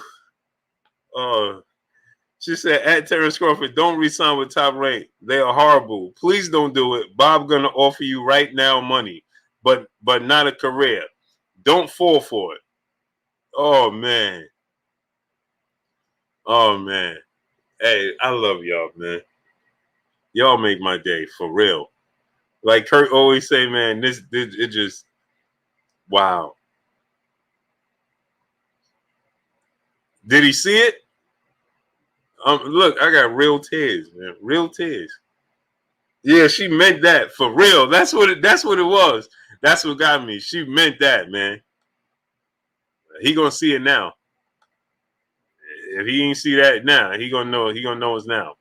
She said at Terence Crawford, don't resign with Top Rank. They are horrible. Please don't do it. Bob gonna offer you right now money, but not a career. Don't fall for it. Oh man. Oh man. Hey, I love y'all, man. Y'all make my day for real. Like Kurt always say, man, this it just wow. Did he see it? Look, I got real tears, man. Real tears. Yeah, she meant that for real. That's what it was. That's what got me. She meant that, man. He gonna see it now. If he ain't see that now, he gonna know. He gonna know us now.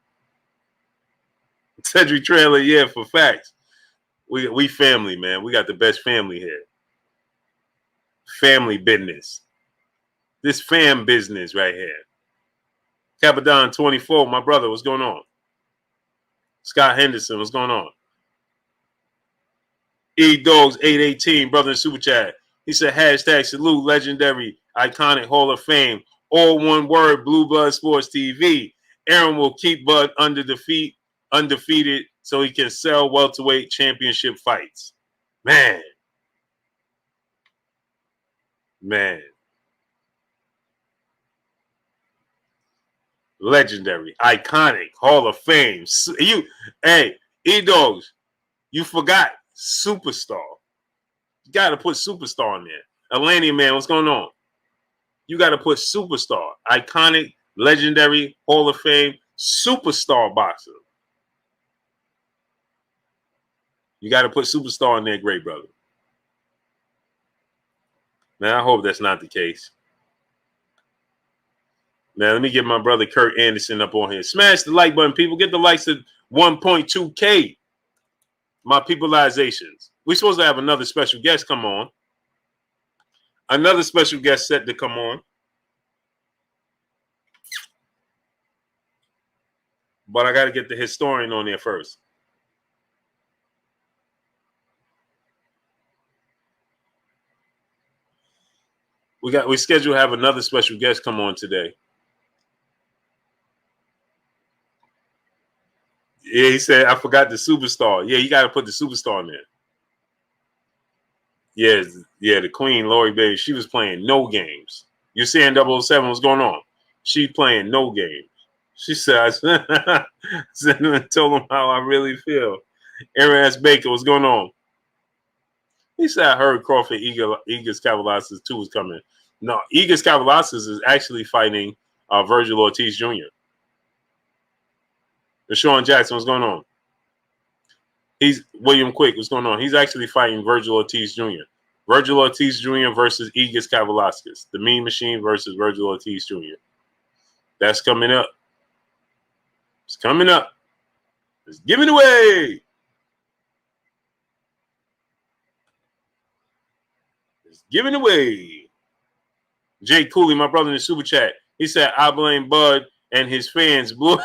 Cedric Trailer, yeah, for facts. We family, man. We got the best family here. Family business. This fam business right here. Capadon 24, my brother, what's going on? Scott Henderson, what's going on? E-Dogs 818, brother in Super Chat. He said, hashtag salute, legendary, iconic Hall of Fame. All one word, Blue Blood Sports TV. Arum will keep Bud undefeated so he can sell welterweight championship fights. Man. Legendary, iconic, Hall of Fame. Hey, E-Dogs, you forgot superstar. You got to put superstar in there. Atlantic man, what's going on? You got to put superstar, iconic, legendary, Hall of Fame, superstar boxer. You got to put superstar in there, great brother. Man, I hope that's not the case. Now, let me get my brother Kurt Anderson up on here. Smash the like button, people. Get the likes at 1.2K. My peopleizations. We're supposed to have another special guest come on. Another special guest set to come on. But I got to get the historian on there first. We scheduled to have another special guest come on today. Yeah, he said, I forgot the superstar. Yeah, you got to put the superstar in there. Yeah, the queen, Lori Baby, she was playing no games. You seeing 007, what's going on? She playing no games. She said, I told him how I really feel. Aaron S. Baker, what's going on? He said, I heard Crawford Egas Cavalasis 2 was coming. No, Egas Cavalasis is actually fighting Virgil Ortiz Jr. Deshaun Jackson, what's going on? He's William Quick, what's going on? He's actually fighting Virgil Ortiz Jr. Virgil Ortiz Jr. versus Egas Cavalaskis. The Mean Machine versus Virgil Ortiz Jr. That's coming up. It's coming up. It's giving away. It's giving away. Jay Cooley, my brother in the super chat, he said, I blame Bud and his fans blew.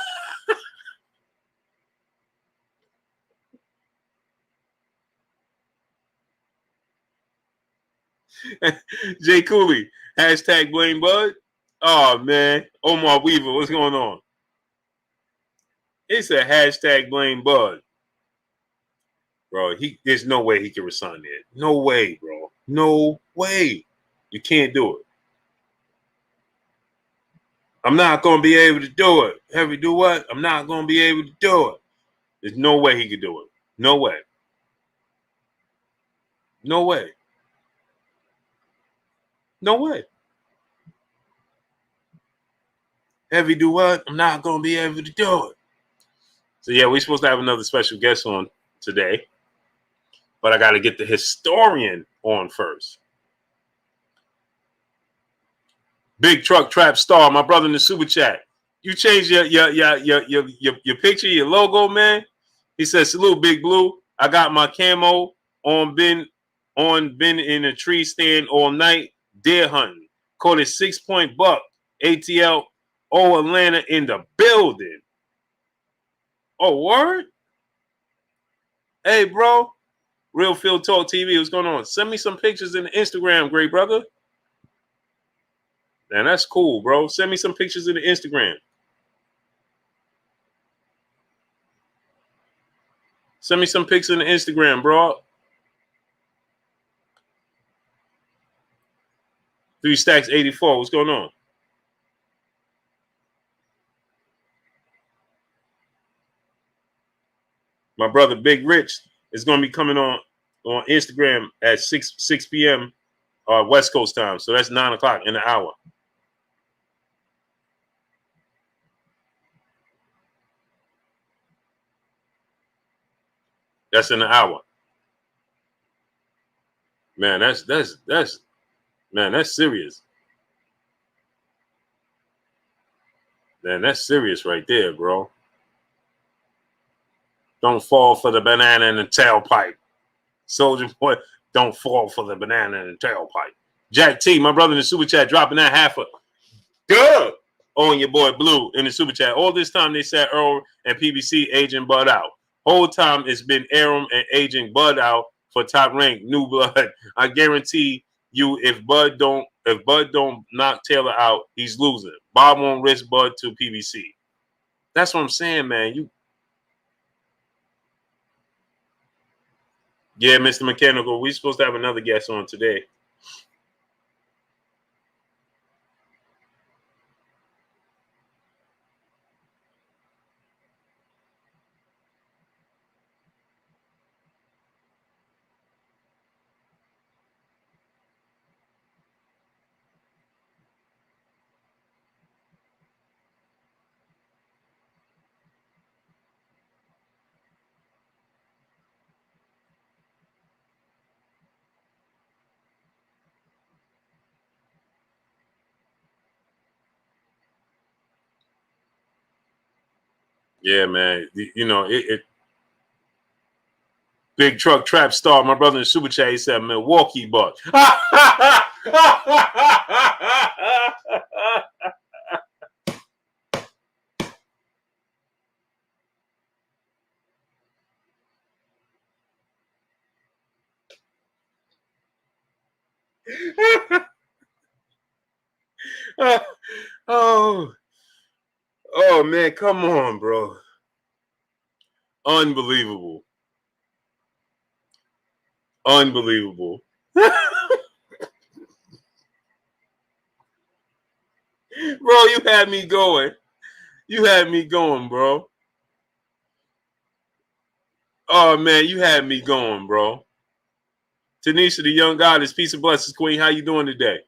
Jay Cooley, hashtag blame Bud. Oh, man. Omar Weaver, what's going on? It's a hashtag blame Bud. Bro, there's no way he can resign there. No way, bro. No way. You can't do it. I'm not going to be able to do it. Heavy do what? I'm not going to be able to do it. There's no way he could do it. No way. No way. No way. Heavy do what? I'm not going to be able to do it. So, yeah, we're supposed to have another special guest on today. But I got to get the historian on first. Big Truck Trap Star, my brother in the super chat. You changed your picture, your logo, man. He says, salute, Big Blue. I got my camo been in a tree stand all night, deer hunting. Caught a 6-point buck. ATL Atlanta in the building. Oh, word? Hey, bro. Real Field Talk TV, what's going on? Send me some pictures in the Instagram, great brother. Man, that's cool, bro. Send me some pictures in the Instagram. Send me some pics in the Instagram, bro. 3 Stacks 84. What's going on? My brother Big Rich is going to be coming on Instagram at 6 p.m. West Coast time. So that's 9 o'clock in an hour. That's in an hour. Man, that's serious. Man, that's serious right there, bro. Don't fall for the banana in the tailpipe. Soldier Boy, don't fall for the banana in the tailpipe. Jack T, my brother in the super chat, dropping that half a good on your boy Blue in the super chat. All this time they said Errol and PBC aging Bud out. Whole time it's been Arum and aging Bud out for top rank new blood. I guarantee you, if Bud don't knock Taylor out, he's losing. Bob won't risk Bud to PBC. That's what I'm saying, man. Yeah, Mr. Mechanical, we're supposed to have another guest on today. Yeah, man. It Big Truck Trap Star, my brother in the super chat, he said Milwaukee Bucks. oh man, come on, bro. Unbelievable. Unbelievable. Bro, you had me going. You had me going, bro. Oh man, you had me going, bro. Tanisha, the young goddess, peace and blessings, queen. How you doing today?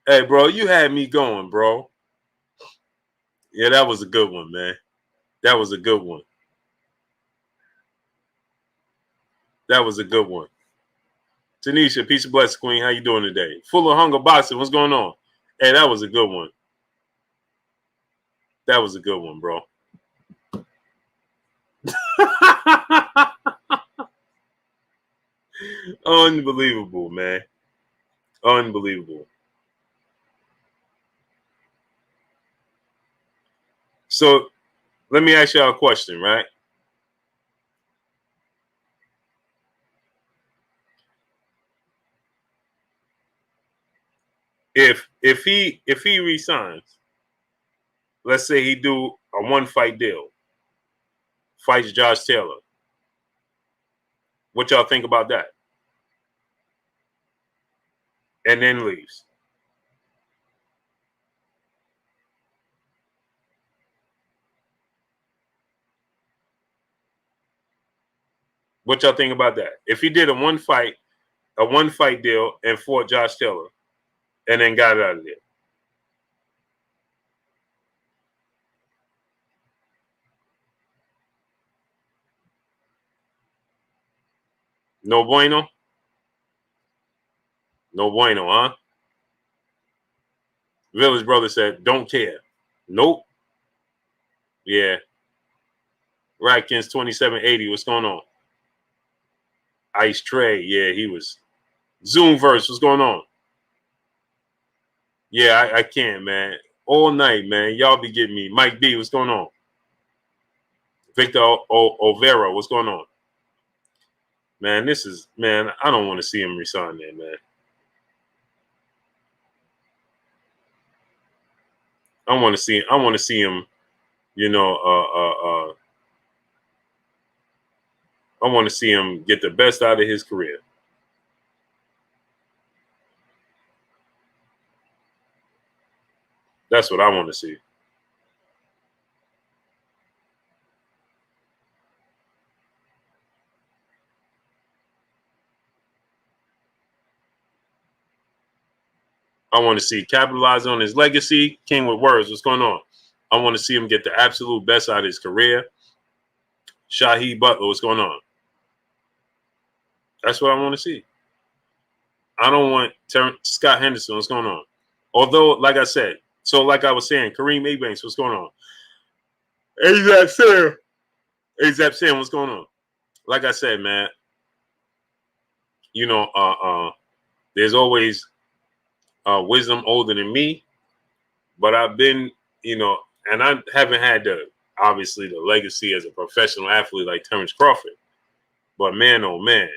Hey, bro, you had me going, bro. Yeah, that was a good one, man. That was a good one. That was a good one. Tanisha, peace and blessings, queen. How you doing today? Full of hunger boxing. What's going on? Hey, that was a good one. That was a good one, bro. Unbelievable, man. Unbelievable. So let me ask y'all a question, right? If he resigns, let's say he do a 1-fight deal, fights Josh Taylor. What y'all think about that? And then leaves. What y'all think about that? If he did a one fight deal and fought Josh Taylor and then got out of there. No bueno? No bueno, huh? Village Brother said, don't care. Nope. Yeah. Ratkins 2780. What's going on? Ice Trey. Yeah, he was. Zoomverse. What's going on? Yeah, I can't, man. All night, man. Y'all be getting me. Mike B. What's going on? Victor Overa. What's going on? Man, I don't want to see him resign there, man. I want to see him, you know, I want to see him get the best out of his career. That's what I want to see. I want to see capitalize on his legacy. King with words. What's going on? I want to see him get the absolute best out of his career. Shaheed Butler. What's going on? That's what I want to see. I don't want Terence, Scott Henderson. What's going on? Although, like I said, so like I was saying, Kareem Ebanks. What's going on? AZAP Sam. What's going on? Like I said, man, you know, there's always wisdom older than me, but I've been, you know, and I haven't had obviously the legacy as a professional athlete like Terence Crawford. But man, oh man.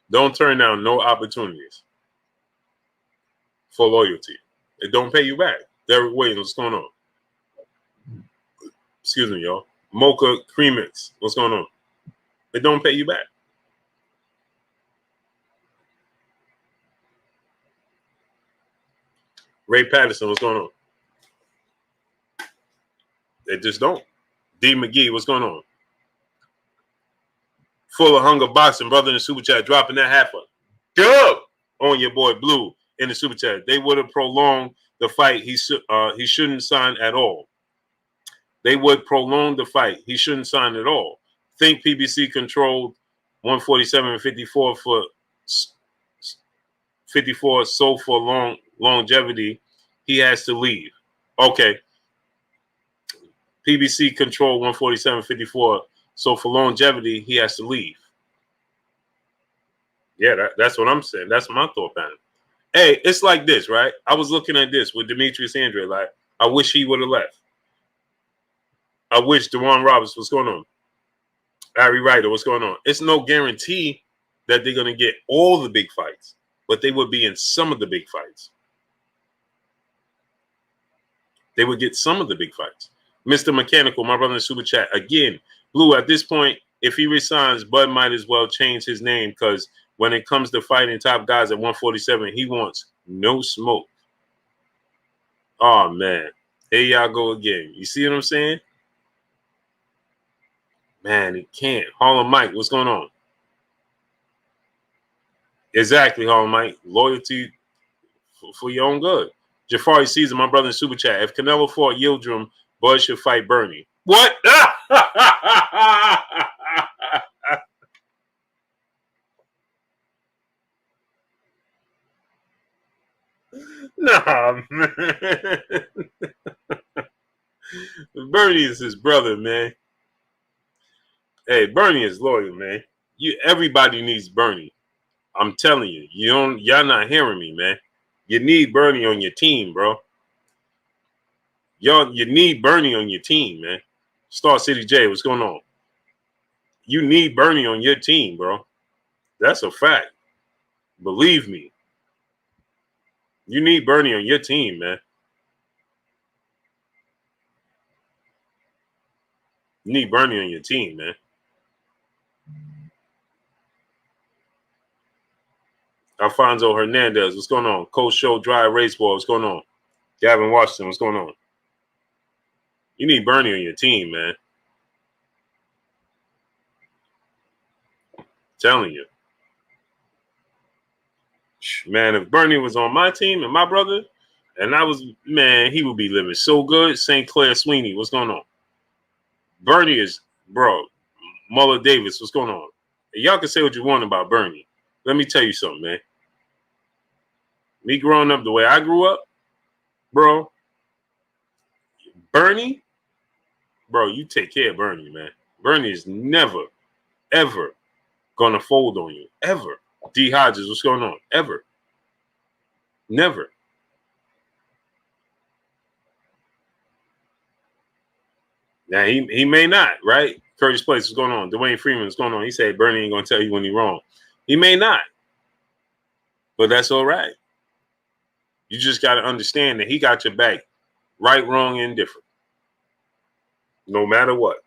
Don't turn down no opportunities for loyalty. It don't pay you back. Derek Williams, what's going on? Excuse me, y'all. Mocha Cremix, what's going on? It don't pay you back. Ray Patterson, what's going on? They just don't. D McGee, what's going on? Full of Hunger Boxing, brother in the super chat, dropping that halfer. Dub on your boy Blue in the super chat. They would have prolonged the fight. He shouldn't sign at all. They would prolong the fight. He shouldn't sign at all. Think PBC controlled 147 and 54 for 54 so for longevity. He has to leave. Okay. PBC controlled 147 54. So for longevity, he has to leave. Yeah, that's what I'm saying. That's my thought pattern. Hey, it's like this, right? I was looking at this with Demetrius Andre. Like, I wish he would have left. I wish DeJuan Roberts, what's going on? Harry Ryder, what's going on? It's no guarantee that they're going to get all the big fights, but they would be in some of the big fights. They would get some of the big fights. Mr. Mechanical, my brother in Super Chat. Again, Blue, at this point, if he resigns, Bud might as well change his name because when it comes to fighting top guys at 147, he wants no smoke. Oh, man. Here y'all go again. You see what I'm saying? Man, he can't. Harlem Mike, what's going on? Exactly, Harlem Mike. Loyalty for your own good. Jafari Caesar, my brother in Super Chat. If Canelo fought Yildirim, Bud should fight Bernie. What? Nah, man. Bernie is his brother, man. Hey, Bernie is loyal, man. Everybody needs Bernie. I'm telling you, y'all not hearing me, man. You need Bernie on your team, bro. You need Bernie on your team, man. Star City J, what's going on? You need Bernie on your team, bro. That's a fact. Believe me. You need Bernie on your team, man. You need Bernie on your team, man. Alfonso Hernandez, what's going on? Coach Show Dry Race Ball, what's going on? Gavin Washington, what's going on? You need Bernie on your team, man. Telling you. Man, if Bernie was on my team and my brother, and man, he would be living so good. St. Clair Sweeney, what's going on? Bernie is, bro, Muller Davis, what's going on? Y'all can say what you want about Bernie. Let me tell you something, man. Me growing up the way I grew up, bro, Bernie, bro, you take care of Bernie, man. Bernie is never, ever gonna fold on you. Ever. D. Hodges, what's going on? Ever. Never. Now, he may not, right? Curtis Place, what's going on? Dwayne Freeman, what's going on? He said Bernie ain't gonna tell you when he's wrong. He may not. But that's all right. You just got to understand that he got your back, right, wrong, and indifferent. No matter what.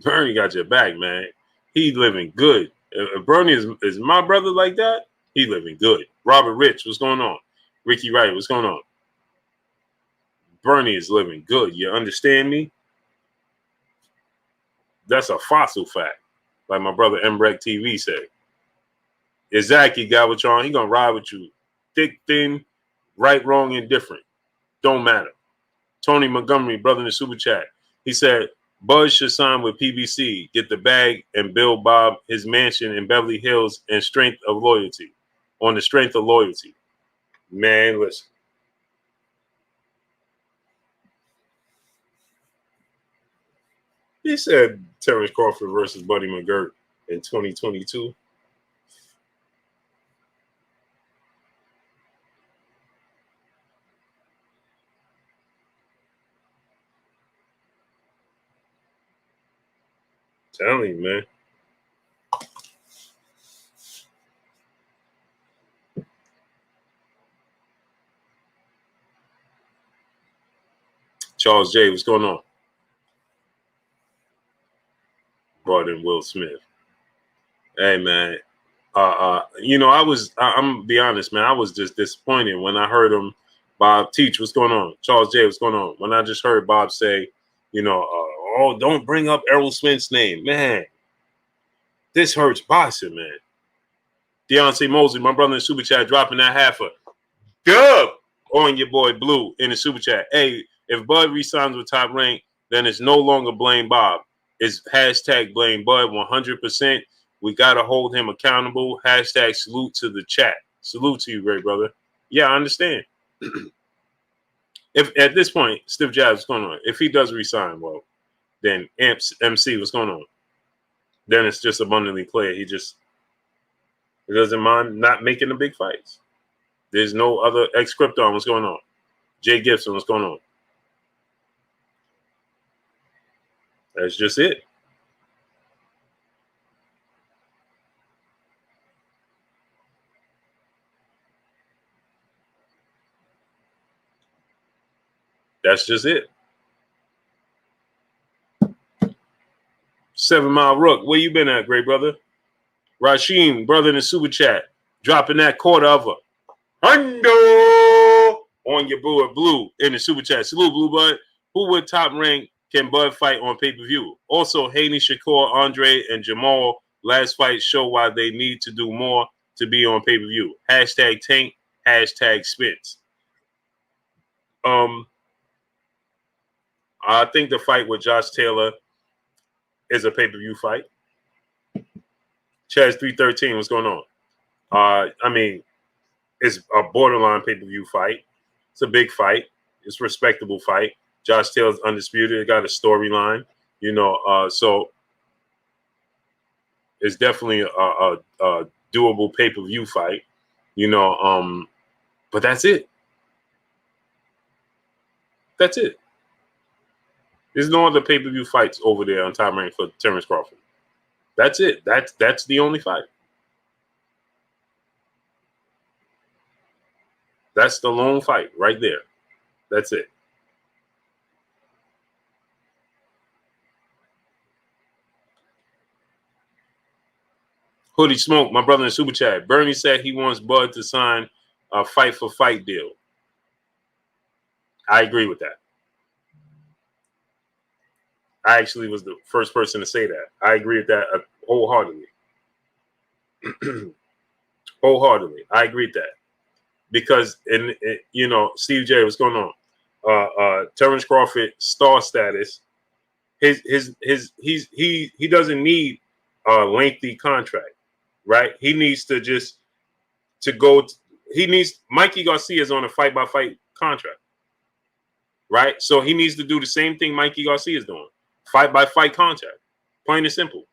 Bernie got your back, man. He living good. If Bernie is my brother like that, he living good. Robert Rich, what's going on? Ricky Wright, what's going on? Bernie is living good. You understand me? That's a fossil fact. Like my brother Mbrek TV said. Exactly, got what y'all. He gonna ride with you. Thick, thin, right, wrong, indifferent. Don't matter. Tony Montgomery, brother in the super chat. He said, Buzz should sign with PBC, get the bag, and build Bob his mansion in Beverly Hills and strength of loyalty. On the strength of loyalty. Man, listen. He said Terence Crawford versus Buddy McGirt in 2022. Telling you, man. Charles J, what's going on? Brought in Will Smith. Hey, man. I'm gonna be honest, man. I was just disappointed when I heard him, Bob teach what's going on. Charles J, what's going on? When I just heard Bob say, oh, don't bring up Errol Spence' name, man. This hurts boxing, man. Deontay Mosley, my brother in the super chat, dropping that half a dub on your boy Blue in the super chat. Hey, if Bud resigns with Top Rank, then it's no longer blame Bob. It's hashtag blame Bud 100%. We got to hold him accountable. Hashtag salute to the chat. Salute to you, great brother. Yeah, I understand. If at this point, Steve Jobs, what's going on? If he does resign, well, then MC, what's going on? Then it's just abundantly clear. He doesn't mind not making the big fights. There's no other ex Krypton. What's going on? Jay Gibson, what's going on? That's just it. That's just it. 7 Mile Rook, where you been at, great brother? Rasheem, brother in the super chat, dropping that quarter of a hundo on your boy Blue in the super chat. Salute, Blue Bud. Who would Top Rank can Bud fight on pay-per-view? Also, Haney, Shakur, Andre, and Jamal last fight show why they need to do more to be on pay-per-view. Hashtag Tank, hashtag Spence. I think the fight with Josh Taylor is a pay-per-view fight. Chaz 313, what's going on? I mean, it's a borderline pay-per-view fight. It's a big fight. It's a respectable fight. Josh Taylor's undisputed. It got a storyline, so it's definitely a doable pay-per-view fight, but that's it. That's it. There's no other pay-per-view fights over there on Top Rank for Terence Crawford. That's it. That's the only fight. That's the lone fight right there. That's it. Hoodie Smoke, my brother in Super Chat. Bernie said he wants Bud to sign a fight-for-fight deal. I agree with that. I actually was the first person to say that. I agree with that wholeheartedly. Wholeheartedly. I agree with that. Because, Steve J, what's going on? Terence Crawford star status. He doesn't need a lengthy contract, right? He needs to go. Mikey Garcia's on a fight-by-fight contract, right? So he needs to do the same thing Mikey Garcia's doing. Fight-by-fight contract. Plain and simple.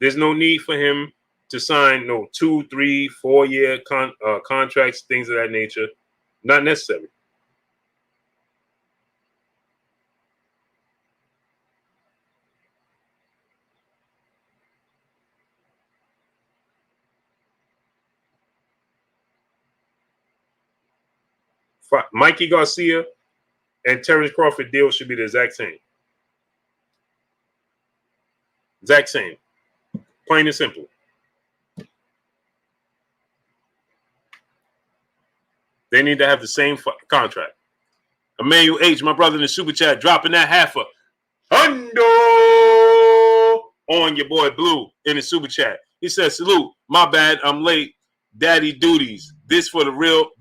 There's no need for him to sign no 2, 3, 4 year contracts, things of that nature. Not necessary. Mikey Garcia and Terence Crawford deal should be the exact same. Exact same. Plain and simple. They need to have the same contract. Emmanuel H., my brother in the Super Chat, dropping that half a hundo on your boy Blue in the Super Chat. He says, salute, my bad, I'm late. Daddy duties. This for real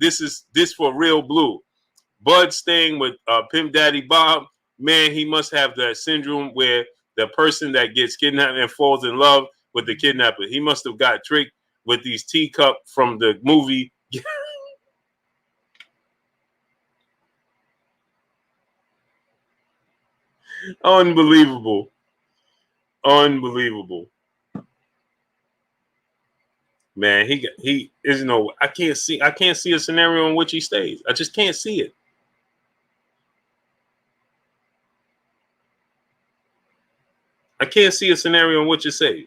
Blue. Bud staying with Pimp Daddy Bob. Man, he must have that syndrome where the person that gets kidnapped and falls in love with the kidnapper. He must have got tricked with these teacup from the movie. Unbelievable. Unbelievable. Man, he is I can't see a scenario in which he stays. I just can't see it. I can't see a scenario in which it stays.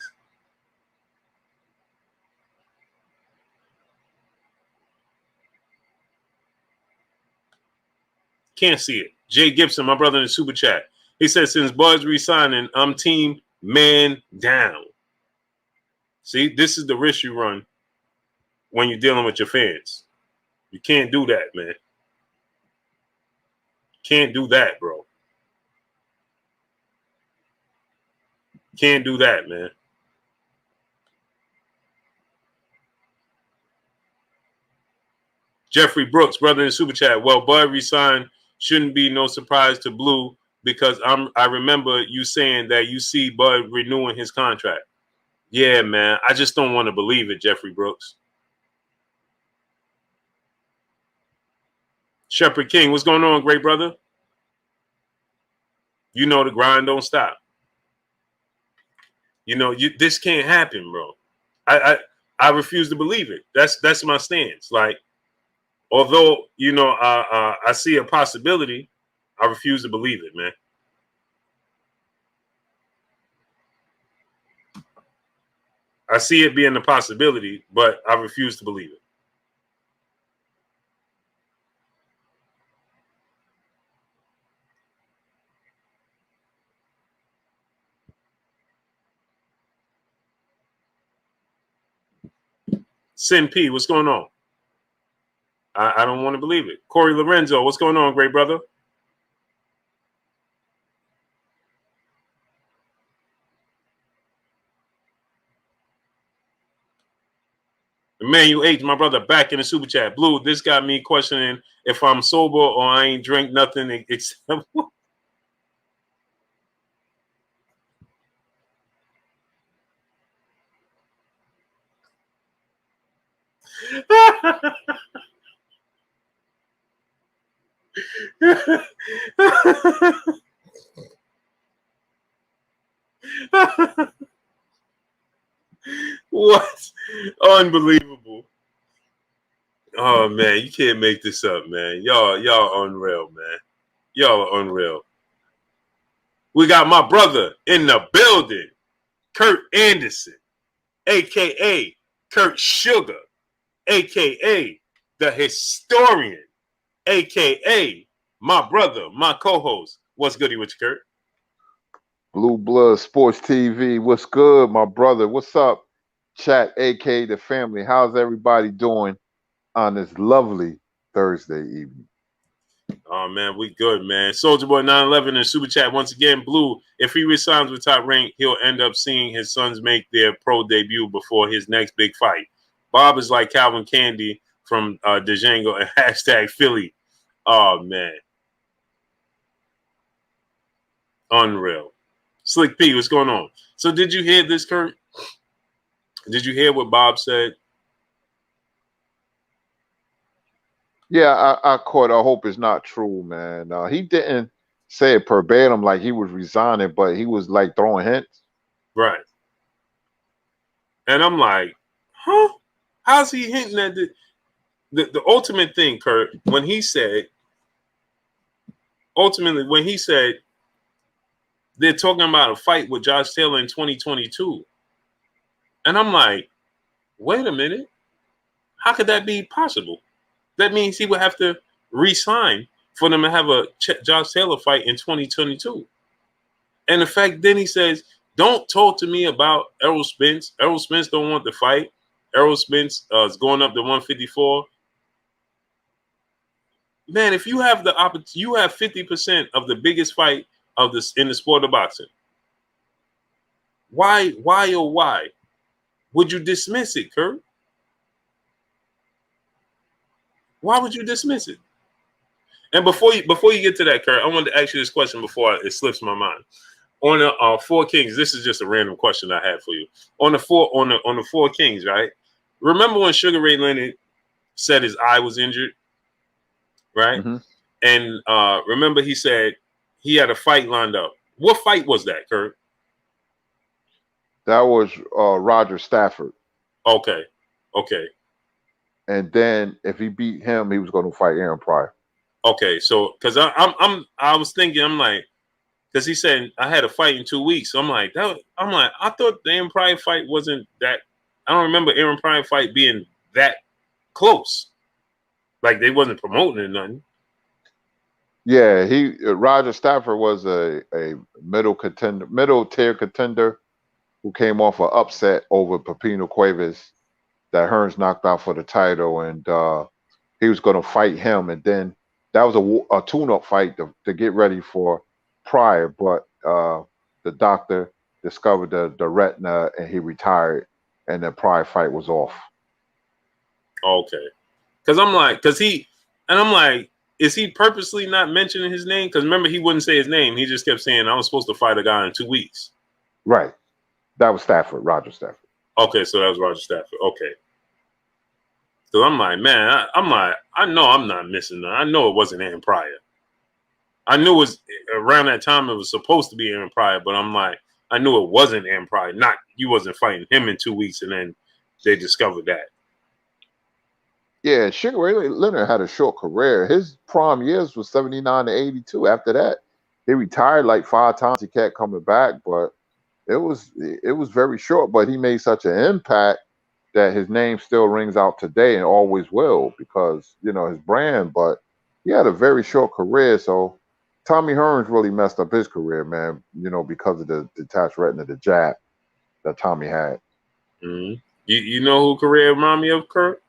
Can't see it. Jay Gibson, my brother in the Super Chat. He said, since Bud's resigning, I'm team man down. See, this is the risk you run when you're dealing with your fans. You can't do that, man. Can't do that, bro. Can't do that, man. Jeffrey Brooks, brother in the Super Chat. Well, Bud resigned shouldn't be no surprise to Blue because I remember you saying that you see Bud renewing his contract. Yeah, man. I just don't want to believe it, Jeffrey Brooks. Shepherd King, what's going on, great brother? You know the grind don't stop. This can't happen, bro. I refuse to believe it. That's my stance. Like, although I see a possibility, I refuse to believe it, man. I see it being a possibility, but I refuse to believe it. Sin P, what's going on? I don't want to believe it. Corey Lorenzo, what's going on, great brother? Emmanuel H., my brother, back in the Super Chat. Blue, this got me questioning if I'm sober or I ain't drink nothing except What? Unbelievable. Oh man, you can't make this up, man. Y'all unreal, man. Y'all are unreal. We got my brother in the building, Kurt Anderson, aka Kurt Sugar, aka the historian, aka my brother, my co-host. What's goody with you, Kurt? Blue Blood Sports TV. What's good, my brother? What's up, chat, aka the family? How's everybody doing on this lovely Thursday evening? Oh man, we good, man. Soldier Boy 911 and Super Chat once again. Blue, if he resigns with Top Rank, he'll end up seeing his sons make their pro debut before his next big fight. Bob is like Calvin Candy from Django and hashtag Philly. Oh man, unreal. Slick P, what's going on? So did you hear this, Kurt? Did you hear what Bob said? Yeah, I caught. I hope it's not true, man. He didn't say it verbatim like he was resigning, but he was like throwing hints. Right. And I'm like, huh? How's he hinting at the ultimate thing, Kurt, when he said they're talking about a fight with Josh Taylor in 2022. And I'm like, wait a minute. How could that be possible? That means he would have to re-sign for them to have a Josh Taylor fight in 2022. And the fact then he says, don't talk to me about Errol Spence. Errol Spence don't want the fight. Errol Spence is going up to 154. Man, if you have the opportunity, you have 50% of the biggest fight of this in the sport of boxing. Why would you dismiss it, Kurt? Why would you dismiss it? And before you get to that, Kurt, I wanted to ask you this question before it slips my mind. On the Four Kings, this is just a random question I had for you. On the Four Kings, right? Remember when Sugar Ray Leonard said his eye was injured, right? Mm-hmm. And remember he said he had a fight lined up. What fight was that, Kurt? That was Roger Stafford. Okay. And then if he beat him, he was going to fight Aaron Pryor. Okay, so because I was thinking, I'm like, because he said I had a fight in 2 weeks. So I'm like, I thought the Aaron Pryor fight wasn't that. I don't remember Aaron Pryor fight being that close. Like they wasn't promoting it, nothing. Yeah, Roger Stafford was a middle tier contender who came off an upset over Pepino Cuevas that Hearns knocked out for the title, and he was going to fight him, and then that was a tune-up fight to get ready for Pryor, but the doctor discovered the retina and he retired, and the Pryor fight was off. Okay, because I'm like, is he purposely not mentioning his name? Because remember, he wouldn't say his name. He just kept saying, I was supposed to fight a guy in 2 weeks. Right. That was Roger Stafford. Okay, so that was Roger Stafford. Okay. So I'm like, man, I know I'm not missing that. I know it wasn't Aaron Pryor. I knew it was around that time it was supposed to be Aaron Pryor, but I'm like, I knew it wasn't Aaron Pryor. Not you wasn't fighting him in 2 weeks, and then they discovered that. Yeah, Sugar Ray Leonard had a short career. His prime years was 79 to 82. After that, he retired like 5 times. He kept coming back, but it was very short. But he made such an impact that his name still rings out today and always will, because his brand. But he had a very short career. So Tommy Hearns really messed up his career, man. Because of the detached retina, the jab that Tommy had. Mm-hmm. You know who career remind me of, Kurt?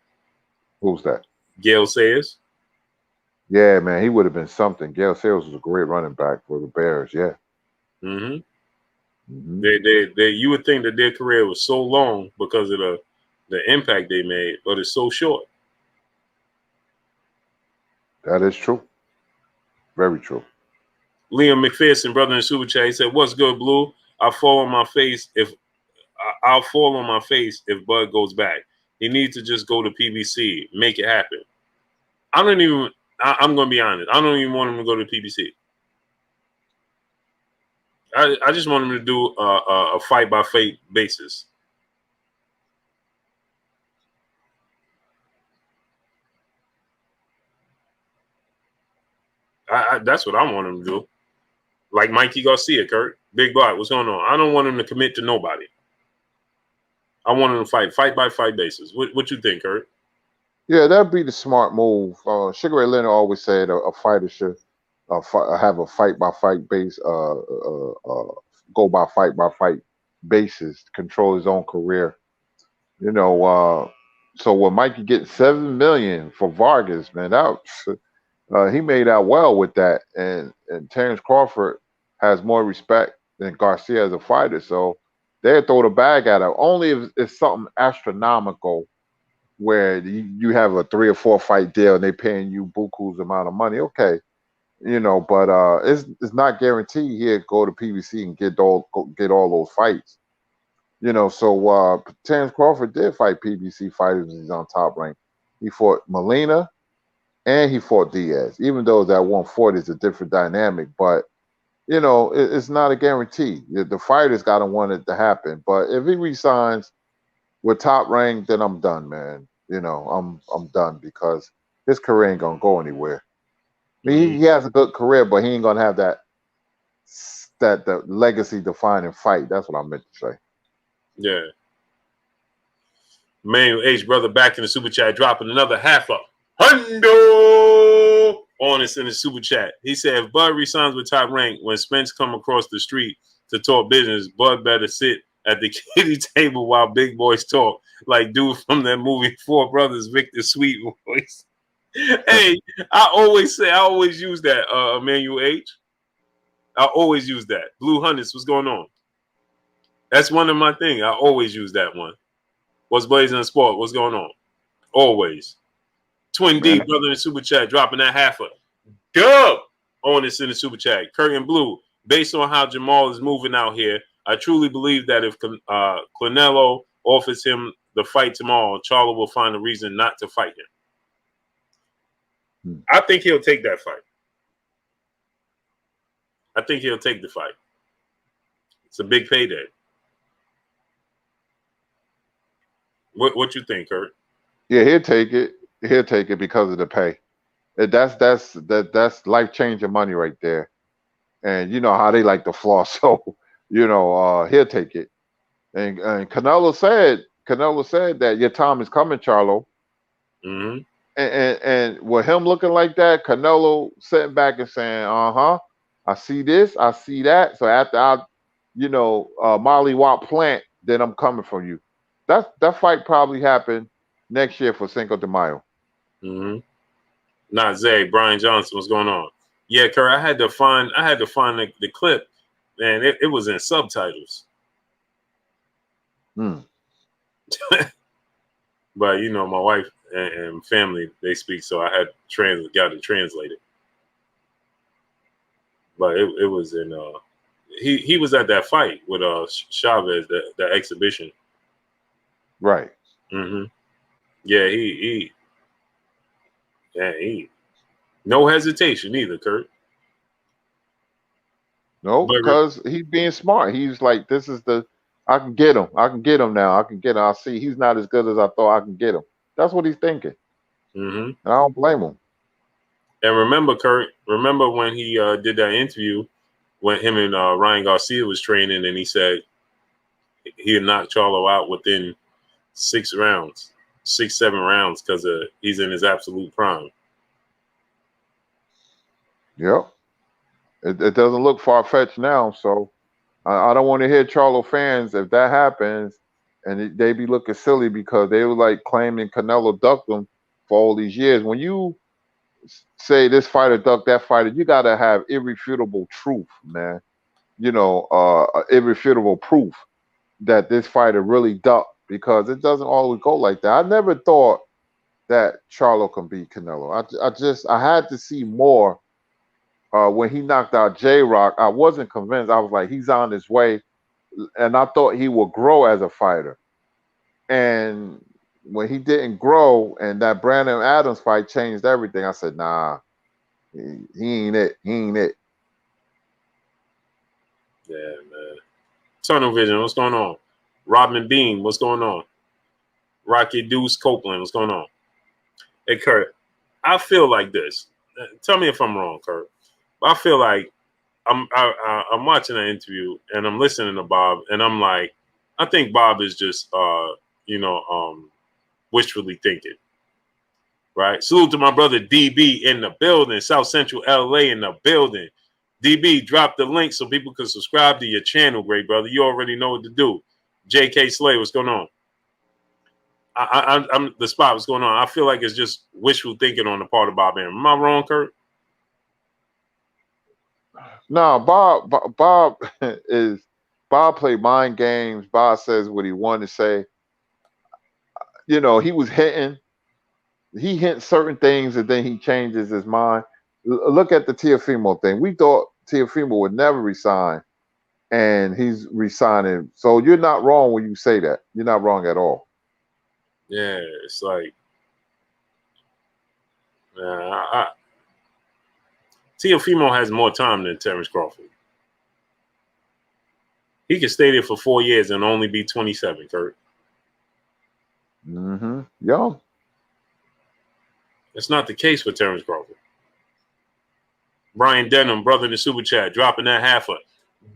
Who's that? Gale Sayers. Yeah, man, he would have been something. Gale Sayers was a great running back for the Bears. Yeah. Mm-hmm. Mm-hmm. They you would think that their career was so long because of the impact they made, but it's so short. That is true. Very true. Liam McPherson, brother in Super Chat, he said, "What's good, Blue? I'll fall on my face if Bud goes back. He needs to just go to PBC, make it happen. I'm going to be honest. I don't even want him to go to PBC. I just want him to do a fight by fight basis. That's what I want him to do. Like Mikey Garcia, Kurt. Big boy, what's going on? I don't want him to commit to nobody. I want him to fight by fight basis. What you think, Kurt? Yeah, that'd be the smart move. Sugar Ray Leonard always said a fighter should have a fight by fight base, go by fight basis, control his own career. You know, so when Mikey gets 7 million for Vargas, man, that he made out well with that, and Terence Crawford has more respect than Garcia as a fighter, so they'll throw the bag at him. Only if it's something astronomical where you have a 3 or 4 fight deal and they're paying you buku's amount of money. Okay, you know, but it's not guaranteed he'll go to PBC and get all those fights. You know, so Terence Crawford did fight PBC fighters when he's on Top Rank. He fought Molina and he fought Diaz, even though that 140 is a different dynamic. But, you know, it's not a guarantee. The fighters got to want it to happen. But if he resigns with Top Rank, then I'm done, man. You know, I'm done because his career ain't going to go anywhere. I mean, he has a good career, but he ain't going to have that the legacy-defining fight. That's what I meant to say. Yeah. Manuel H. brother back in the super chat, dropping another half up. Hundo on us in the super chat. He said, if Bud resigns with Top Rank, when Spence come across the street to talk business, Bud better sit at the kiddie table while big boys talk, like dude from that movie Four Brothers, Victor Sweet voice. Hey, I always use that, Emmanuel H. I always use that. Blue Hunters, what's going on? That's one of my things. I always use that one. What's blazing in sport? What's going on? Always. Twin D, brother in the super chat, dropping that half up. Dub on this in the super chat. Curtin Blue, based on how Jamal is moving out here, I truly believe that if Canelo offers him the fight tomorrow, Charlo will find a reason not to fight him. I think he'll take that fight. I think he'll take the fight. It's a big payday. What you think, Kurt? Yeah, he'll take it. He'll take it because of the pay. That's life-changing money right there. And you know how they like to floss, so you know he'll take it. And Canelo said that your time is coming, Charlo. Mm-hmm. And with him looking like that, Canelo sitting back and saying, I see this, I see that. So after I, Molly Watt plant, then I'm coming for you. That fight probably happened next year for Cinco de Mayo. Mm-hmm. Not Zay, Brian Johnson, what's going on? Yeah, Kurt, I had to find the clip, and it was in subtitles. But you know, my wife and family, they speak, so I had got to translate it. But it was in he was at that fight with Chavez, the exhibition. Right. Mm-hmm. Yeah, he no hesitation either, Kurt. No, because he's being smart. He's like, I can get him. I can get him now. I can get him. I see he's not as good as I thought I can get him. That's what he's thinking. Mm-hmm. And I don't blame him. And remember, Kurt, when he did that interview when him and Ryan Garcia was training, and he said he had knocked Charlo out within 6-7 rounds because he's in his absolute prime. Yep. It doesn't look far-fetched now, so I don't want to hear Charlo fans, if that happens, and they be looking silly because they were like claiming Canelo ducked them for all these years. When you say this fighter ducked that fighter, you got to have irrefutable truth, man. Irrefutable proof that this fighter really ducked, because it doesn't always go like that. I never thought that Charlo can beat Canelo. I had to see more. When he knocked out J-Rock, I wasn't convinced. I was like, he's on his way. And I thought he would grow as a fighter. And when he didn't grow and that Brandon Adams fight changed everything, I said, nah, he ain't it. He ain't it. Yeah, man. Tunnel Vision, what's going on? Robin Beam, what's going on? Rocket Deuce Copeland, what's going on? Hey, Kurt, I feel like this. Tell me if I'm wrong, Kurt. I feel like I'm watching an interview and I'm listening to Bob, and I'm like, I think Bob is just wishfully thinking. Right? Salute to my brother DB in the building, South Central LA in the building. DB, drop the link so people can subscribe to your channel, great brother. You already know what to do. JK Slay, what's going on? I'm the spot. What's going on? I feel like it's just wishful thinking on the part of Bob Arum. Am I wrong, Kurt? No, Bob is Bob played mind games. Bob says what he wanted to say. You know, he was hitting. He hit certain things and then he changes his mind. Look at the Teofimo thing. We thought Teofimo would never resign, and he's resigning. So you're not wrong when you say that. You're not wrong at all. Yeah, it's like, Teofimo has more time than Terence Crawford. He could stay there for 4 years and only be 27, Kurt. Mm-hmm. Yeah. That's not the case for Terence Crawford. Brian Denham, brother in the super chat, dropping that half a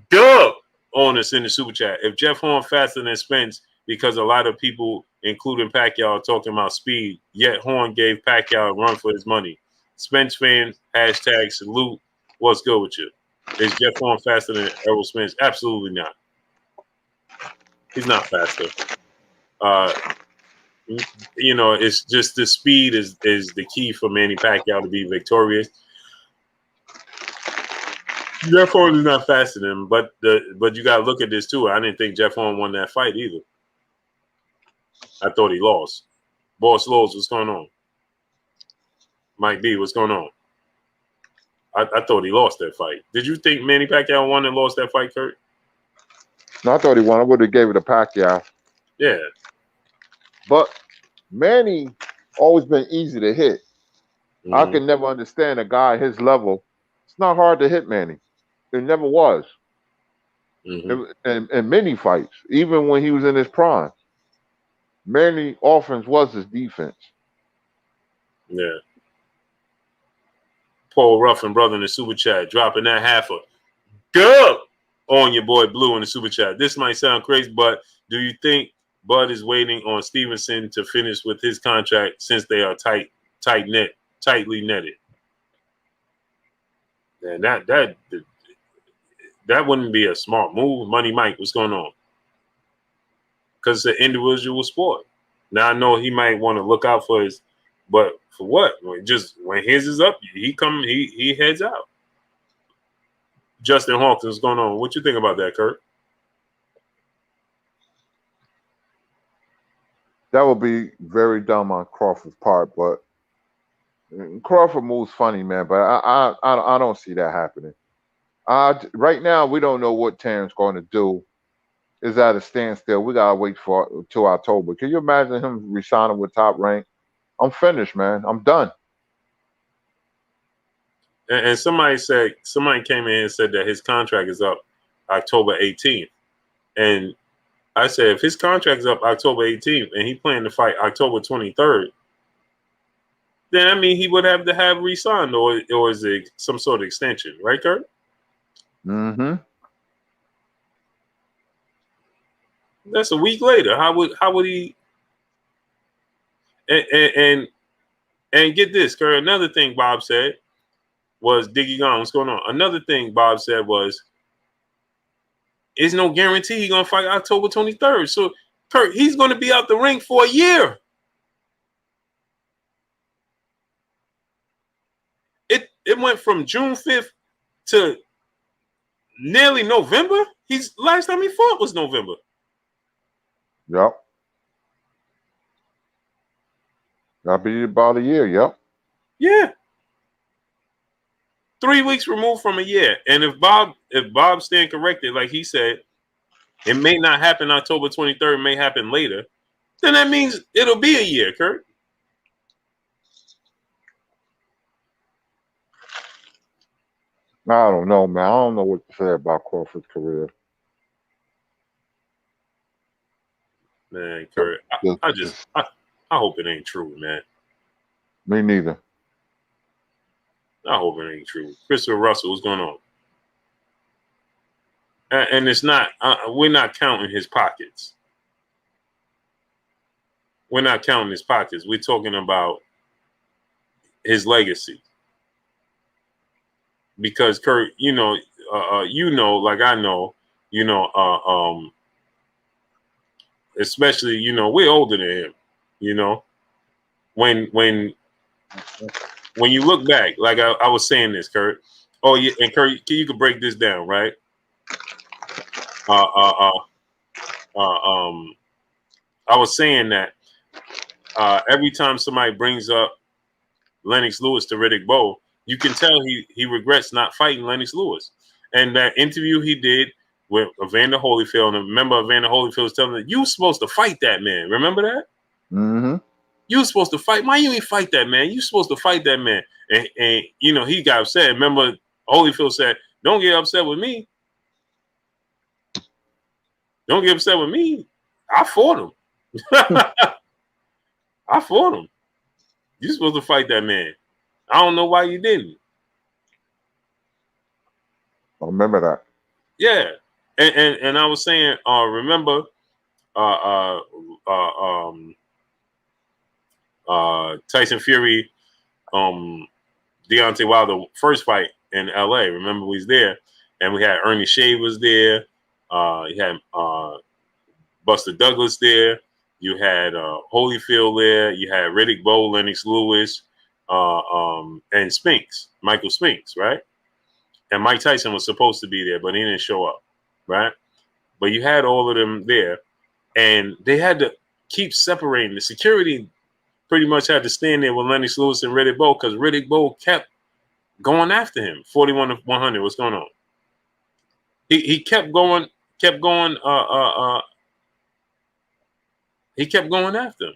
dub on us in the super chat. If Jeff Horn faster than Spence, because a lot of people, including Pacquiao, are talking about speed, yet Horn gave Pacquiao a run for his money. Spence fans, hashtag salute. What's good with you? Is Jeff Horn faster than Errol Spence? Absolutely not. He's not faster. It's just the speed is the key for Manny Pacquiao to be victorious. Jeff Horn is not faster than him, but you got to look at this too. I didn't think Jeff Horn won that fight either. I thought he lost. Boss Lowe's, what's going on? Mike B, what's going on? I thought he lost that fight. Did you think Manny Pacquiao won and lost that fight, Kurt? No, I thought he won. I would have gave it to Pacquiao. Yeah. But Manny always been easy to hit. Mm-hmm. I can never understand a guy his level. It's not hard to hit Manny. It never was. Mm-hmm. In many fights, even when he was in his prime, Manny offense was his defense. Yeah. Paul Ruffin, brother in the super chat, dropping that half a dub on your boy Blue in the super chat. This might sound crazy, but do you think Bud is waiting on Stevenson to finish with his contract since they are tightly netted? And that wouldn't be a smart move. Money Mike, what's going on? Because it's an individual sport. Now I know he might want to look out for his, but for what? Just when his is up, he heads out. Justin Hawkins, what's going on? What you think about that, Kurt? That would be very dumb on Crawford's part, but Crawford moves funny, man. But I don't see that happening. Right now, we don't know what Terence going to do. Is at a standstill. We gotta wait till October. Can you imagine him resigning with Top Rank? I'm finished, man. I'm done. And somebody came in and said that his contract is up October 18th. And I said, if his contract is up October 18th and he planned to fight October 23rd, then I mean he would have to have re-signed, or is it some sort of extension, right, Kurt? Mm-hmm. That's a week later. How would he? And get this, Kurt. Another thing Bob said was Diggy Gone. What's going on? Another thing Bob said was, "There's no guarantee he's gonna fight October 23rd." So, Kurt, he's gonna be out the ring for a year. It went from June 5th to nearly November. Last time he fought was November. Yep. That'll be about a year. Yep. Yeah. 3 weeks removed from a year. And if Bob's staying corrected, like he said, it may not happen October 23rd, it may happen later. then that means it'll be a year, Kurt. I don't know, man. I don't know what to say about Crawford's career. Man, Kurt, Just I hope it ain't true, man. me neither. I hope it ain't true. Christopher Russell, what's going on? And it's not. We're not counting his pockets. We're not counting his pockets. We're talking about his legacy. Because Kurt, like I know, especially, we're older than him. When you look back, like I was saying this, Kurt. Oh yeah, and Kurt, you could break this down, right? I was saying that every time somebody brings up Lennox Lewis to Riddick Bowe, you can tell he regrets not fighting Lennox Lewis. And that interview he did with Evander Holyfield, and remember Evander Holyfield was telling him, you were supposed to fight that man. Remember that? Mm-hmm. You were supposed to fight. Why you ain't fight that man? You supposed to fight that man. And he got upset. Remember Holyfield said, don't get upset with me. Don't get upset with me. I fought him. I fought him. You're supposed to fight that man. I don't know why you didn't. I remember that. Yeah. And I was saying, remember Tyson Fury, Deontay Wilder first fight in LA. Remember we was there, and we had Ernie Shea was there. You had Buster Douglas there. You had Holyfield there. You had Riddick Bowe, Lennox Lewis, and Spinks, Michael Spinks, right? And Mike Tyson was supposed to be there, but he didn't show up, right? But you had all of them there, and they had to keep separating. The security pretty much had to stand there with Lennox Lewis and Riddick Bowe because Riddick Bowe kept going after him. 41-100. What's going on? He kept going. He kept going after him.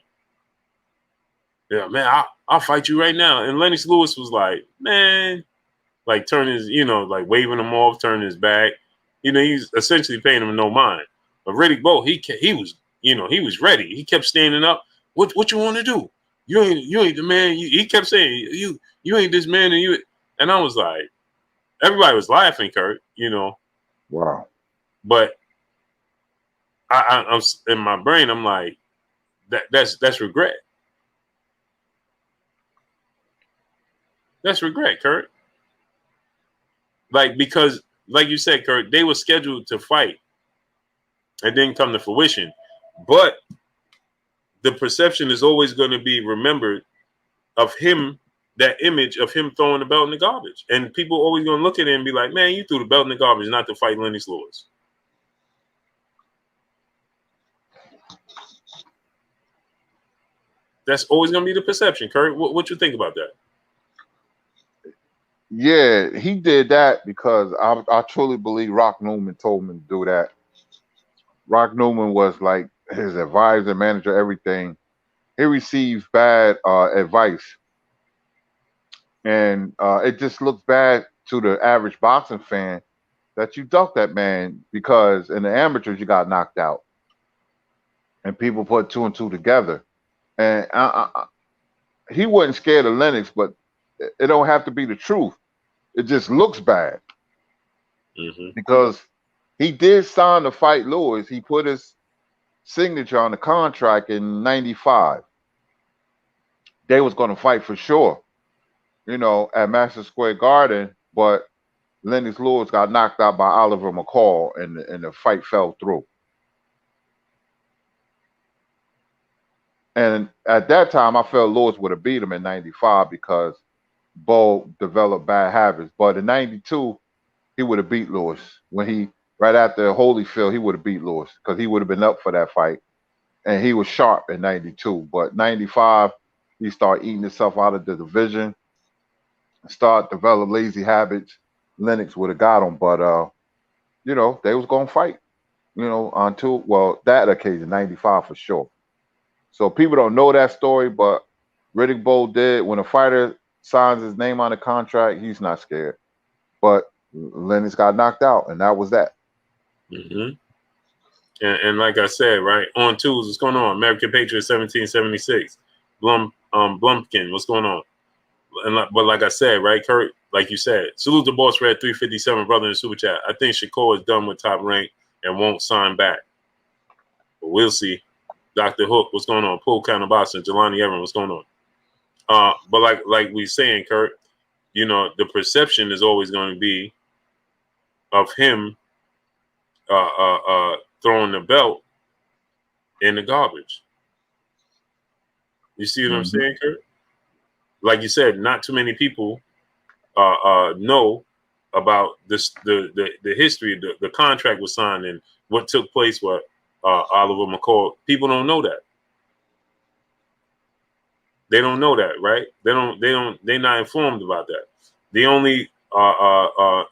Yeah, man, I'll fight you right now. And Lennox Lewis was like, man, like turning his, like waving him off, turning his back. He's essentially paying him no mind. But Riddick Bowe, he was, he was ready. He kept standing up. What you want to do? You ain't the man. He kept saying, you ain't this man, and I was like, everybody was laughing, Kurt. Wow. But I'm in my brain. I'm like, that's regret. That's regret, Kurt. Like, because, like you said, Kurt, they were scheduled to fight. It didn't come to fruition. But the perception is always going to be remembered of him, that image of him throwing the belt in the garbage. And people always going to look at it and be like, man, you threw the belt in the garbage not to fight Lennox Lewis. That's always going to be the perception, Kurt. What you think about that? Yeah, he did that because I truly believe Rock Newman told him to do that. Rock Newman was like his advisor, manager, everything. He received bad advice. And it just looks bad to the average boxing fan that you ducked that man because in the amateurs you got knocked out. And people put two and two together. And he wasn't scared of Lennox, but it don't have to be the truth. It just looks bad. Mm-hmm. Because he did sign to fight Lewis. He put his signature on the contract in 95. They was going to fight for sure, at Madison Square Garden, but Lennox Lewis got knocked out by Oliver McCall and the fight fell through. And at that time, I felt Lewis would have beat him in 95 because Bowe developed bad habits. But in 92, he would have beat Lewis. Right after Holyfield, he would have beat Lewis because he would have been up for that fight. And he was sharp in 92. But 95, he started eating himself out of the division, started develop lazy habits. Lennox would have got him. But, they was going to fight, until, that occasion, 95 for sure. So people don't know that story, but Riddick Bowe did. When a fighter signs his name on a contract, he's not scared. But Lennox got knocked out, and that was that. Mm-hmm. And like I said, right, on twos, what's going on? American Patriots 1776. Blumpkin, what's going on? But like I said, right, Kurt, like you said, salute the boss red 357, brother in the super chat. I think Shakur is done with Top Rank and won't sign back. But we'll see. Dr. Hook, what's going on? Pool Counter Boston, Jelani Evans, what's going on? But like we saying, Kurt, you know, the perception is always going to be of him throwing the belt in the garbage. You see what I'm saying, Kurt? Like you said, not too many people know about this, the history. The contract was signed and what took place with Oliver McCall. People don't know that. They don't know that, right? They're not informed about that. The only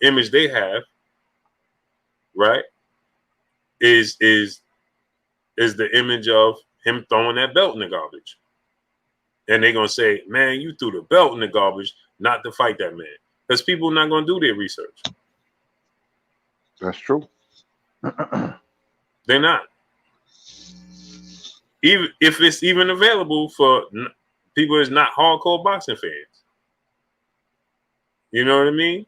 image they have, right, is the image of him throwing that belt in the garbage. And they're gonna say, man, you threw the belt in the garbage, not to fight that man. Because people are not gonna do their research. That's true. They're not. Even if it's even available for people that's not hardcore boxing fans. You know what I mean?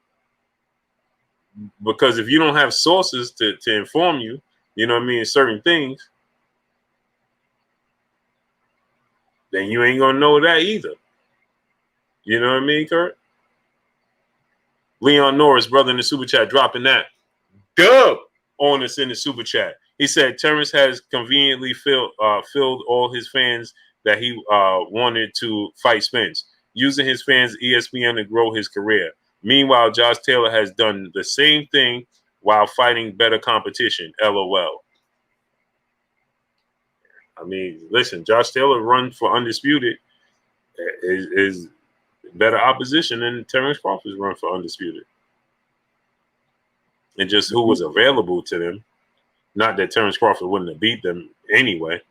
Because if you don't have sources to inform you, you know what I mean, certain things, then you ain't gonna know that either. You know what I mean, Kurt? Leon Norris, brother in the super chat, dropping that. Dub on us in the super chat. He said Terence has conveniently filled all his fans that he wanted to fight Spence, using his fans ESPN to grow his career. Meanwhile, Josh Taylor has done the same thing while fighting better competition. LOL. I mean, listen, Josh Taylor run for Undisputed is better opposition than Terence Crawford's run for Undisputed. And just who was available to them. Not that Terence Crawford wouldn't have beat them anyway.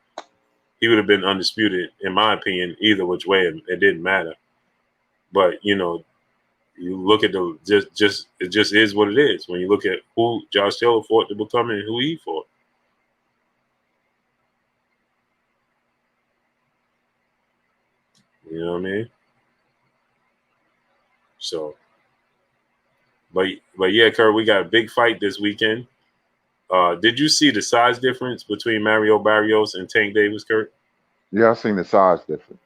He would have been undisputed, in my opinion, either which way. It didn't matter. But, you know, you look at the it just is what it is. When you look at who Josh Taylor fought to become and who he fought. You know what I mean? So, but yeah, Kurt, we got a big fight this weekend. Did you see the size difference between Mario Barrios and Tank Davis, Kurt? Yeah, I've seen the size difference.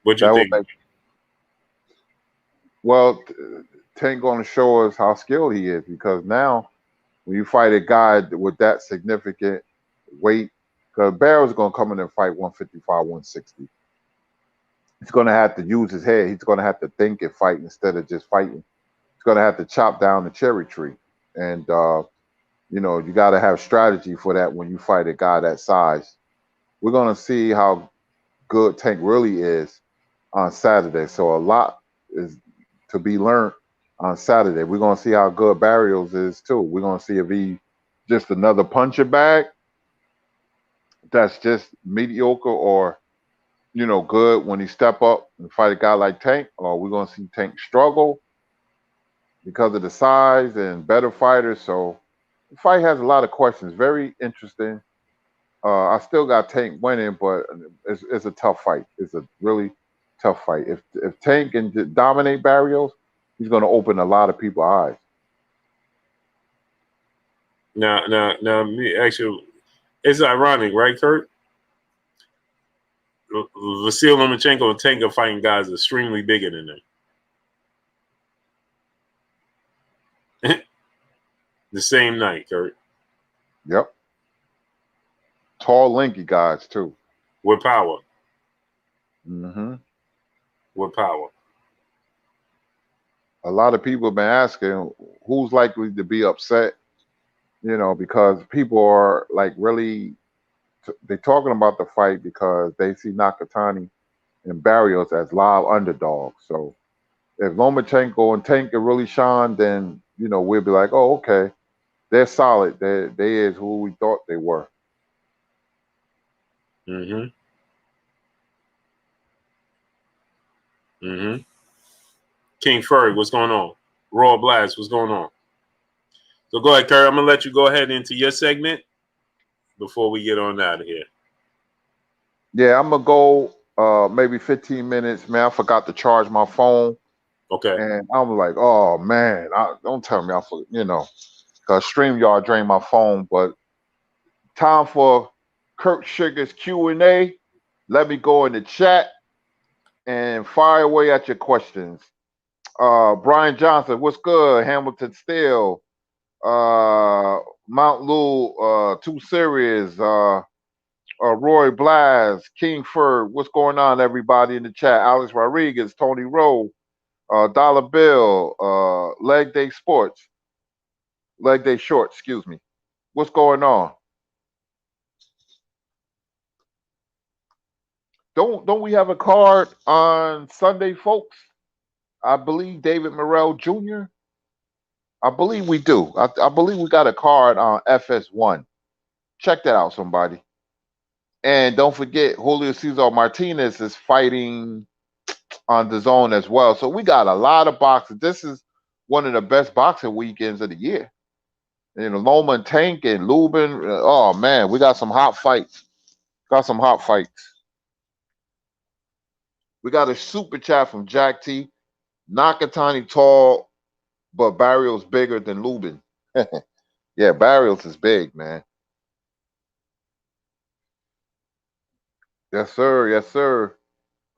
What you think? Well, Tank going to show us how skilled he is, because now when you fight a guy with that significant weight, because Barrios is going to come in and fight 155, 160. He's going to have to use his head. He's going to have to think and fight instead of just fighting. He's going to have to chop down the cherry tree. And, you know, you got to have strategy for that when you fight a guy that size. We're going to see how good Tank really is on Saturday. So a lot is to be learned on Saturday. We're going to see how good Barrios is too. We're going to see if he just another puncher bag that's just mediocre, or, you know, good when he step up and fight a guy like Tank, or we're going to see Tank struggle because of the size and better fighters. So the fight has a lot of questions. Very interesting. I still got Tank winning, but it's a tough fight. It's a really tough fight. If Tank can dominate Barrios, he's going to open a lot of people's eyes. Now, actually, it's ironic, right, Kurt? Vasyl Lomachenko and Tank are fighting guys extremely bigger than them. The same night, Kurt. Yep. Tall, lanky guys, too. With power. Mm-hmm. With power. A lot of people have been asking who's likely to be upset, you know, because people are like really, they're talking about the fight because they see Nakatani and Barrios as live underdogs. So if Lomachenko and Tank can really shine, then, you know, we'll be like, oh, okay, they're solid. They is who we thought they were. Mm-hmm. Mm-hmm. King Ferg, what's going on? Raw Blast, what's going on? So go ahead, Kurt. I'm gonna let you go ahead into your segment before we get on out of here. Yeah, I'm gonna go maybe 15 minutes, man. I forgot to charge my phone. Okay. And I'm like, oh man, don't tell me because StreamYard drained my phone. But time for Kurt Sugar's Q&A. Let me go in the chat and fire away at your questions. Brian Johnson, what's good? Hamilton Steel, Mount Lou, Too Serious, Roy Blas, King Ferd, what's going on, everybody in the chat? Alex Rodriguez, Tony Rowe, Dollar Bill, Leg Day Sports, Leg Day Short, excuse me. What's going on? Don't we have a card on Sunday, folks? I believe David Morrell Jr. I believe we do. I believe we got a card on FS1. Check that out, somebody. And don't forget, Julio Cesar Martinez is fighting on the zone as well. So we got a lot of boxes. This is one of the best boxing weekends of the year. Loma and Tank and Lubin. Oh man, we got some hot fights. We got a super chat from Jack T. Nakatani tall, but Barrios bigger than Lubin. Yeah, Barrios is big, man. Yes, sir. Yes, sir.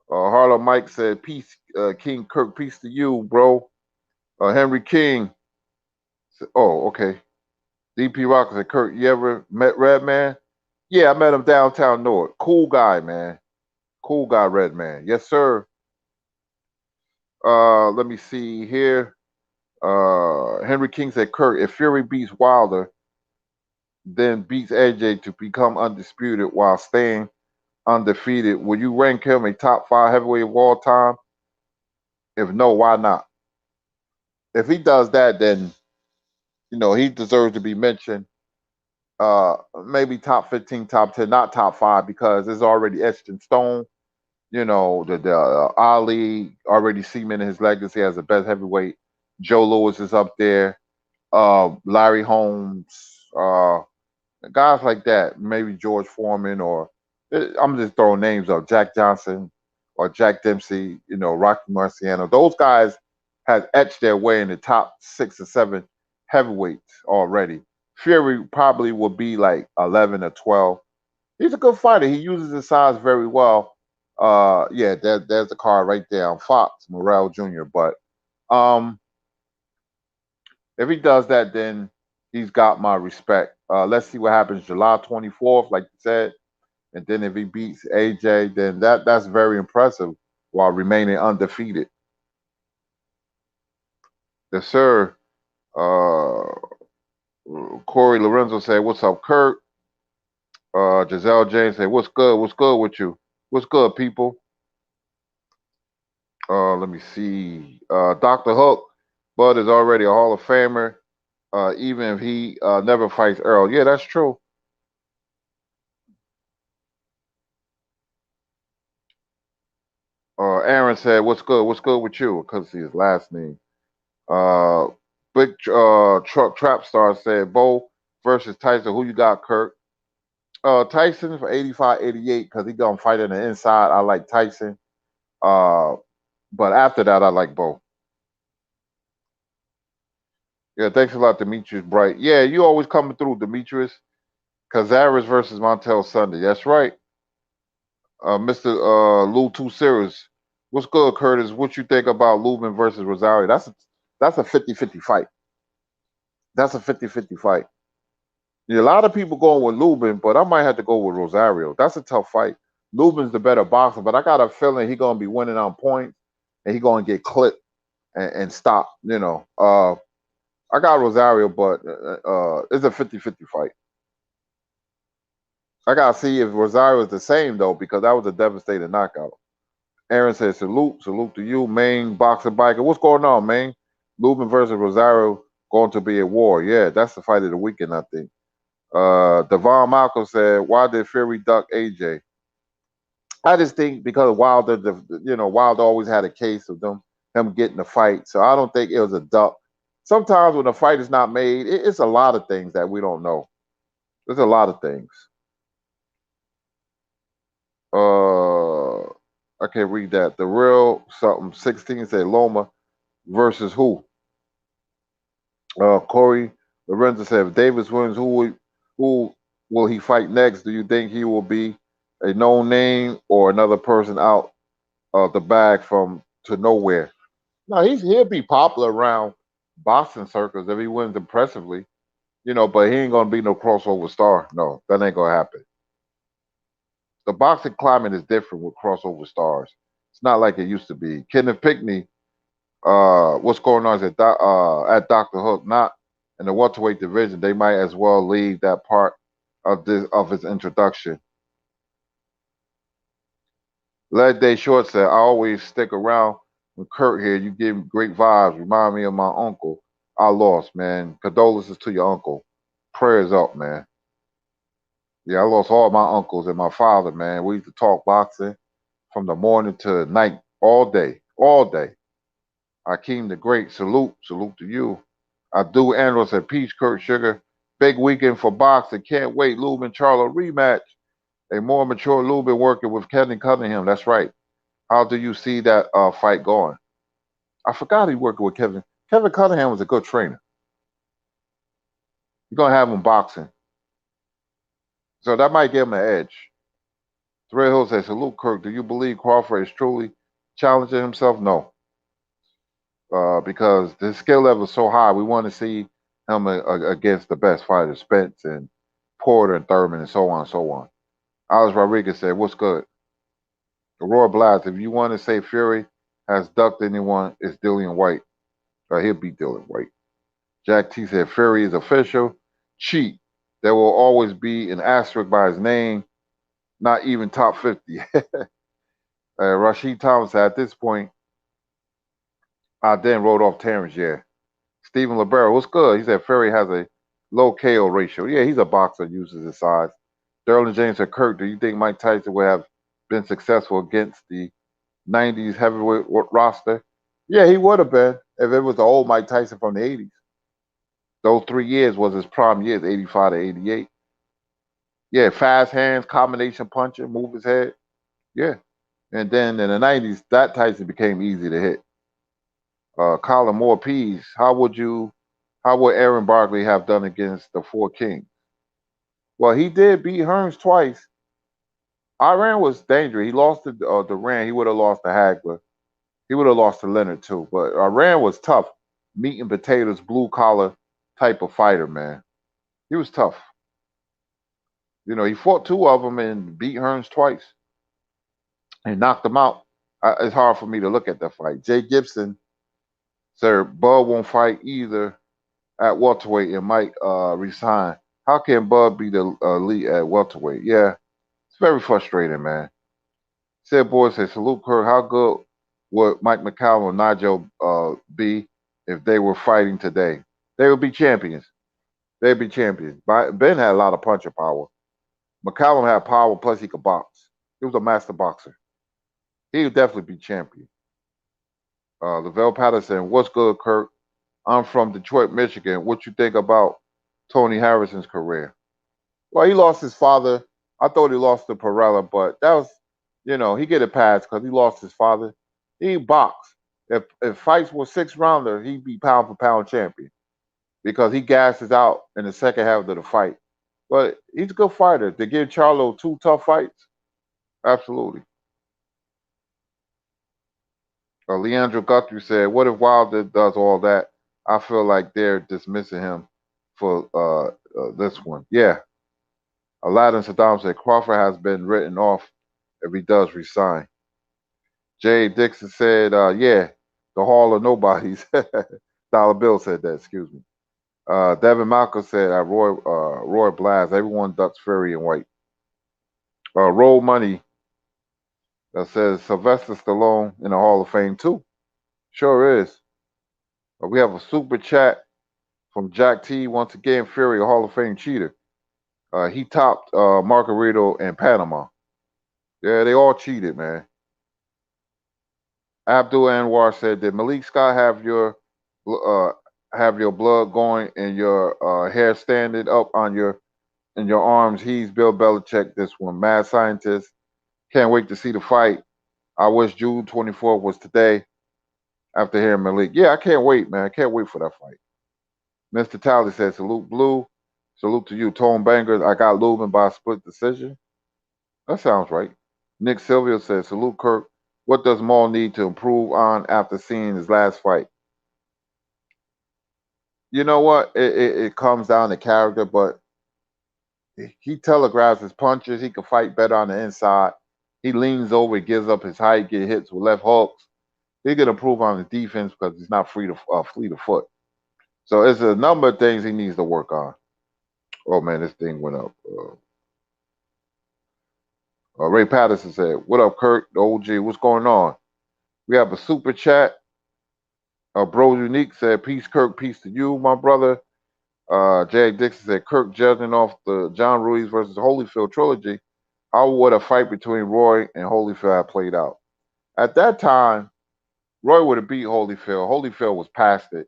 Harlow Mike said, peace, King Kirk, peace to you, bro. Henry King. Oh, okay. DP Rock said, Kirk, you ever met Redman? Yeah, I met him downtown North. Cool guy, man. Cool guy, Redman. Yes, sir. Let me see here. Henry King said, Kirk, if Fury beats Wilder, then beats AJ to become undisputed while staying undefeated, will you rank him a top 5 heavyweight of all time? If no, why not? If he does that, then he deserves to be mentioned. Maybe top 15, top 10, not top 5, because it's already etched in stone. Ali already cemented his legacy as the best heavyweight. Joe Louis is up there. Larry Holmes, guys like that. Maybe George Foreman, or I'm just throwing names up. Jack Johnson or Jack Dempsey. Rocky Marciano. Those guys have etched their way in the top 6 or 7 heavyweights already. Fury probably will be like 11 or 12. He's a good fighter. He uses his size very well. Yeah, there's the card right there on Fox, Morrell Jr. But if he does that, then he's got my respect. Let's see what happens July 24th, like you said. And then if he beats AJ, then that's very impressive while remaining undefeated. Yes, sir. Corey Lorenzo said, what's up, Kurt? Giselle James said, what's good? What's good with you? What's good, people? Let me see. Dr. Hook, Bud is already a Hall of Famer, even if he never fights Errol. Yeah, that's true. Aaron said, what's good? What's good with you? Because it's his last name. Big Truck Trap Star said, Bo versus Tyson. Who you got, Kirk? Tyson for 85-88 because he going to fight in the inside. I like Tyson. But after that, I like Bo. Yeah, thanks a lot, Demetrius Bright. Yeah, you always coming through, Demetrius. Cazares versus Montel Sunday. That's right. Mr. Lou Two Series. What's good, Curtis? What you think about Lubin versus Rosario? That's a 50-50 fight. That's a 50-50 fight. Yeah, a lot of people going with Lubin, but I might have to go with Rosario. That's a tough fight. Lubin's the better boxer, but I got a feeling he's going to be winning on points, and he's going to get clipped and stopped. I got Rosario, but it's a 50-50 fight. I got to see if Rosario is the same, though, because that was a devastating knockout. Aaron says, salute to you, Maine boxer biker. What's going on, Maine? Lubin versus Rosario going to be a war. Yeah, that's the fight of the weekend, I think. Devon Malcolm said, why did Fury duck AJ? I just think because Wilder, Wilder always had a case of him getting the fight, so I don't think it was a duck. Sometimes when a fight is not made, it's a lot of things that we don't know. There's a lot of things. I can't read that. The real something 16 said Loma versus who? Corey Lorenzo said if Davis wins, who will he fight next? Do you think he will be a known name or another person out of the bag from to nowhere? No, he'll be popular around boxing circles if he wins impressively, but he ain't gonna be no crossover star. No, that ain't gonna happen. The boxing climate is different with crossover stars. It's not like it used to be. Kenneth Pickney, what's going on is at Dr. Hook, not in the welterweight division. They might as well leave that part of his introduction. Led Day Short said, I always stick around when Kurt here. You give me great vibes. Remind me of my uncle. I lost, man. Condolences to your uncle. Prayers up, man. Yeah, I lost all my uncles and my father, man. We used to talk boxing from the morning to night, all day, all day. Hakeem the Great, salute to you. I do Andrew said, peace, Kurt Sugar. Big weekend for boxing. Can't wait. Lubin Charlo rematch. A more mature Lubin working with Kevin Cunningham. That's right. How do you see that fight going? I forgot he working with Kevin. Kevin Cunningham was a good trainer. You're gonna have him boxing, so that might give him an edge. Thread Hill says, "Salute, Kirk. Do you believe Crawford is truly challenging himself? No, because the skill level is so high. We want to see him against the best fighters, Spence and Porter and Thurman, and so on and so on." Alex Rodriguez said, "What's good?" Aurora Blas, if you want to say Fury has ducked anyone, it's Dillian White. He'll beat Dillian White. Jack T said Fury is official. Cheat. There will always be an asterisk by his name, not even top 50. Rashid Thomas said, at this point, I then wrote off Terence, yeah. Stephen Libero, what's good? He said Fury has a low KO ratio. Yeah, he's a boxer, uses his size. Derlin James said, Kirk, do you think Mike Tyson would have been successful against the 90s heavyweight roster? Yeah, he would have been if it was the old Mike Tyson from the 80s. Those 3 years was his prime years, 85 to 88. Yeah, fast hands, combination puncher, move his head. Yeah. And then in the 90s, that Tyson became easy to hit. Colin Moore Pease, how would Aaron Barkley have done against the Four Kings? Well, he did beat Hearns twice. Iran was dangerous. He lost to Duran. He would have lost to Hagler. He would have lost to Leonard too. But Iran was tough. Meat and potatoes, blue collar type of fighter, man. He was tough. He fought 2 of them and beat Hearns twice and knocked them out. It's hard for me to look at that fight. Jay Gibson, sir, Bud won't fight either at welterweight and might resign. How can Bud be the elite at welterweight? Yeah, it's very frustrating, man. Said boy said, salute Kurt. How good would Mike McCallum and Nigel be if they were fighting today? They would be champions. They'd be champions. Ben had a lot of puncher power. McCallum had power, plus he could box. He was a master boxer. He would definitely be champion. Lavelle Patterson, what's good, Kurt? I'm from Detroit, Michigan. What you think about Tony Harrison's career? Well, he lost his father. I thought he lost to Perella, but that was, he get a pass because he lost his father. He boxed. If fights were 6-rounder, he'd be pound for pound champion because he gasses out in the second half of the fight. But he's a good fighter. To give Charlo 2 tough fights, absolutely. Leandro Guthrie said, what if Wilder does all that? I feel like they're dismissing him for this one. Yeah. Aladdin Saddam said, Crawford has been written off if he does resign. Jay Dixon said, yeah, the Hall of Nobodies. Dollar Bill said that, excuse me. Devin Malcolm said, Roy Blas, everyone ducks Fury and White. Roll Money says Sylvester Stallone in the Hall of Fame too. Sure is. We have a super chat from Jack T. Once again, Fury, a Hall of Fame cheater. He topped Margarito in Panama. Yeah, they all cheated, man. Abdul Anwar said, "Did Malik Scott have your blood going and your hair standing up on your in your arms? He's Bill Belichick. This one, mad scientist. Can't wait to see the fight. I wish June 24th was today. After hearing Malik, yeah, I can't wait, man. I can't wait for that fight." Mr. Talley said, "Salute Blue. Salute to you, Tone Bangers. I got Lubin by a split decision." That sounds right. Nick Silvio said, "Salute Kirk. What does Maul need to improve on after seeing his last fight?" You know what? It comes down to character, but he telegraphs his punches. He can fight better on the inside. He leans over, gives up his height, get hits with left hooks. He can improve on his defense because he's not fleet of foot. So it's a number of things he needs to work on. Oh man, this thing went up. Ray Patterson said, "What up, Kirk? The OG, what's going on?" We have a super chat. Bro Unique said, "Peace, Kirk. Peace to you, my brother." Jag Dixon said, "Kirk judging off the John Ruiz versus Holyfield trilogy. How would a fight between Roy and Holyfield have played out?" At that time, Roy would have beat Holyfield. Holyfield was past it.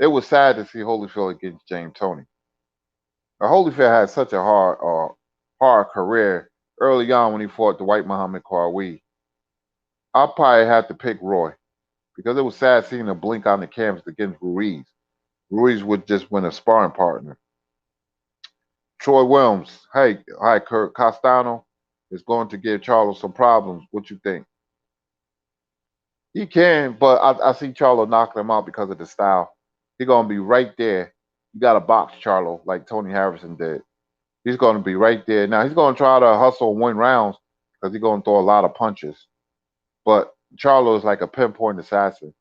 It was sad to see Holyfield against James Toney. Holyfield had such a hard career early on when he fought the White Muhammad Qawi. I probably had to pick Roy because it was sad seeing him blink on the canvas against Ruiz. Ruiz would just win a sparring partner. Troy Williams, hey, hi, Kurt Castano is going to give Charlo some problems. What you think? He can, but I see Charlo knocking him out because of the style. He's gonna be right there. You got to box Charlo like Tony Harrison did. He's going to be right there. Now he's going to try to hustle and win rounds because he's going to throw a lot of punches. But Charlo is like a pinpoint assassin.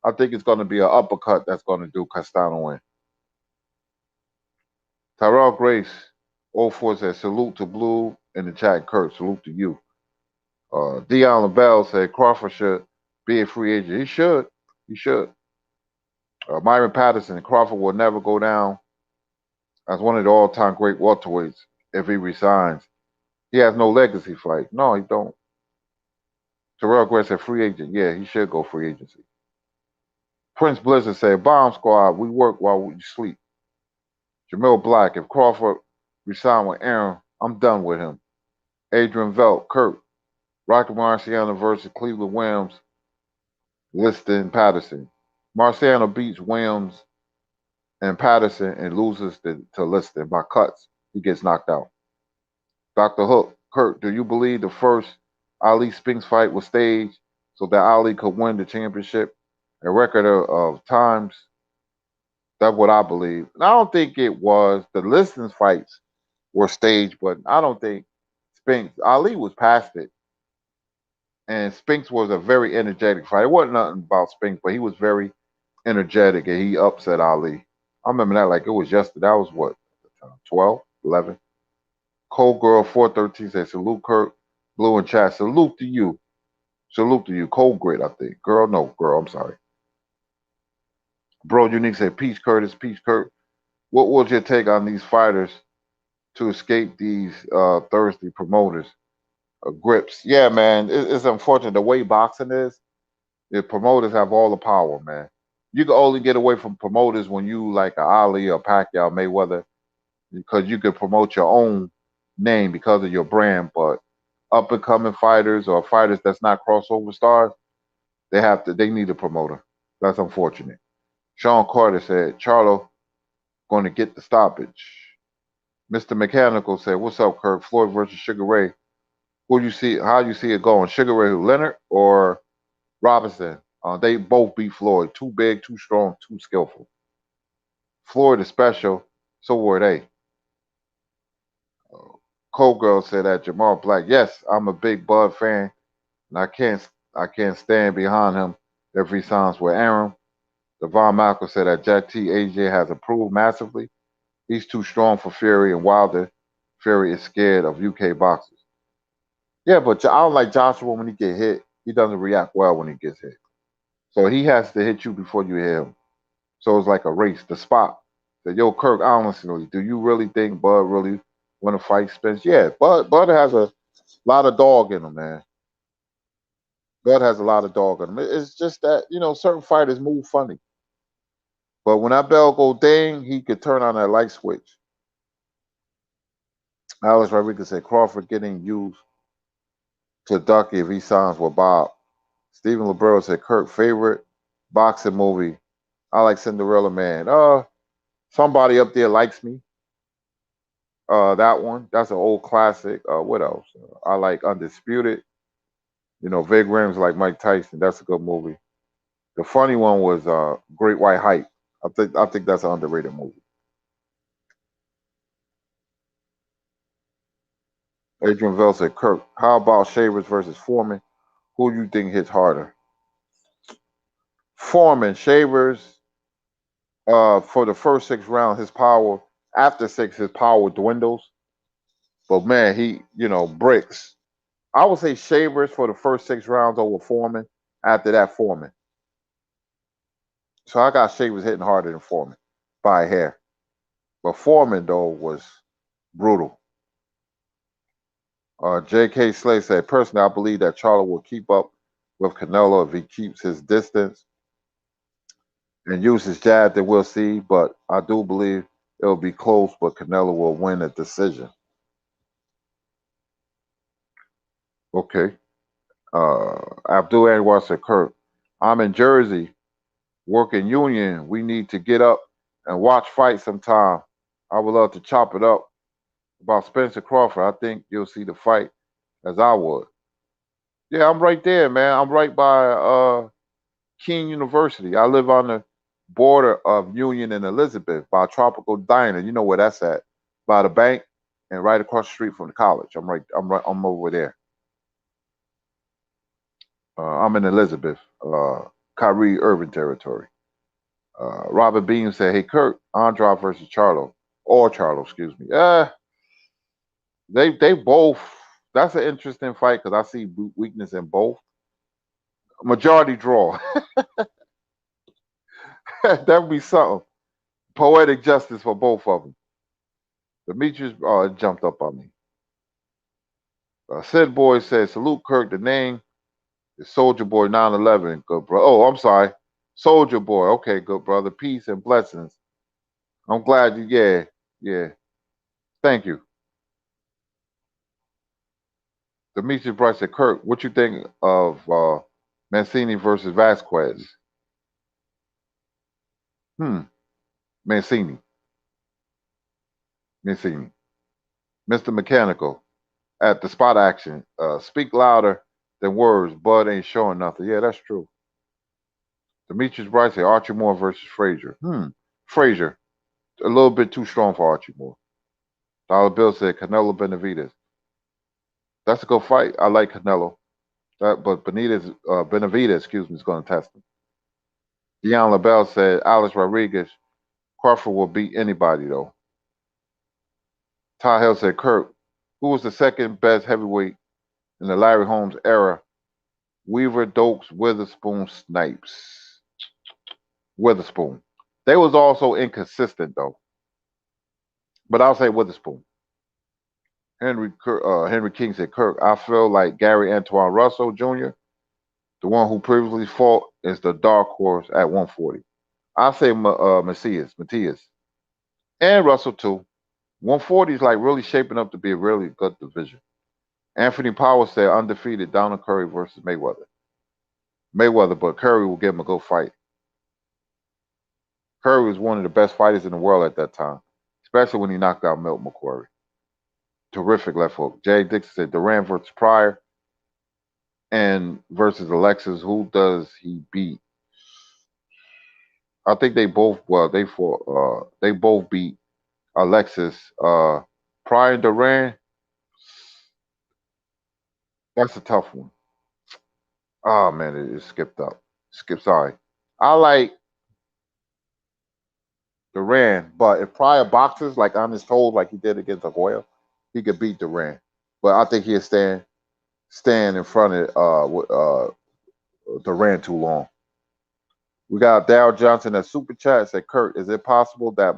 I think it's going to be an uppercut that's going to do Castano in. Tyrell Grace, 04 says, "Salute to Blue in the chat. Kurt, salute to you." Dion LaBelle said, "Crawford should be a free agent." He should. He should. Myron Patterson, "Crawford will never go down as one of the all-time great welterweights if he resigns. He has no legacy fight." No, he don't. Terrell Grace said, "Free agent." Yeah, he should go free agency. Prince Blizzard said, "Bomb Squad, we work while we sleep." Jamil Black, "If Crawford resign with Aaron, I'm done with him." Adrian Velt, Kurt, Rocky Marciano versus Cleveland Williams, Liston Patterson. Marciano beats Williams and Patterson and loses to Liston by cuts. He gets knocked out. Dr. Hook, Kurt, do you believe the first Ali Spinks fight was staged so that Ali could win the championship? A record of times. That's what I believe. And I don't think it was. The Liston's fights were staged, but I don't think Spinks. Ali was past it. And Spinks was a very energetic fight. It wasn't nothing about Spinks, but he was very energetic and he upset Ali. I remember that like it was yesterday. That was what, 12, 11? Cold Girl 413 says, "Salute Kurt, Blue and chat. Salute to you. Salute to you." Cold Grit, I think. Girl, no, girl, I'm sorry. Bro Unique said, "Peace, Curtis. Peace, Kurt. What was your take on these fighters to escape these thirsty promoters' grips?" Yeah, man, it's unfortunate the way boxing is. The promoters have all the power, man. You can only get away from promoters when you like a Ali or Pacquiao, Mayweather, because you could promote your own name because of your brand. But up and coming fighters or fighters that's not crossover stars, they need a promoter. That's unfortunate. Sean Carter said, "Charlo going to get the stoppage." Mr. Mechanical said, "What's up, Kirk? Floyd versus Sugar Ray. Who you see? How you see it going? Sugar Ray Leonard or Robinson?" They both beat Floyd. Too big, too strong, too skillful. Floyd is special. So were they. Cole Girl said that Jamal Black. "Yes, I'm a big Bud fan, and I can't stand behind him if he signs with Arum." Devon Malcolm said that Jack T. AJ has improved massively. He's too strong for Fury and Wilder. Fury is scared of UK boxers. Yeah, but I don't like Joshua when he get hit. He doesn't react well when he gets hit. So he has to hit you before you hit him. So it's like a race. The spot. Said, "Yo, Kirk, honestly, do you really think Bud really want to fight Spence?" Yeah, Bud has a A lot of dog in him, man. Bud has a lot of dog in him. It's just that, certain fighters move funny. But when that bell go ding, he could turn on that light switch. Alex Rodriguez said Crawford getting used to Ducky if he signs with Bob. Stephen Libero said Kirk favorite boxing movie. I like Cinderella Man. Somebody up there likes me. That one. That's an old classic. What else? I like Undisputed. Vig Rams like Mike Tyson. That's a good movie. The funny one was Great White Hype. I think that's an underrated movie. Adrian Vell said, Kirk, how about Shavers versus Foreman? Who do you think hits harder? Foreman, Shavers, for the first 6 rounds, his power, after 6, his power dwindles. But man, he, bricks. I would say Shavers for the first 6 rounds over Foreman. After that, Foreman. So I got Shavers hitting harder than Foreman by a hair. But Foreman, though, was brutal. J.K. Slay said, personally, I believe that Charlo will keep up with Canelo if he keeps his distance and uses jab, then we'll see. But I do believe it'll be close, but Canelo will win a decision. Okay. Abdul Anwar said, Kirk, I'm in Jersey, working union. We need to get up and watch fights sometime. I would love to chop it up about Spence and Crawford. I think you'll see the fight as I would. Yeah, I'm right there, man. I'm right by Keene University. I live on the border of Union and Elizabeth by Tropical Diner. You know where that's at? By the bank and right across the street from the college. I'm over there. I'm in Elizabeth, Kyrie Urban territory. Robert Beam said, hey, Kirk, Andrade versus Charlo. Or Charlo, excuse me. They both, that's an interesting fight because I see weakness in both. Majority draw. That would be something. Poetic justice for both of them. Demetrius, it jumped up on me. Sid Boy said, salute Kirk. The name is Soldier Boy 911. Good bro. Oh, I'm sorry. Soldier Boy. Okay, good brother. Peace and blessings. I'm glad you, yeah. Thank you. Demetrius Bryce said, Kirk, what you think of Mancini versus Vasquez? Mancini. Mr. Mechanical at the spot action. Speak louder than words. Bud ain't showing nothing. Yeah, that's true. Demetrius Bryce said, Archie Moore versus Frazier. Frazier. A little bit too strong for Archie Moore. Dollar Bill said, Canelo Benavidez. That's a good fight. I like Canelo. But Benavidez, is going to test him. Deion LaBelle said, Alex Rodriguez, Crawford will beat anybody, though. Ty Hill said, Kirk, who was the second best heavyweight in the Larry Holmes era? Weaver, Dokes, Witherspoon, Snipes. Witherspoon. They was also inconsistent, though. But I'll say Witherspoon. Henry King said, Kirk, I feel like Gary Antoine Russell Jr., the one who previously fought, is the dark horse at 140. I'll say Matias. And Russell, too. 140 is like really shaping up to be a really good division. Anthony Powers said undefeated Donald Curry versus Mayweather. But Curry will give him a good fight. Curry was one of the best fighters in the world at that time, especially when he knocked out Milt McQuarrie. Terrific left hook. Jay Dixon said Duran versus Pryor and versus Alexis. Who does he beat? I think they both beat Alexis. Pryor and Duran. That's a tough one. Oh man, it skipped up. Sorry. I like Duran, but if Pryor boxes like Honest Told, like he did against Aguayo, he could beat Duran. But I think he'll stand in front of Duran too long. We got Dow Johnson at Super Chat said, Kurt, is it possible that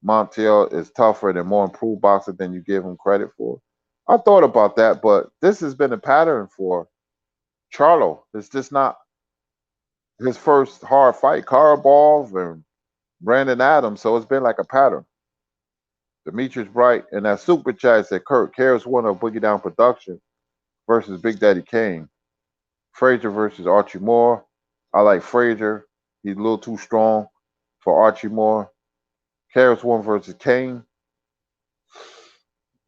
Montiel is tougher and more improved boxer than you give him credit for? I thought about that, but this has been a pattern for Charlo. It's just not his first hard fight. Karabov and Brandon Adams, so it's been like a pattern. Demetrius Bright and that super chat said Kurt Cares one of Boogie Down Production versus Big Daddy Kane. Frazier versus Archie Moore. I like Frazier. He's a little too strong for Archie Moore. Cares one versus Kane.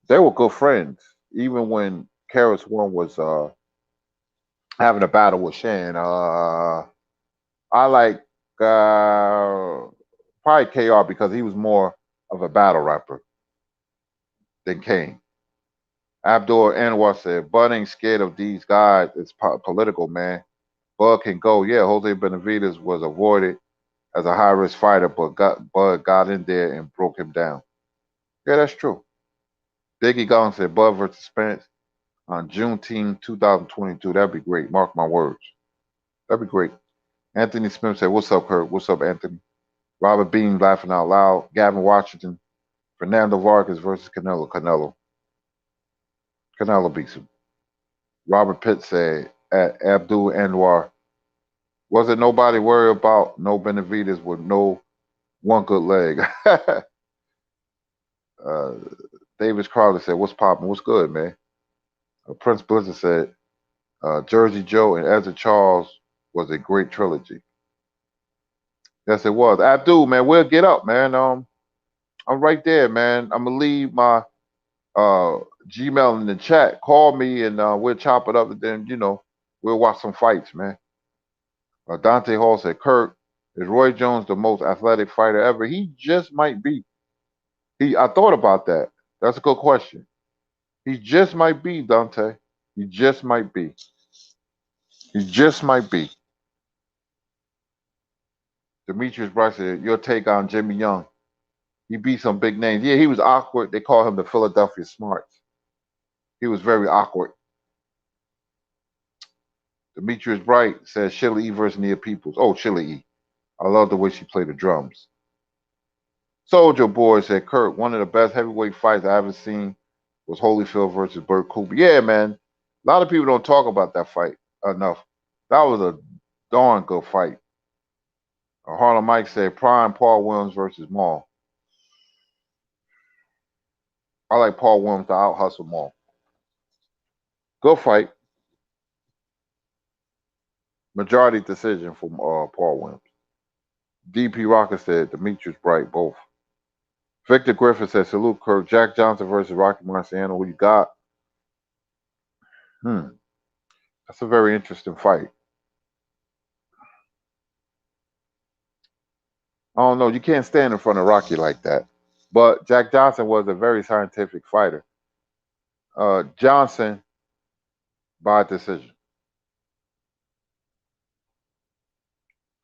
They were good friends, even when Cares one was having a battle with Shan. I like probably KR because he was more of a battle rapper than Kane. Abdul Anwar said, Bud ain't scared of these guys. It's political, man. Bud can go. Yeah, Jose Benavidez was avoided as a high risk fighter, but Bud got in there and broke him down. Yeah, that's true. Diggy Gong said, Bud versus Spence on Juneteenth 2022. That'd be great. Mark my words. That'd be great. Anthony Smith said, What's up, Kurt? What's up, Anthony? Robert Bean laughing out loud. Gavin Washington. Fernando Vargas versus Canelo. Canelo beats him. Robert Pitt said, at Abdul Anwar, wasn't nobody worried about no Benavidez with no one good leg. uh, Davis Crowley said, What's poppin'? What's good, man? Prince Blizzard said, Jersey Joe and Ezra Charles was a great trilogy. Yes, it was. Abdul, man, we'll get up, man. I'm right there, man. I'm gonna leave my Gmail in the chat. Call me and we'll chop it up, and then we'll watch some fights, man. Dante Hall said, Kurt, is Roy Jones the most athletic fighter ever? He just might be. I thought about that. That's a good question. He just might be, Dante. He just might be. He just might be. Demetrius Bryce said, your take on Jimmy Young. He beat some big names. Yeah, he was awkward. They call him the Philadelphia Smarts. He was very awkward. Demetrius Bright says Shirley E versus Nia Peoples. Oh, Shirley E. I love the way she played the drums. Soldier Boy said, Kurt, one of the best heavyweight fights I ever seen was Holyfield versus Burt Cooper. Yeah, man. A lot of people don't talk about that fight enough. That was a darn good fight. Harlem Mike said, Prime Paul Williams versus Maul. I like Paul Williams to out hustle Maul. Good fight. Majority decision for Paul Williams. DP Rocker said Demetrius Bright, both. Victor Griffin said, salute Kirk. Jack Johnson versus Rocky Marciano. Who you got? That's a very interesting fight. I don't know. You can't stand in front of Rocky like that. But Jack Johnson was a very scientific fighter. Johnson by decision.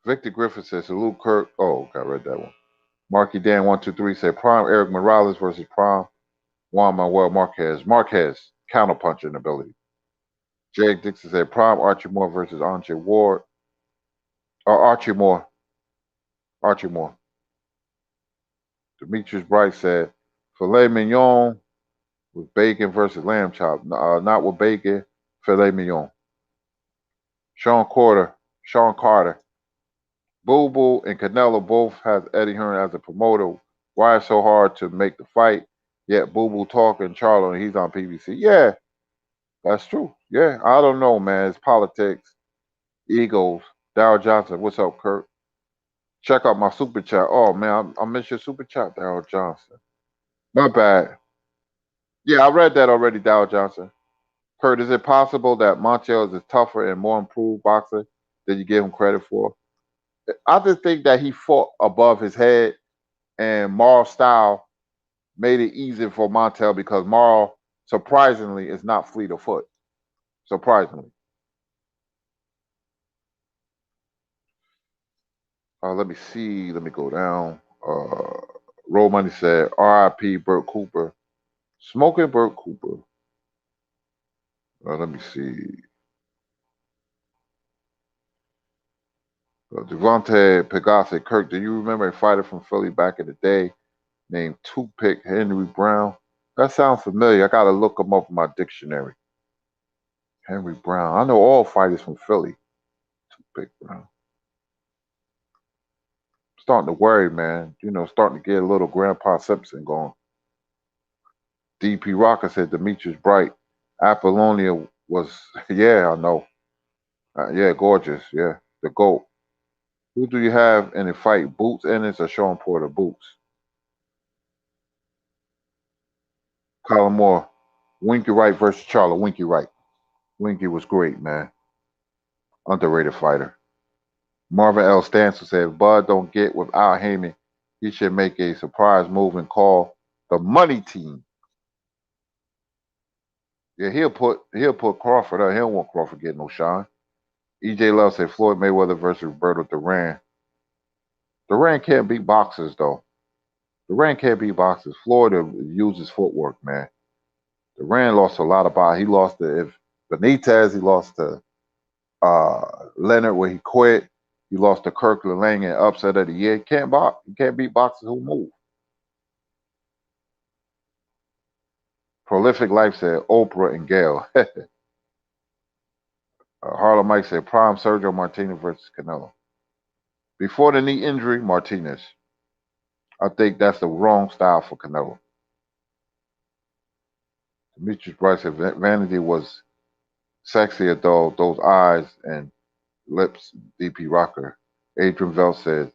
Victor Griffin says, salute Kirk. Oh, okay, I read that one. Marky Dan 123 said, Prime Eric Morales versus Prime Juan Manuel Marquez. Marquez, counterpunching ability. Jake Dixon said, Prime Archie Moore versus Andre Ward. Or Archie Moore. Archie Moore. Demetrius Bright said, filet mignon with bacon versus lamb chop. Not with bacon, filet mignon. Sean Carter. Boo Boo and Canelo both have Eddie Hearn as a promoter. Why it's so hard to make the fight? Yet Boo Boo talking Charlo and he's on PBC. Yeah, that's true. Yeah, I don't know, man. It's politics, egos. Darryl Johnson, what's up, Kurt? Check out my super chat. Oh man, I missed your super chat, Darryl Johnson. My bad. Yeah, I read that already, Darryl Johnson. Kurt, is it possible that Montiel is a tougher and more improved boxer than you give him credit for? I just think that he fought above his head, and Marl's style made it easy for Montel because Marl, surprisingly, is not fleet of foot. Surprisingly. Let me see. Let me go down. Roll Money said, R.I.P. Burt Cooper. Smoking Burt Cooper. Let me see. Devontae Pegasi, Kirk, do you remember a fighter from Philly back in the day named Toothpick Henry Brown? That sounds familiar. I gotta look him up in my dictionary. Henry Brown. I know all fighters from Philly. Too big Brown. Starting to worry, man. You know, starting to get a little Grandpa Simpson going. DP Rocker said Demetrius Bright. Apollonia was, yeah, I know. Yeah, gorgeous. Yeah, the GOAT. Who do you have in the fight? Boots Ennis or Sean Porter? Boots. Colin Moore. Winky Wright versus Charlie. Winky Wright. Winky was great, man. Underrated fighter. Marvin L. Stanson said, if Bud don't get with Al Heyman, he should make a surprise move and call the money team. Yeah, he'll put Crawford up. He don't want Crawford getting no shine. EJ Love said Floyd Mayweather versus Roberto Duran. Duran can't beat boxers though. Duran can't beat boxers. Floyd uses footwork, man. Duran lost a lot of body. He lost to if Benitez. He lost to Leonard when he quit. He lost to Kirkland Lang in upset of the year. He can't box. He can't beat boxers who move. Prolific Life said Oprah and Gail. Harlem Mike said prime Sergio Martinez versus Canelo. Before the knee injury, Martinez. I think that's the wrong style for Canelo. Demetrius Bryce said Vanity was sexier though, those eyes and lips, DP Rocker. Adrian Vell said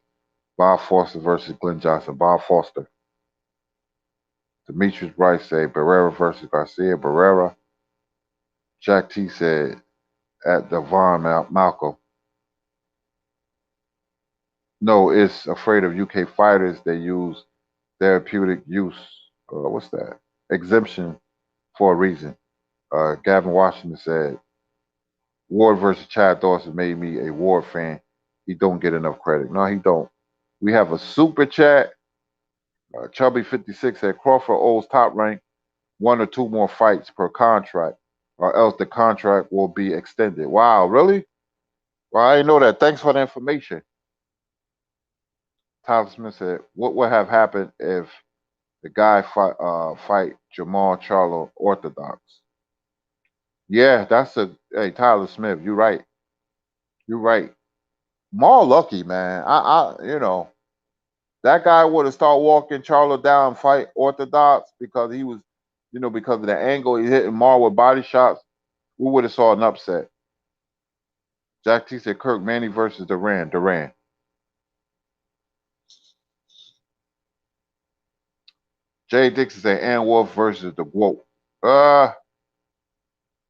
Bob Foster versus Glenn Johnson. Bob Foster. Demetrius Bryce said Barrera versus Garcia. Barrera. Jack T said at Devon Malcolm. No, it's afraid of UK fighters. They use therapeutic use. What's that? Exemption for a reason. Gavin Washington said Ward versus Chad Dawson made me a Ward fan. He don't get enough credit. No, he don't. We have a super chat. Chubby56 said Crawford owes Top Rank 1 or 2 more fights per contract, or else the contract will be extended. Wow, really? Well, I didn't know that. Thanks for the information. Tyler Smith said, what would have happened if the guy fight Jamal Charlo Orthodox? Yeah, that's hey, Tyler Smith, you're right. You're right. More lucky, man. That guy would have started walking Charlo down and fight Orthodox because he was, because of the angle he hitting Mar with body shots. We would have saw an upset. Jack T said Kirk Manny versus Duran. Duran. Jay Dixon said Ann Wolf versus the Woke. I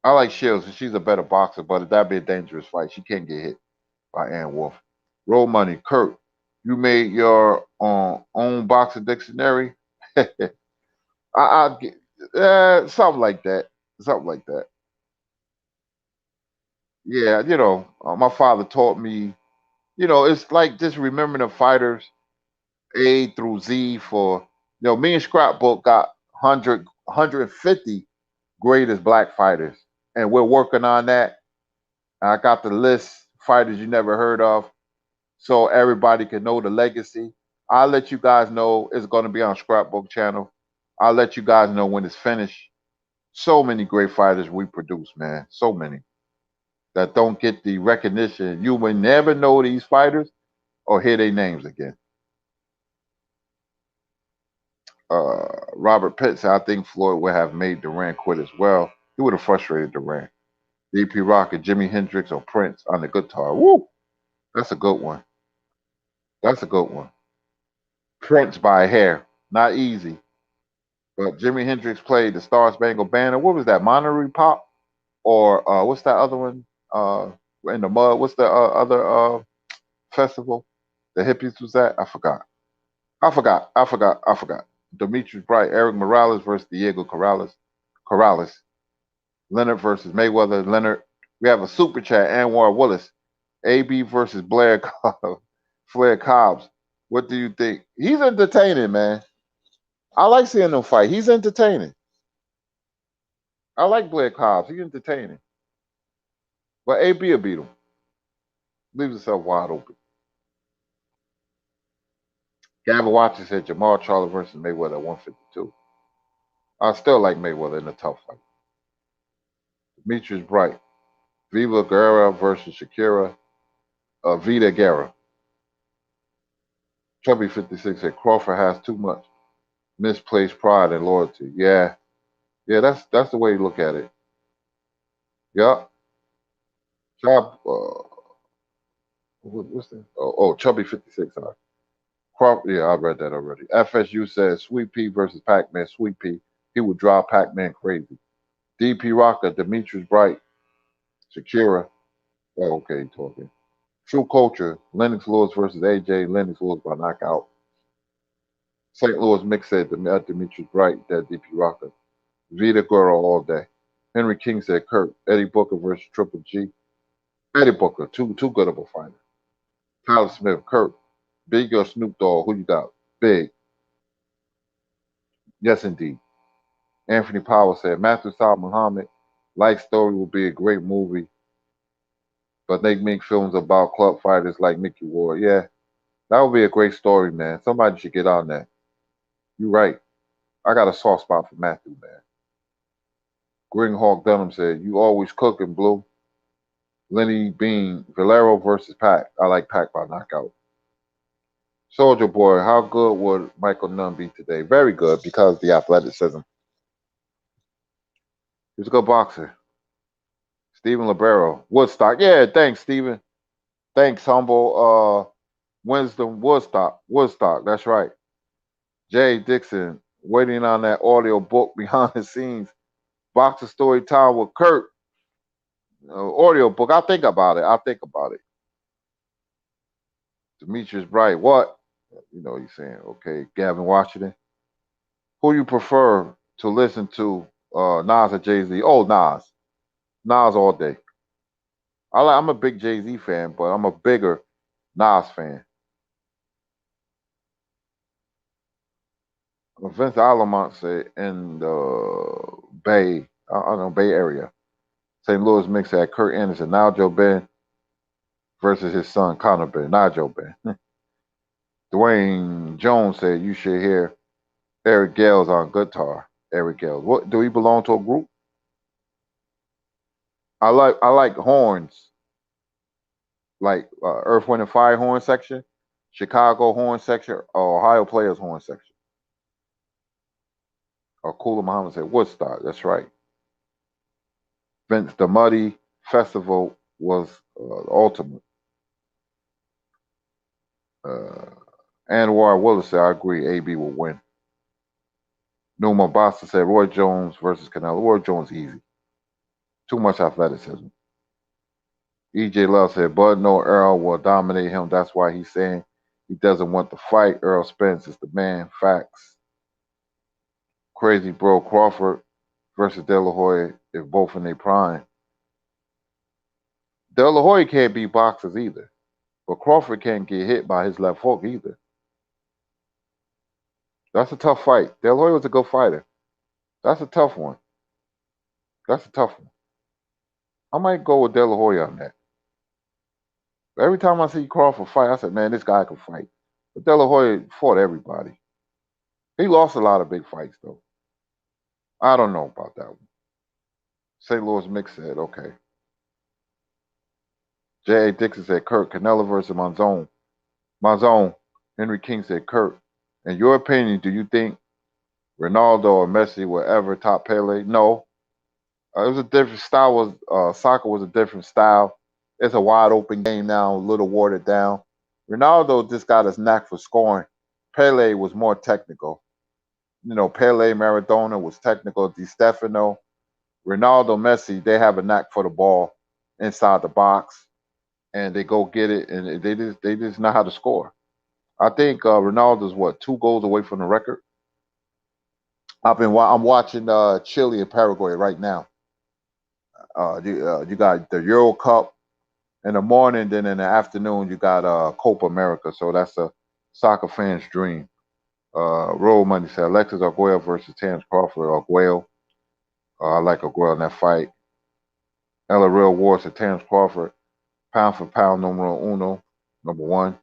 like Shields. She's a better boxer, but that'd be a dangerous fight. She can't get hit by Ann Wolf. Roll money. Kurt, you made your own boxer dictionary. I'll get something like that. Something like that. Yeah, my father taught me. It's like just remembering the fighters A through Z for. Me and Scrapbook got 150 greatest black fighters, and we're working on that. I got the list fighters you never heard of, so everybody can know the legacy. I'll let you guys know it's going to be on Scrapbook channel. I'll let you guys know when it's finished. So many great fighters we produce, man. So many that don't get the recognition. You will never know these fighters or hear their names again. Robert Pitt said, I think Floyd would have made Duran quit as well. He would have frustrated Duran. DP Rocket, Jimi Hendrix, or Prince on the guitar. Woo! That's a good one. That's a good one. Prince by a hair. Not easy. But Jimi Hendrix played the Star Spangled Banner. What was that? Monterey Pop? Or what's that other one? In the mud. What's the other festival the hippies was at? I forgot. I forgot. Demetrius Bright, Eric Morales versus Diego Corrales. Corrales. Leonard versus Mayweather. Leonard. We have a super chat. Anwar Willis. AB versus Flair Cobbs. What do you think? He's entertaining, man. I like seeing him fight. He's entertaining. I like Blair Cobbs. He's entertaining. But AB will beat him. Leaves himself wide open. Gavin Watson said Jamal Charlo versus Mayweather at 152. I still like Mayweather in a tough fight. Demetrius Bright, Viva Guerra versus Shakira, Vida Guerra. Chubby 56 said Crawford has too much misplaced pride and loyalty. Yeah, that's the way you look at it. Yup. Chub, what's that? Chubby 56. Sorry. Crawford. Yeah, I read that already. FSU says Sweet Pea versus Pac-Man. Sweet Pea, he would drive Pac-Man crazy. DP Rocker, Demetrius Bright, Shakira. Oh, okay, talking. True Culture, Lennox Lewis versus AJ. Lennox Lewis by knockout. St. Louis Mix said Demetrius Bright, that DP Rocker. Vita Guerra all day. Henry King said Kurt. Eddie Booker versus Triple G. Eddie Booker, too good of a fighter. Tyler Smith, Kurt. Big or Snoop Dogg, who you got? Big. Yes, indeed. Anthony Powell said Matthew Saad Muhammad, Life Story will be a great movie, but they make films about club fighters like Mickey Ward. Yeah, that would be a great story, man. Somebody should get on that. You're right. I got a soft spot for Matthew, man. Green Hawk Dunham said, you always cooking, Blue. Lenny Bean, Valero versus Pac. I like Pac by knockout. Soldier Boy, how good would Michael Nunn be today? Very good because of the athleticism. He's a good boxer. Stephen Libero, Woodstock. Yeah, thanks, Stephen. Thanks, humble. Winston Woodstock. That's right. Jay Dixon, waiting on that audio book behind the scenes. Boxer Story Time with Kurt. Audio book. I'll think about it. Demetrius Bright, what? You know, he's saying, okay. Gavin Washington, who you prefer to listen to, Nas or Jay-Z? Oh, Nas. Nas all day. I'm a big Jay-Z fan, but I'm a bigger Nas fan. Vince Alamont said in the Bay, I don't know, Bay Area. St. Louis mix at Kurt Anderson, Nigel Ben versus his son Connor Ben. Nigel Ben. Dwayne Jones said you should hear Eric Gales on guitar. Eric Gales. What do he belong to a group? I like horns, like Earth, Wind, and Fire horn section, Chicago horn section, or Ohio Players horn section. Or Kula Muhammad said Woodstock. That's right. Vince, the Muddy Festival was the ultimate. Anwar Willis said, I agree, AB will win. Numa Basta said, Roy Jones versus Canelo. Roy Jones easy. Too much athleticism. EJ Love said, Bud no Errol will dominate him. That's why he's saying he doesn't want to fight. Errol Spence is the man. Facts. Crazy Bro Crawford versus De La Hoya if both in their prime. De La Hoya can't be boxers either. But Crawford can't get hit by his left hook either. That's a tough fight. De La Hoya was a good fighter. That's a tough one. I might go with De La Hoya on that. Every time I see Crawford fight, I said, man, this guy can fight. But De La Hoya fought everybody. He lost a lot of big fights, though. I don't know about that one. St. Louis Mix said, okay. J.A. Dixon said, Kurt, Canelo versus Monzon. Henry King said, Kurt, in your opinion, do you think Ronaldo or Messi will ever top Pele? No. It was a different style. Soccer was a different style. It's a wide open game now, a little watered down. Ronaldo just got his knack for scoring. Pele was more technical. You know, Pele, Maradona was technical. Di Stefano, Ronaldo, Messi, they have a knack for the ball inside the box, and they go get it, and they just know how to score. I think Ronaldo's 2 goals away from the record. I'm watching Chile and Paraguay right now. You got the Euro Cup in the morning, then in the afternoon you got Copa America. So that's a soccer fan's dream. Roll Money said Alexis Arguello versus Terence Crawford. Arguello. I like Arguello in that fight. Ella Real War said Terence Crawford. Pound for pound, numero uno. Number 1.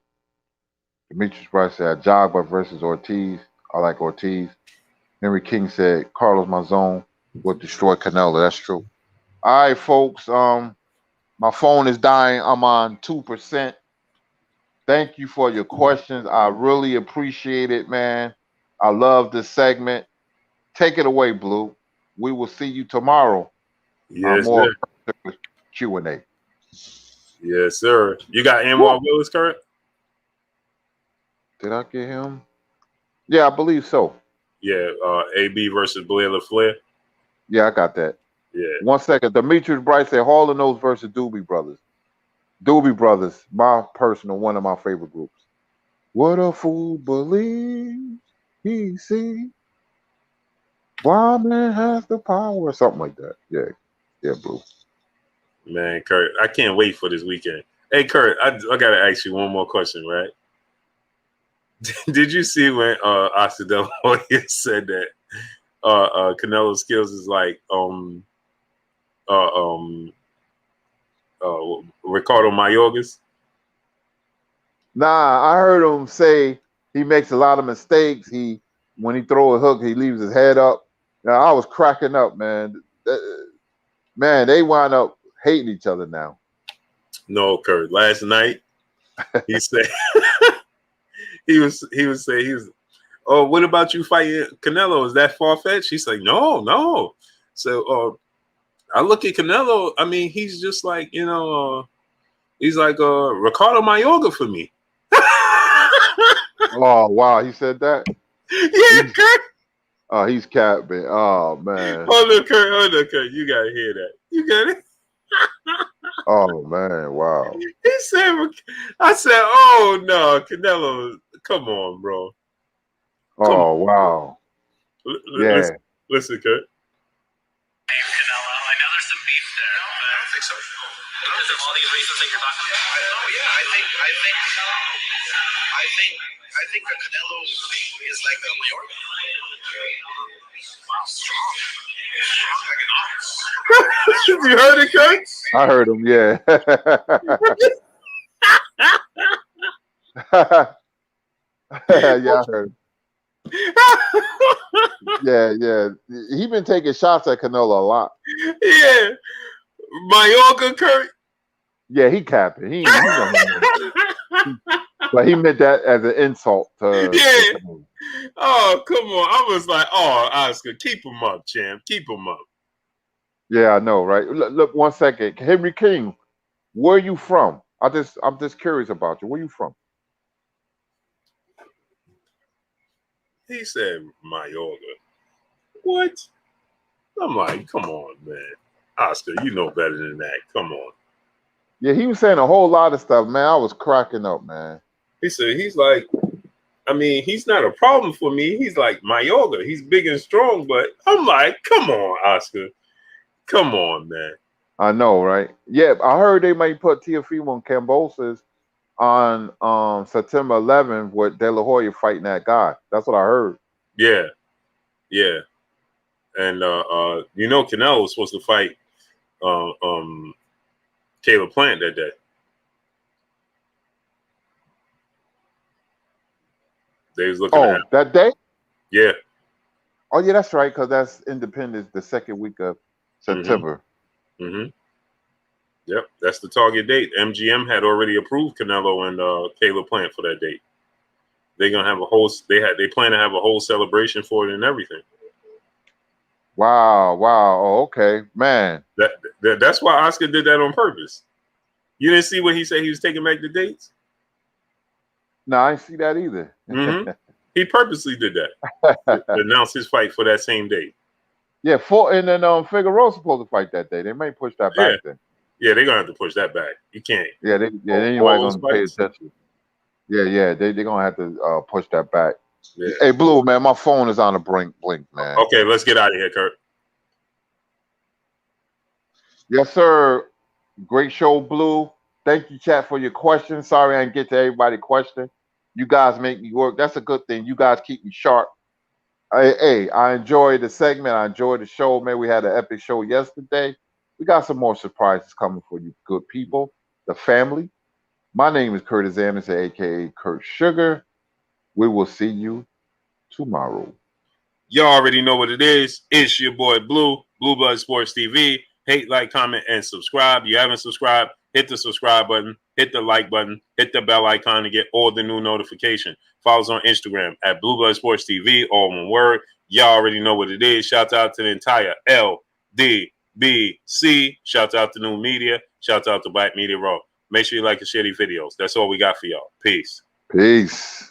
Demetrius Price said Jogba versus Ortiz. I like Ortiz. Henry King said Carlos Mazon would destroy Canelo. That's true. All right, folks. My phone is dying. I'm on 2%. Thank you for your questions. I really appreciate it, man. I love this segment. Take it away, Blue. We will see you tomorrow on Yes, more sir. Q&A. Yes, sir. You got Woo! Anwar Willis, Kurt? Did I get him? Yeah, I believe so. Yeah, AB versus Blair LaFleur. Yeah, I got that. Yeah. 1 second. Demetrius Bright said Hall and Nose versus Doobie Brothers. Doobie Brothers, my personal one of my favorite groups. What a fool believes he sees. Why man has the power, something like that. Yeah, yeah, Blue. Man, Kurt, I can't wait for this weekend. Hey, Kurt, I got to ask you one more question, right? Did you see when Oscar De La Hoya said that Canelo skills is like uh, um, Ricardo Mayorgas? Nah, I heard him say he makes a lot of mistakes. When he throw a hook, he leaves his head up. Now I was cracking up, man. Man, they wind up hating each other now. No, Kurt. Last night he said he was saying he was. Oh, what about you fighting Canelo? Is that far fetched? He's like, no. So I look at Canelo. I mean, he's just like he's like Ricardo Mayorga for me. Oh wow, he said that. Yeah, Kurt. Oh, he's capping. Oh man. Hold on, Kurt. You gotta hear that. You got it. Oh man, wow. He said, I said, oh no, Canelo, come on, bro. Come Oh wow. on. Yeah. Listen, Kurt. Canelo. I know there's some beef there, but I don't think so. Because of all these reasons that you're talking about. I think that Canelo is like a Mayorga. Wow, strong. You heard it, Kurt? I heard him, yeah. Yeah, I heard him. Yeah. He been taking shots at Canelo a lot. Yeah. Mayorga, Kurt. Yeah, he capping. He but he meant that as an insult to Canelo. Oh, come on. I was like, oh, Oscar, keep him up, champ. Keep him up. Yeah, I know, right? Look 1 second. Henry King, where are you from? I'm just curious about you. Where you from? He said Mayorga. What? I'm like, come on, man. Oscar, you know better than that. Come on. Yeah, he was saying a whole lot of stuff, man. I was cracking up, man. He said, he's like, I mean, he's not a problem for me. He's like Mayorga. He's big and strong, but I'm like, come on, Oscar. Come on, man. I know, right? Yeah, I heard they might put Teofimo and Cambosis on September 11th with De La Hoya fighting that guy. That's what I heard. Yeah. And Canelo was supposed to fight Caleb Plant that day. They was looking at that day? Yeah. Oh, yeah, that's right, because that's Independence, the second week of September. Mm-hmm. Yep, that's the target date. MGM had already approved Canelo and Caleb Plant for that date. They're gonna have they plan to have a whole celebration for it and everything. Wow. Oh, okay. Man. That's why Oscar did that on purpose. You didn't see what he said he was taking back the dates? No, I didn't see that either. Mm-hmm. He purposely did that to announce his fight for that same date. Yeah, and then Figueroa's supposed to fight that day. They may push that back then. Yeah, they're gonna have to push that back. You can't. Yeah, anybody gonna pay attention. Yeah, they're gonna have to push that back. Yeah. Hey, Blue, man, my phone is on the blink, man. Okay, let's get out of here, Kurt. Yes, sir. Great show, Blue. Thank you, chat, for your questions. Sorry I didn't get to everybody's question. You guys make me work. That's a good thing. You guys keep me sharp. Hey, I enjoyed the segment. I enjoyed the show, man. We had an epic show yesterday. We got some more surprises coming for you good people, the family. My name is Curtis Anderson, a.k.a. Kurt Sugar. We will see you tomorrow. Y'all already know what it is. It's your boy Blue Blood Sports TV. Hate, like, comment, and subscribe. You haven't subscribed, hit the subscribe button, hit the like button, hit the bell icon to get all the new notification. Follow us on Instagram at Blue Blood Sports TV, all one word. Y'all already know what it is. Shout out to the entire LDBC. Shout out to New Media. Shout out to Black Media Raw. Make sure you like and share these videos. That's all we got for y'all. Peace. Peace.